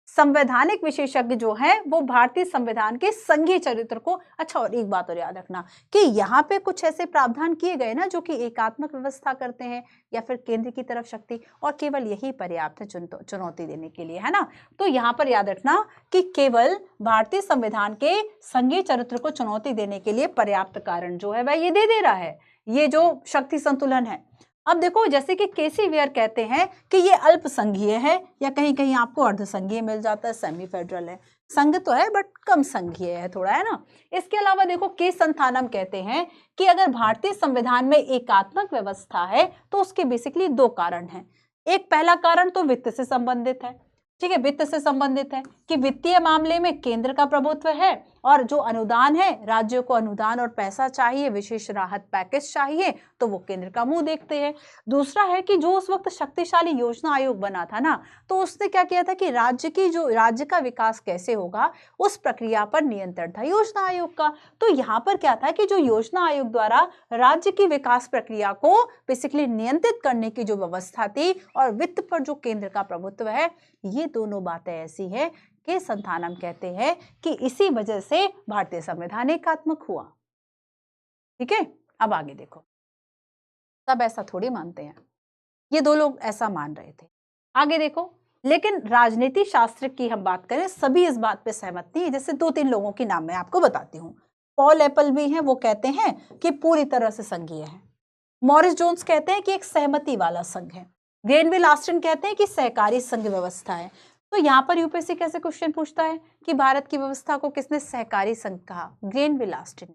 संवैधानिक विशेषज्ञ जो है वो भारतीय संविधान के संघीय चरित्र को, अच्छा और एक बात और याद रखना कि यहाँ पे कुछ ऐसे प्रावधान किए गए ना जो कि एकात्मक व्यवस्था करते हैं या फिर केंद्र की तरफ शक्ति, और केवल यही पर्याप्त है चुनौती देने के लिए, है ना। तो यहाँ पर याद रखना कि केवल भारतीय संविधान के संघीय चरित्र को चुनौती देने के लिए पर्याप्त कारण जो है वह ये दे रहा है, ये जो शक्ति संतुलन है। अब देखो जैसे कि केसी वेयर कहते हैं कि ये अल्पसंघीय है, या कहीं कहीं आपको अर्धसंघीय मिल जाता है, सेमी फेडरल है, संघ तो है बट कम संघीय है थोड़ा, है ना। इसके अलावा देखो के संथानम कहते हैं कि अगर भारतीय संविधान में एकात्मक व्यवस्था है तो उसके बेसिकली 2 कारण हैं। एक पहला कारण तो वित्त से संबंधित है, ठीक है, वित्त से संबंधित है कि वित्तीय मामले में केंद्र का प्रभुत्व है और जो अनुदान है, राज्यों को अनुदान और पैसा चाहिए, विशेष राहत पैकेज चाहिए तो वो केंद्र का मुंह देखते हैं। दूसरा है कि जो उस वक्त शक्तिशाली योजना आयोग बना था ना, तो उसने क्या किया था कि राज्य का विकास कैसे होगा उस प्रक्रिया पर नियंत्रण था योजना आयोग का। तो यहाँ पर क्या था कि जो योजना आयोग द्वारा राज्य की विकास प्रक्रिया को बेसिकली नियंत्रित करने की जो व्यवस्था थी और वित्त पर जो केंद्र का प्रभुत्व है, ये दोनों बातें ऐसी है कि संथानम कहते हैं कि इसी वजह से भारतीय संविधान एकात्मक हुआ। ठीक है, अब आगे देखो, सब ऐसा थोड़ी मानते हैं, ये 2 लोग ऐसा मान रहे थे। आगे देखो, लेकिन राजनीति शास्त्र की हम बात करें, सभी इस बात पे सहमत नहीं है। जैसे 2-3 लोगों के नाम मैं आपको बताती हूँ। पॉल एप्पल भी हैं, वो कहते हैं कि पूरी तरह से संघीय है। मॉरिस जोन्स कहते हैं कि एक सहमति वाला संघ है। ग्रेनविल ऑस्टिन कहते हैं कि सहकारी संघ व्यवस्था है। तो यहाँ पर यूपीएससी कैसे क्वेश्चन पूछता है कि भारत की व्यवस्था को किसने सहकारी संघ कहा, ग्रेनविल ऑस्टिन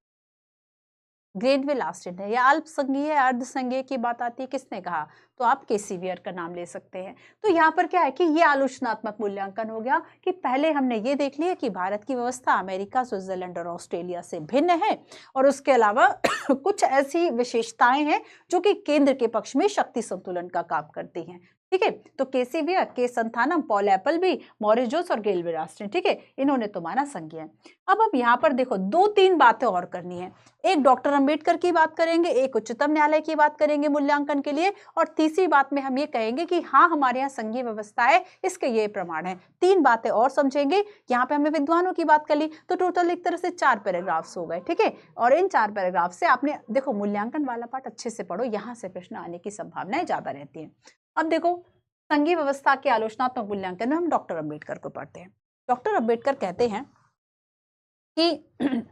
है। या अल्पसंघीय अर्धसंघीय की बात आती है, किसने कहा, तो आप केसी वेयर का नाम ले सकते हैं। तो यहाँ पर क्या है कि ये आलोचनात्मक मूल्यांकन हो गया कि पहले हमने ये देख लिया कि भारत की व्यवस्था अमेरिका, स्विट्जरलैंड और ऑस्ट्रेलिया से भिन्न है, और उसके अलावा कुछ ऐसी विशेषताएं हैं जो कि केंद्र के पक्ष में शक्ति संतुलन का काम करती हैं। ठीक है। तो केसी वियर, के संथानम, पॉल एप्पलबी, मॉरिस जोस और गेल विरास्टन, ठीक है, इन्होंने तो माना संज्ञेय है। अब यहाँ पर देखो 2-3 बातें और करनी है। एक डॉक्टर अंबेडकर की बात करेंगे, एक उच्चतम न्यायालय की बात करेंगे मूल्यांकन के लिए, और तीसरी बात में हम ये कहेंगे कि हाँ हमारे यहाँ संघीय व्यवस्था है, इसके ये प्रमाण है। 3 बातें और समझेंगे। यहाँ पे हमने विद्वानों की बात कर ली, तो टोटल एक तरह से 4 पैराग्राफ्स हो गए, ठीक है। और इन 4 पैराग्राफ से आपने देखो मूल्यांकन वाला पार्ट अच्छे से पढ़ो, यहाँ से प्रश्न आने की संभावनाएं ज्यादा रहती है। अब देखो संघीय व्यवस्था के आलोचनात्मक मूल्यांकन में हम डॉक्टर अंबेडकर को पढ़ते हैं। डॉक्टर अंबेडकर कहते हैं कि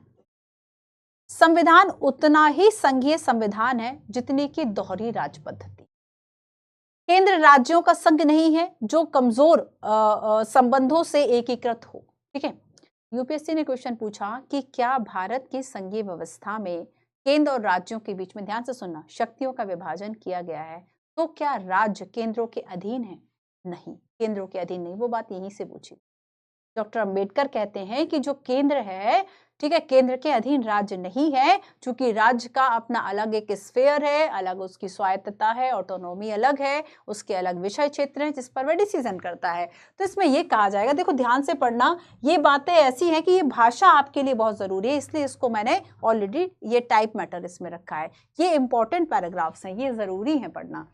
संविधान उतना ही संघीय संविधान है जितनी की दोहरी राज पद्धति। केंद्र राज्यों का संघ नहीं है जो कमजोर संबंधों से एकीकृत हो, ठीक है। यूपीएससी ने क्वेश्चन पूछा कि क्या भारत की संघीय व्यवस्था में केंद्र और राज्यों के बीच में, ध्यान से सुनना, शक्तियों का विभाजन किया गया है, तो क्या राज्य केंद्रों के अधीन है? नहीं, केंद्रों के अधीन नहीं। वो बात यहीं से पूछी। डॉक्टर अंबेडकर कहते हैं कि जो केंद्र है, ठीक है, केंद्र के अधीन राज्य नहीं है, क्योंकि राज्य का अपना अलग एक स्फेयर है, अलग उसकी स्वायत्तता है, ऑटोनॉमी अलग है, उसके अलग विषय क्षेत्र हैं जिस पर वह डिसीजन करता है। तो इसमें यह कहा जाएगा, देखो ध्यान से पढ़ना, ये बातें ऐसी हैं कि ये भाषा आपके लिए बहुत जरूरी है, इसलिए इसको मैंने ऑलरेडी ये टाइप मैटर इसमें रखा है। ये इंपॉर्टेंट पैराग्राफ्स हैं, ये जरूरी है पढ़ना।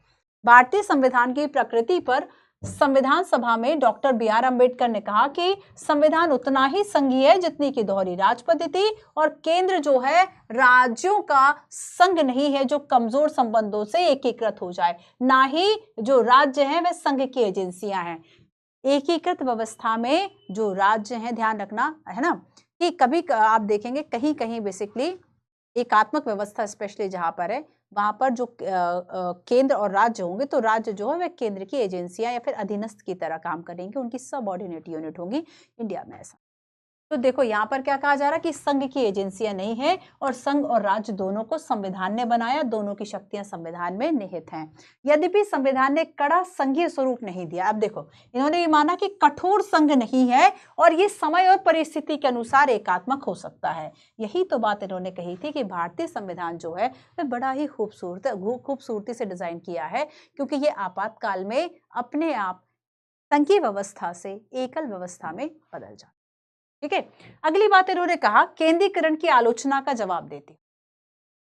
भारतीय संविधान की प्रकृति पर संविधान सभा में डॉक्टर बी.आर. अंबेडकर ने कहा कि संविधान उतना ही संघीय है जितनी की दोहरी राज पद्धति, और केंद्र जो है राज्यों का संघ नहीं है जो कमजोर संबंधों से एकीकृत हो जाए, ना ही जो राज्य हैं वे संघ की एजेंसियां हैं। एकीकृत व्यवस्था में जो राज्य हैं, ध्यान रखना है ना, कि कभी आप देखेंगे कहीं कहीं बेसिकली एकात्मक व्यवस्था स्पेशली जहां पर है, वहां पर जो केंद्र और राज्य होंगे, तो राज्य जो है वह केंद्र की एजेंसियां या फिर अधीनस्थ की तरह काम करेंगे, उनकी सबऑर्डिनेट यूनिट होंगी। इंडिया में ऐसा। तो देखो यहाँ पर क्या कहा जा रहा है कि संघ की एजेंसियां नहीं है, और संघ और राज्य दोनों को संविधान ने बनाया, दोनों की शक्तियां संविधान में निहित हैं। यद्यपि संविधान ने कड़ा संघीय स्वरूप नहीं दिया। अब देखो इन्होंने ये माना कि कठोर संघ नहीं है, और ये समय और परिस्थिति के अनुसार एकात्मक हो सकता है। यही तो बात इन्होंने कही थी कि भारतीय संविधान जो है वह बड़ा ही खूबसूरती से डिजाइन किया है, क्योंकि ये आपातकाल में अपने आप संघीय व्यवस्था से एकल व्यवस्था में बदल जाता। ठीक है। अगली बात इन्होंने कहा, केंद्रीकरण की आलोचना का जवाब देती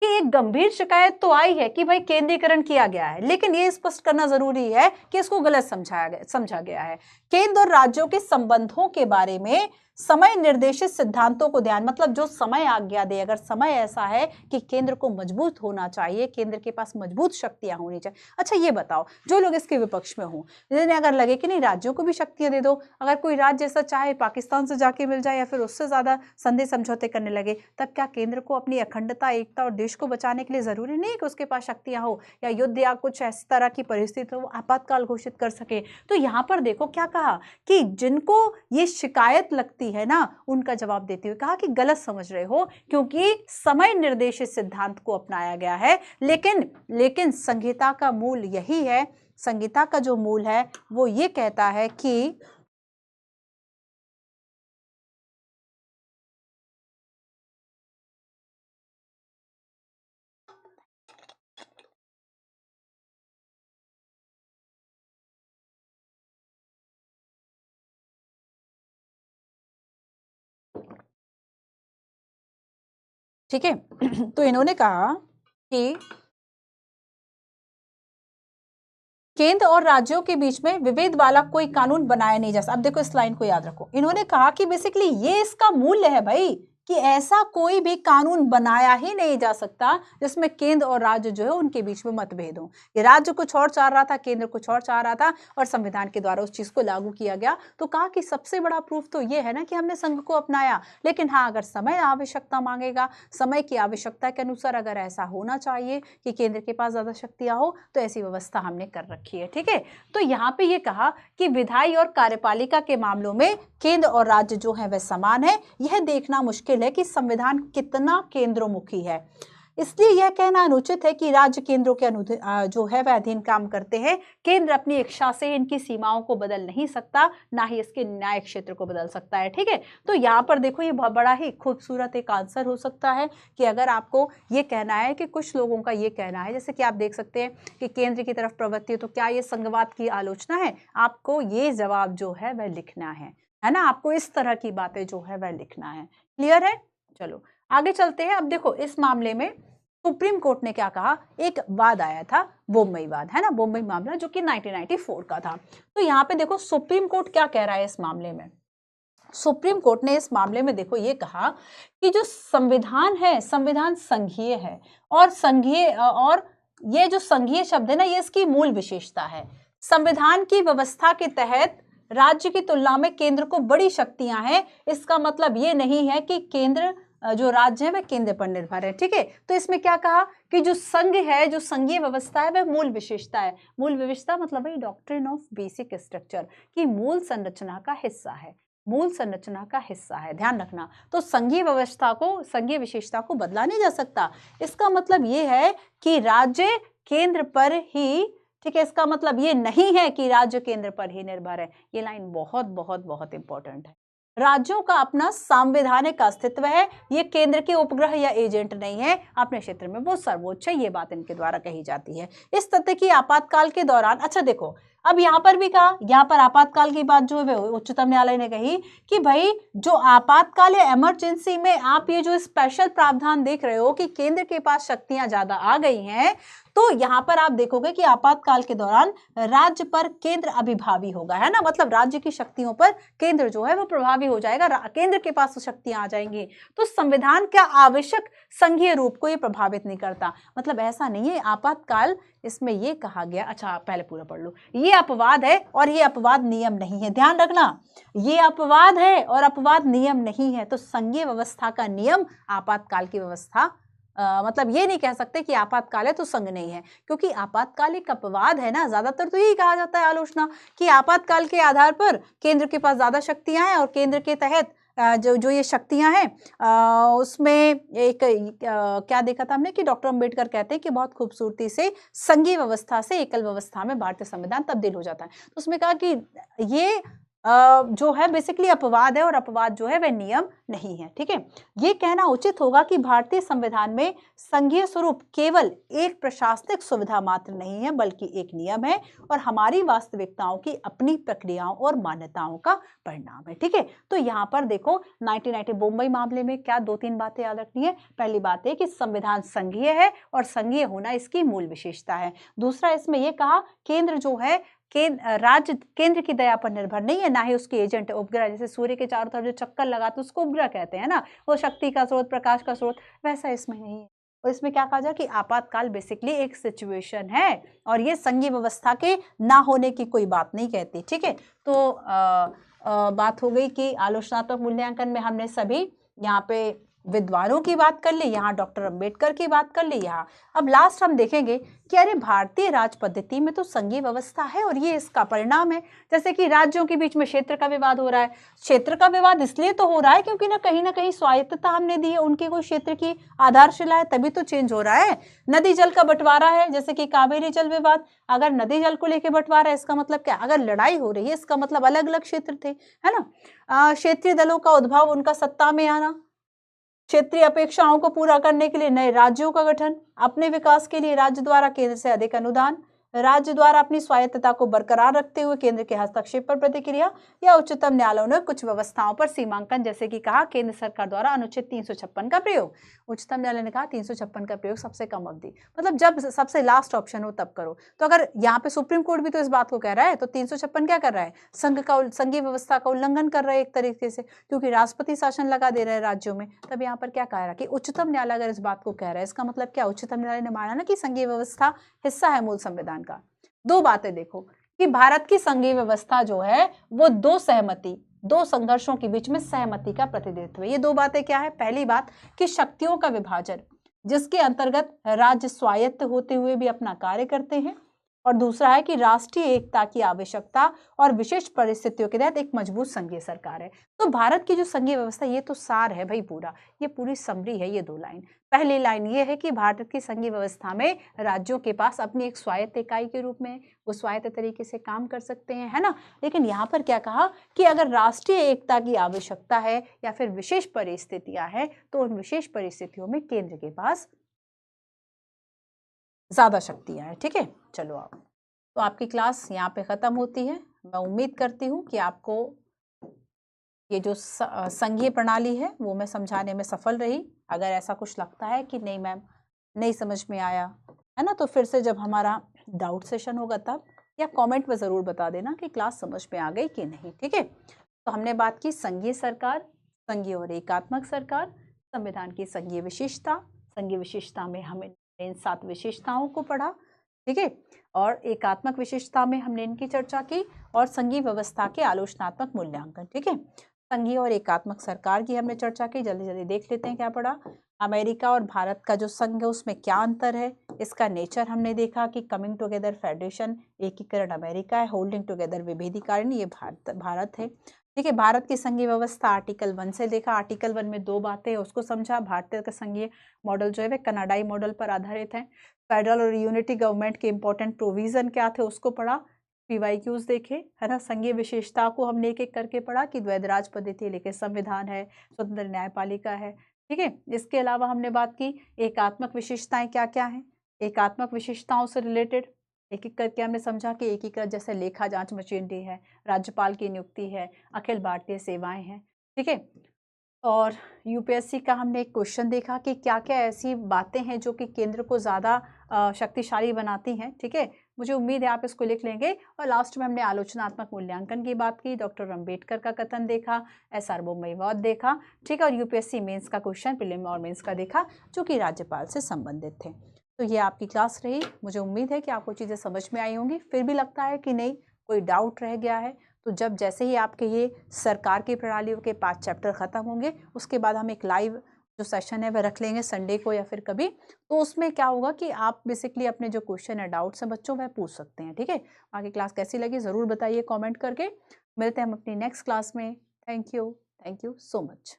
कि एक गंभीर शिकायत तो आई है कि भाई केंद्रीकरण किया गया है, लेकिन यह स्पष्ट करना जरूरी है कि इसको गलत समझा गया है। केंद्र और राज्यों के संबंधों के बारे में समय निर्देशित सिद्धांतों को ध्यान, मतलब जो समय आज्ञा दे, अगर समय ऐसा है कि केंद्र को मजबूत होना चाहिए, केंद्र के पास मजबूत शक्तियां होनी चाहिए। अच्छा ये बताओ, जो लोग इसके विपक्ष में हों, जिन्हें अगर लगे कि नहीं राज्यों को भी शक्तियां दे दो, अगर कोई राज्य ऐसा चाहे पाकिस्तान से जाके मिल जाए या फिर उससे ज्यादा संधि समझौते करने लगे, तब क्या केंद्र को अपनी अखंडता, एकता और देश को बचाने के लिए जरूरी नहीं कि उसके पास शक्तियां हो, या युद्ध या कुछ इस तरह की परिस्थिति हो, आपातकाल घोषित कर सके? तो यहाँ पर देखो क्या कहा कि जिनको ये शिकायत लगती है ना, उनका जवाब देते हुए कहा कि गलत समझ रहे हो, क्योंकि समय निर्देशित सिद्धांत को अपनाया गया है, लेकिन संहिता का मूल यही है। संहिता का जो मूल है वो ये कहता है कि ठीक है। तो इन्होंने कहा कि केंद्र और राज्यों के बीच में विभेद वाला कोई कानून बनाया नहीं जा सकता। अब देखो इस लाइन को याद रखो, इन्होंने कहा कि बेसिकली ये इसका मूल्य है भाई, कि ऐसा कोई भी कानून बनाया ही नहीं जा सकता जिसमें केंद्र और राज्य जो है उनके बीच में मतभेद हो। ये राज्य कुछ और चाह रहा था, केंद्र कुछ और चाह रहा था, और संविधान के द्वारा उस चीज को लागू किया गया। तो कहा कि सबसे बड़ा प्रूफ तो ये है ना कि हमने संघ को अपनाया, लेकिन हाँ अगर समय आवश्यकता मांगेगा, समय की आवश्यकता के अनुसार अगर ऐसा होना चाहिए कि केंद्र के पास ज्यादा शक्तियां हो, तो ऐसी व्यवस्था हमने कर रखी है। ठीक है। तो यहाँ पे ये कहा कि विधायी और कार्यपालिका के मामलों में केंद्र और राज्य जो है वह समान है। यह देखना मुश्किल है कि संविधान कितना केंद्रोमुखी है। इसलिए यह कहना अनुचित है कि राज्य केंद्रों के जो है वह अधीन काम करते हैं। केंद्र अपनी इच्छा से इनकी सीमाओं को बदल नहीं सकता, ना ही इसके न्याय क्षेत्र को बदल सकता है। ठीक है, तो यहाँ पर देखो ये बहुत बड़ा ही खूबसूरत एक आंसर हो सकता है कि अगर आपको ये कहना है कि कुछ लोगों का ये कहना है, जैसे कि आप देख सकते हैं कि केंद्र की तरफ प्रवृत्ति है, तो क्या ये संघवाद की आलोचना है? आपको ये जवाब जो है वह लिखना है ना, आपको इस तरह की बातें जो है वह लिखना है। क्लियर है? चलो आगे चलते हैं। अब देखो इस मामले में सुप्रीम कोर्ट ने क्या कहा, एक वाद आया था बम्बई वाद, है ना, बम्बई मामला जो कि 1994 का था। तो यहाँ पे देखो सुप्रीम कोर्ट क्या कह रहा है इस मामले में। सुप्रीम कोर्ट ने इस मामले में देखो ये कहा कि जो संविधान है, संविधान संघीय है, और ये जो संघीय शब्द है ना, ये इसकी मूल विशेषता है। संविधान की व्यवस्था के तहत राज्य की तुलना में केंद्र को बड़ी शक्तियां हैं। इसका मतलब ये नहीं है कि केंद्र जो राज्य है वह केंद्र पर निर्भर है। ठीक है, तो इसमें क्या कहा कि जो संघ है, जो संघीय व्यवस्था है, वह मूल विशेषता है। मूल विशेषता मतलब वही डॉक्ट्रिन ऑफ बेसिक स्ट्रक्चर की मूल संरचना का हिस्सा है, मूल संरचना का हिस्सा है, ध्यान रखना। तो संघीय व्यवस्था को, संघीय विशेषता को बदला नहीं जा सकता। इसका मतलब ये है कि राज्य केंद्र पर ही, ठीक है, इसका मतलब ये नहीं है कि राज्य केंद्र पर ही निर्भर है। ये लाइन बहुत बहुत बहुत इंपॉर्टेंट है। राज्यों का अपना संवैधानिक अस्तित्व है, ये केंद्र के उपग्रह या एजेंट नहीं है, अपने क्षेत्र में वो सर्वोच्च है, ये बात इनके द्वारा कही जाती है। इस तथ्य की आपातकाल के दौरान, अच्छा देखो अब यहाँ पर भी कहा, यहाँ पर आपातकाल की बात जो है उच्चतम न्यायालय ने कही कि भाई जो आपातकाल या इमरजेंसी में आप ये जो स्पेशल प्रावधान देख रहे हो कि केंद्र के पास शक्तियां ज्यादा आ गई हैं, तो यहाँ पर आप देखोगे कि आपातकाल के दौरान राज्य पर केंद्र अभिभावी होगा, है ना, मतलब राज्य की शक्तियों पर केंद्र जो है वो प्रभावी हो जाएगा, केंद्र के पास तो शक्तियां आ जाएंगी। तो संविधान क्या आवश्यक संघीय रूप को ये प्रभावित नहीं करता, मतलब ऐसा नहीं है। आपातकाल इसमें ये कहा गया, अच्छा पहले पूरा पढ़ लो, ये अपवाद है और ये अपवाद नियम नहीं है, ध्यान रखना, ये अपवाद है और अपवाद नियम नहीं है। तो संघीय व्यवस्था का नियम आपातकाल की व्यवस्था, मतलब ये नहीं कह सकते कि आपातकाल है तो संघ नहीं है, क्योंकि आपातकाल एक अपवाद है ना। ज्यादातर तो यही कहा जाता है आलोचना कि आपातकाल के आधार पर केंद्र के पास ज्यादा शक्तियां हैं और केंद्र के तहत जो ये शक्तियां हैं उसमें एक क्या देखा था हमने कि डॉक्टर अंबेडकर कहते हैं कि बहुत खूबसूरती से संघीय व्यवस्था से एकल व्यवस्था में भारतीय संविधान तब्दील हो जाता है। तो उसमें कहा कि ये जो है बेसिकली अपवाद है और अपवाद जो है वह नियम नहीं है। ठीक है, ये कहना उचित होगा कि भारतीय संविधान में संघीय स्वरूप केवल एक प्रशासनिक सुविधा मात्र नहीं है, बल्कि एक नियम है और हमारी वास्तविकताओं की अपनी प्रक्रियाओं और मान्यताओं का परिणाम है। ठीक है, तो यहाँ पर देखो 1990 बम्बई मामले में क्या 2-3 बातें याद रखनी है। पहली बात है कि संविधान संघीय है और संघीय होना इसकी मूल विशेषता है। दूसरा, इसमें यह कहा केंद्र जो है राज्य केंद्र की दया पर निर्भर नहीं है, ना ही उसके एजेंट उपग्रह, जैसे सूर्य के चारों तरफ जो चक्कर लगाते उसको उपग्रह कहते हैं ना, वो शक्ति का स्रोत, प्रकाश का स्रोत, वैसा इसमें नहीं है। और इसमें क्या कहा जाए कि आपातकाल बेसिकली एक सिचुएशन है और ये संघीय व्यवस्था के ना होने की कोई बात नहीं कहती। ठीक है, तो बात हो गई कि आलोचनात्मक मूल्यांकन में हमने सभी यहाँ पे विद्वानों की बात कर ली, यहाँ डॉक्टर अंबेडकर की बात कर ली। यहाँ अब लास्ट हम देखेंगे कि अरे भारतीय राज पद्धति में तो संघीय व्यवस्था है और ये इसका परिणाम है। जैसे कि राज्यों के बीच में क्षेत्र का विवाद हो रहा है, क्षेत्र का विवाद इसलिए तो हो रहा है क्योंकि ना कहीं स्वायत्तता हमने दी है, उनके कोई क्षेत्र की आधारशिला है, तभी तो चेंज हो रहा है। नदी जल का बंटवारा है, जैसे कि कावेरी जल विवाद, अगर नदी जल को लेकर बंटवारा है इसका मतलब क्या, अगर लड़ाई हो रही है इसका मतलब अलग अलग क्षेत्र थे, है ना। क्षेत्रीय दलों का उद्भव, उनका सत्ता में आना, क्षेत्रीय अपेक्षाओं को पूरा करने के लिए नए राज्यों का गठन, अपने विकास के लिए राज्य द्वारा केंद्र से अधिक अनुदान, राज्य द्वारा अपनी स्वायत्तता को बरकरार रखते हुए केंद्र के हस्तक्षेप पर प्रतिक्रिया, या उच्चतम न्यायालय ने कुछ व्यवस्थाओं पर सीमांकन, जैसे कि कहा केंद्र सरकार द्वारा अनुच्छेद 356 का प्रयोग। उच्चतम न्यायालय ने कहा 356 का प्रयोग सबसे कम अवधि, मतलब जब सबसे लास्ट ऑप्शन हो तब करो। तो अगर यहाँ पे सुप्रीम कोर्ट भी तो इस बात को कह रहा है, तो 356 क्या कर रहा है, संघीय व्यवस्था का उल्लंघन कर रहा है एक तरीके से, क्योंकि राष्ट्रपति शासन लगा दे रहे हैं राज्यों में। तब यहाँ पर क्या कह रहा है कि उच्चतम न्यायालय अगर इस बात को कह रहा है, इसका मतलब क्या, उच्चतम न्यायालय ने माना ना कि संघीय व्यवस्था हिस्सा है मूल संविधान का। दो बातें देखो कि भारत की संघीय व्यवस्था जो है वो दो संघर्षों के बीच में सहमति का प्रतिनिधित्व है। ये दो बातें क्या है, पहली बात कि शक्तियों का विभाजन जिसके अंतर्गत राज्य स्वायत्त होते हुए भी अपना कार्य करते हैं, और दूसरा है कि राष्ट्रीय एकता की आवश्यकता और विशेष परिस्थितियों के तहत एक मजबूत संघीय सरकार है। तो भारत की जो संघीय व्यवस्था, ये तो सार है भाई पूरा, ये पूरी समरी है ये 2 लाइन। पहली लाइन ये है कि भारत की संघीय व्यवस्था में राज्यों के पास अपनी एक स्वायत्त इकाई के रूप में वो स्वायत्त तरीके से काम कर सकते हैं, है ना। लेकिन यहाँ पर क्या कहा कि अगर राष्ट्रीय एकता की आवश्यकता है या फिर विशेष परिस्थितियां हैं, तो उन विशेष परिस्थितियों में केंद्र के पास ज्यादा शक्तियां हैं। ठीक है, चलो आप, तो आपकी क्लास यहाँ पे खत्म होती है। मैं उम्मीद करती हूँ कि आपको ये जो संघीय प्रणाली है वो मैं समझाने में सफल रही। अगर ऐसा कुछ लगता है कि नहीं मैम नहीं समझ में आया, है ना, तो फिर से जब हमारा डाउट सेशन होगा तब, या कमेंट में ज़रूर बता देना कि क्लास समझ में आ गई कि नहीं। ठीक है, तो हमने बात की संघीय सरकार, संघीय और एकात्मक सरकार, संविधान की संघीय विशेषता, संघीय विशेषता में हमने इन 7 विशेषताओं को पढ़ा। ठीक है, और एकात्मक विशेषता में हमने इनकी चर्चा की, और संघीय व्यवस्था के आलोचनात्मक मूल्यांकन। ठीक है, संघीय और एकात्मक सरकार की हमने चर्चा की। जल्दी जल्दी देख लेते हैं क्या पढ़ा। अमेरिका और भारत का जो संघ है उसमें क्या अंतर है, इसका नेचर हमने देखा कि कमिंग टुगेदर फेडरेशन एकीकरण अमेरिका है, होल्डिंग टुगेदर विभेदीकरण ये भारत है। ठीक है, भारत की संघीय व्यवस्था आर्टिकल 1 से देखा। आर्टिकल 1 में 2 बातें हैं उसको समझा। भारतीय का संघीय मॉडल जो है वह कनाडाई मॉडल पर आधारित है। फेडरल और यूनिटी गवर्नमेंट के इंपॉर्टेंट प्रोविजन क्या थे उसको पढ़ा। पीवाईक्यूज देखे, है ना। संघीय विशेषता को हमने एक एक करके पढ़ा कि द्वैध राज पद्धति लेके संविधान है, स्वतंत्र न्यायपालिका है। ठीक है, इसके अलावा हमने बात की एकात्मक विशेषताएं क्या क्या हैं। एकात्मक विशेषताओं से रिलेटेड एक एक करके हमने समझा कि एकीकृत जैसे लेखा जांच मशीनरी है, राज्यपाल की नियुक्ति है, अखिल भारतीय सेवाएं हैं। ठीक है, और यूपीएससी का हमने एक क्वेश्चन देखा कि क्या क्या ऐसी बातें हैं जो कि केंद्र को ज़्यादा शक्तिशाली बनाती हैं। ठीक है, मुझे उम्मीद है आप इसको लिख लेंगे। और लास्ट में हमने आलोचनात्मक मूल्यांकन की बात की, डॉक्टर अम्बेडकर का कथन देखा, सार्वभौमवाद देखा। ठीक है, और यूपीएससी मेंस का क्वेश्चन प्रीलिम और मेंस का देखा जो कि राज्यपाल से संबंधित थे। तो ये आपकी क्लास रही। मुझे उम्मीद है कि आपको चीज़ें समझ में आई होंगी। फिर भी लगता है कि नहीं कोई डाउट रह गया है, तो जब जैसे ही आपके ये सरकार की प्रणालियों के 5 चैप्टर खत्म होंगे, उसके बाद हम एक लाइव जो सेशन है वह रख लेंगे संडे को या फिर कभी। तो उसमें क्या होगा कि आप बेसिकली अपने जो क्वेश्चन है, डाउट्स हैं बच्चों, वह पूछ सकते हैं। ठीक है, बाकी क्लास कैसी लगी ज़रूर बताइए कमेंट करके। मिलते हैं हम अपनी नेक्स्ट क्लास में। Thank you so much.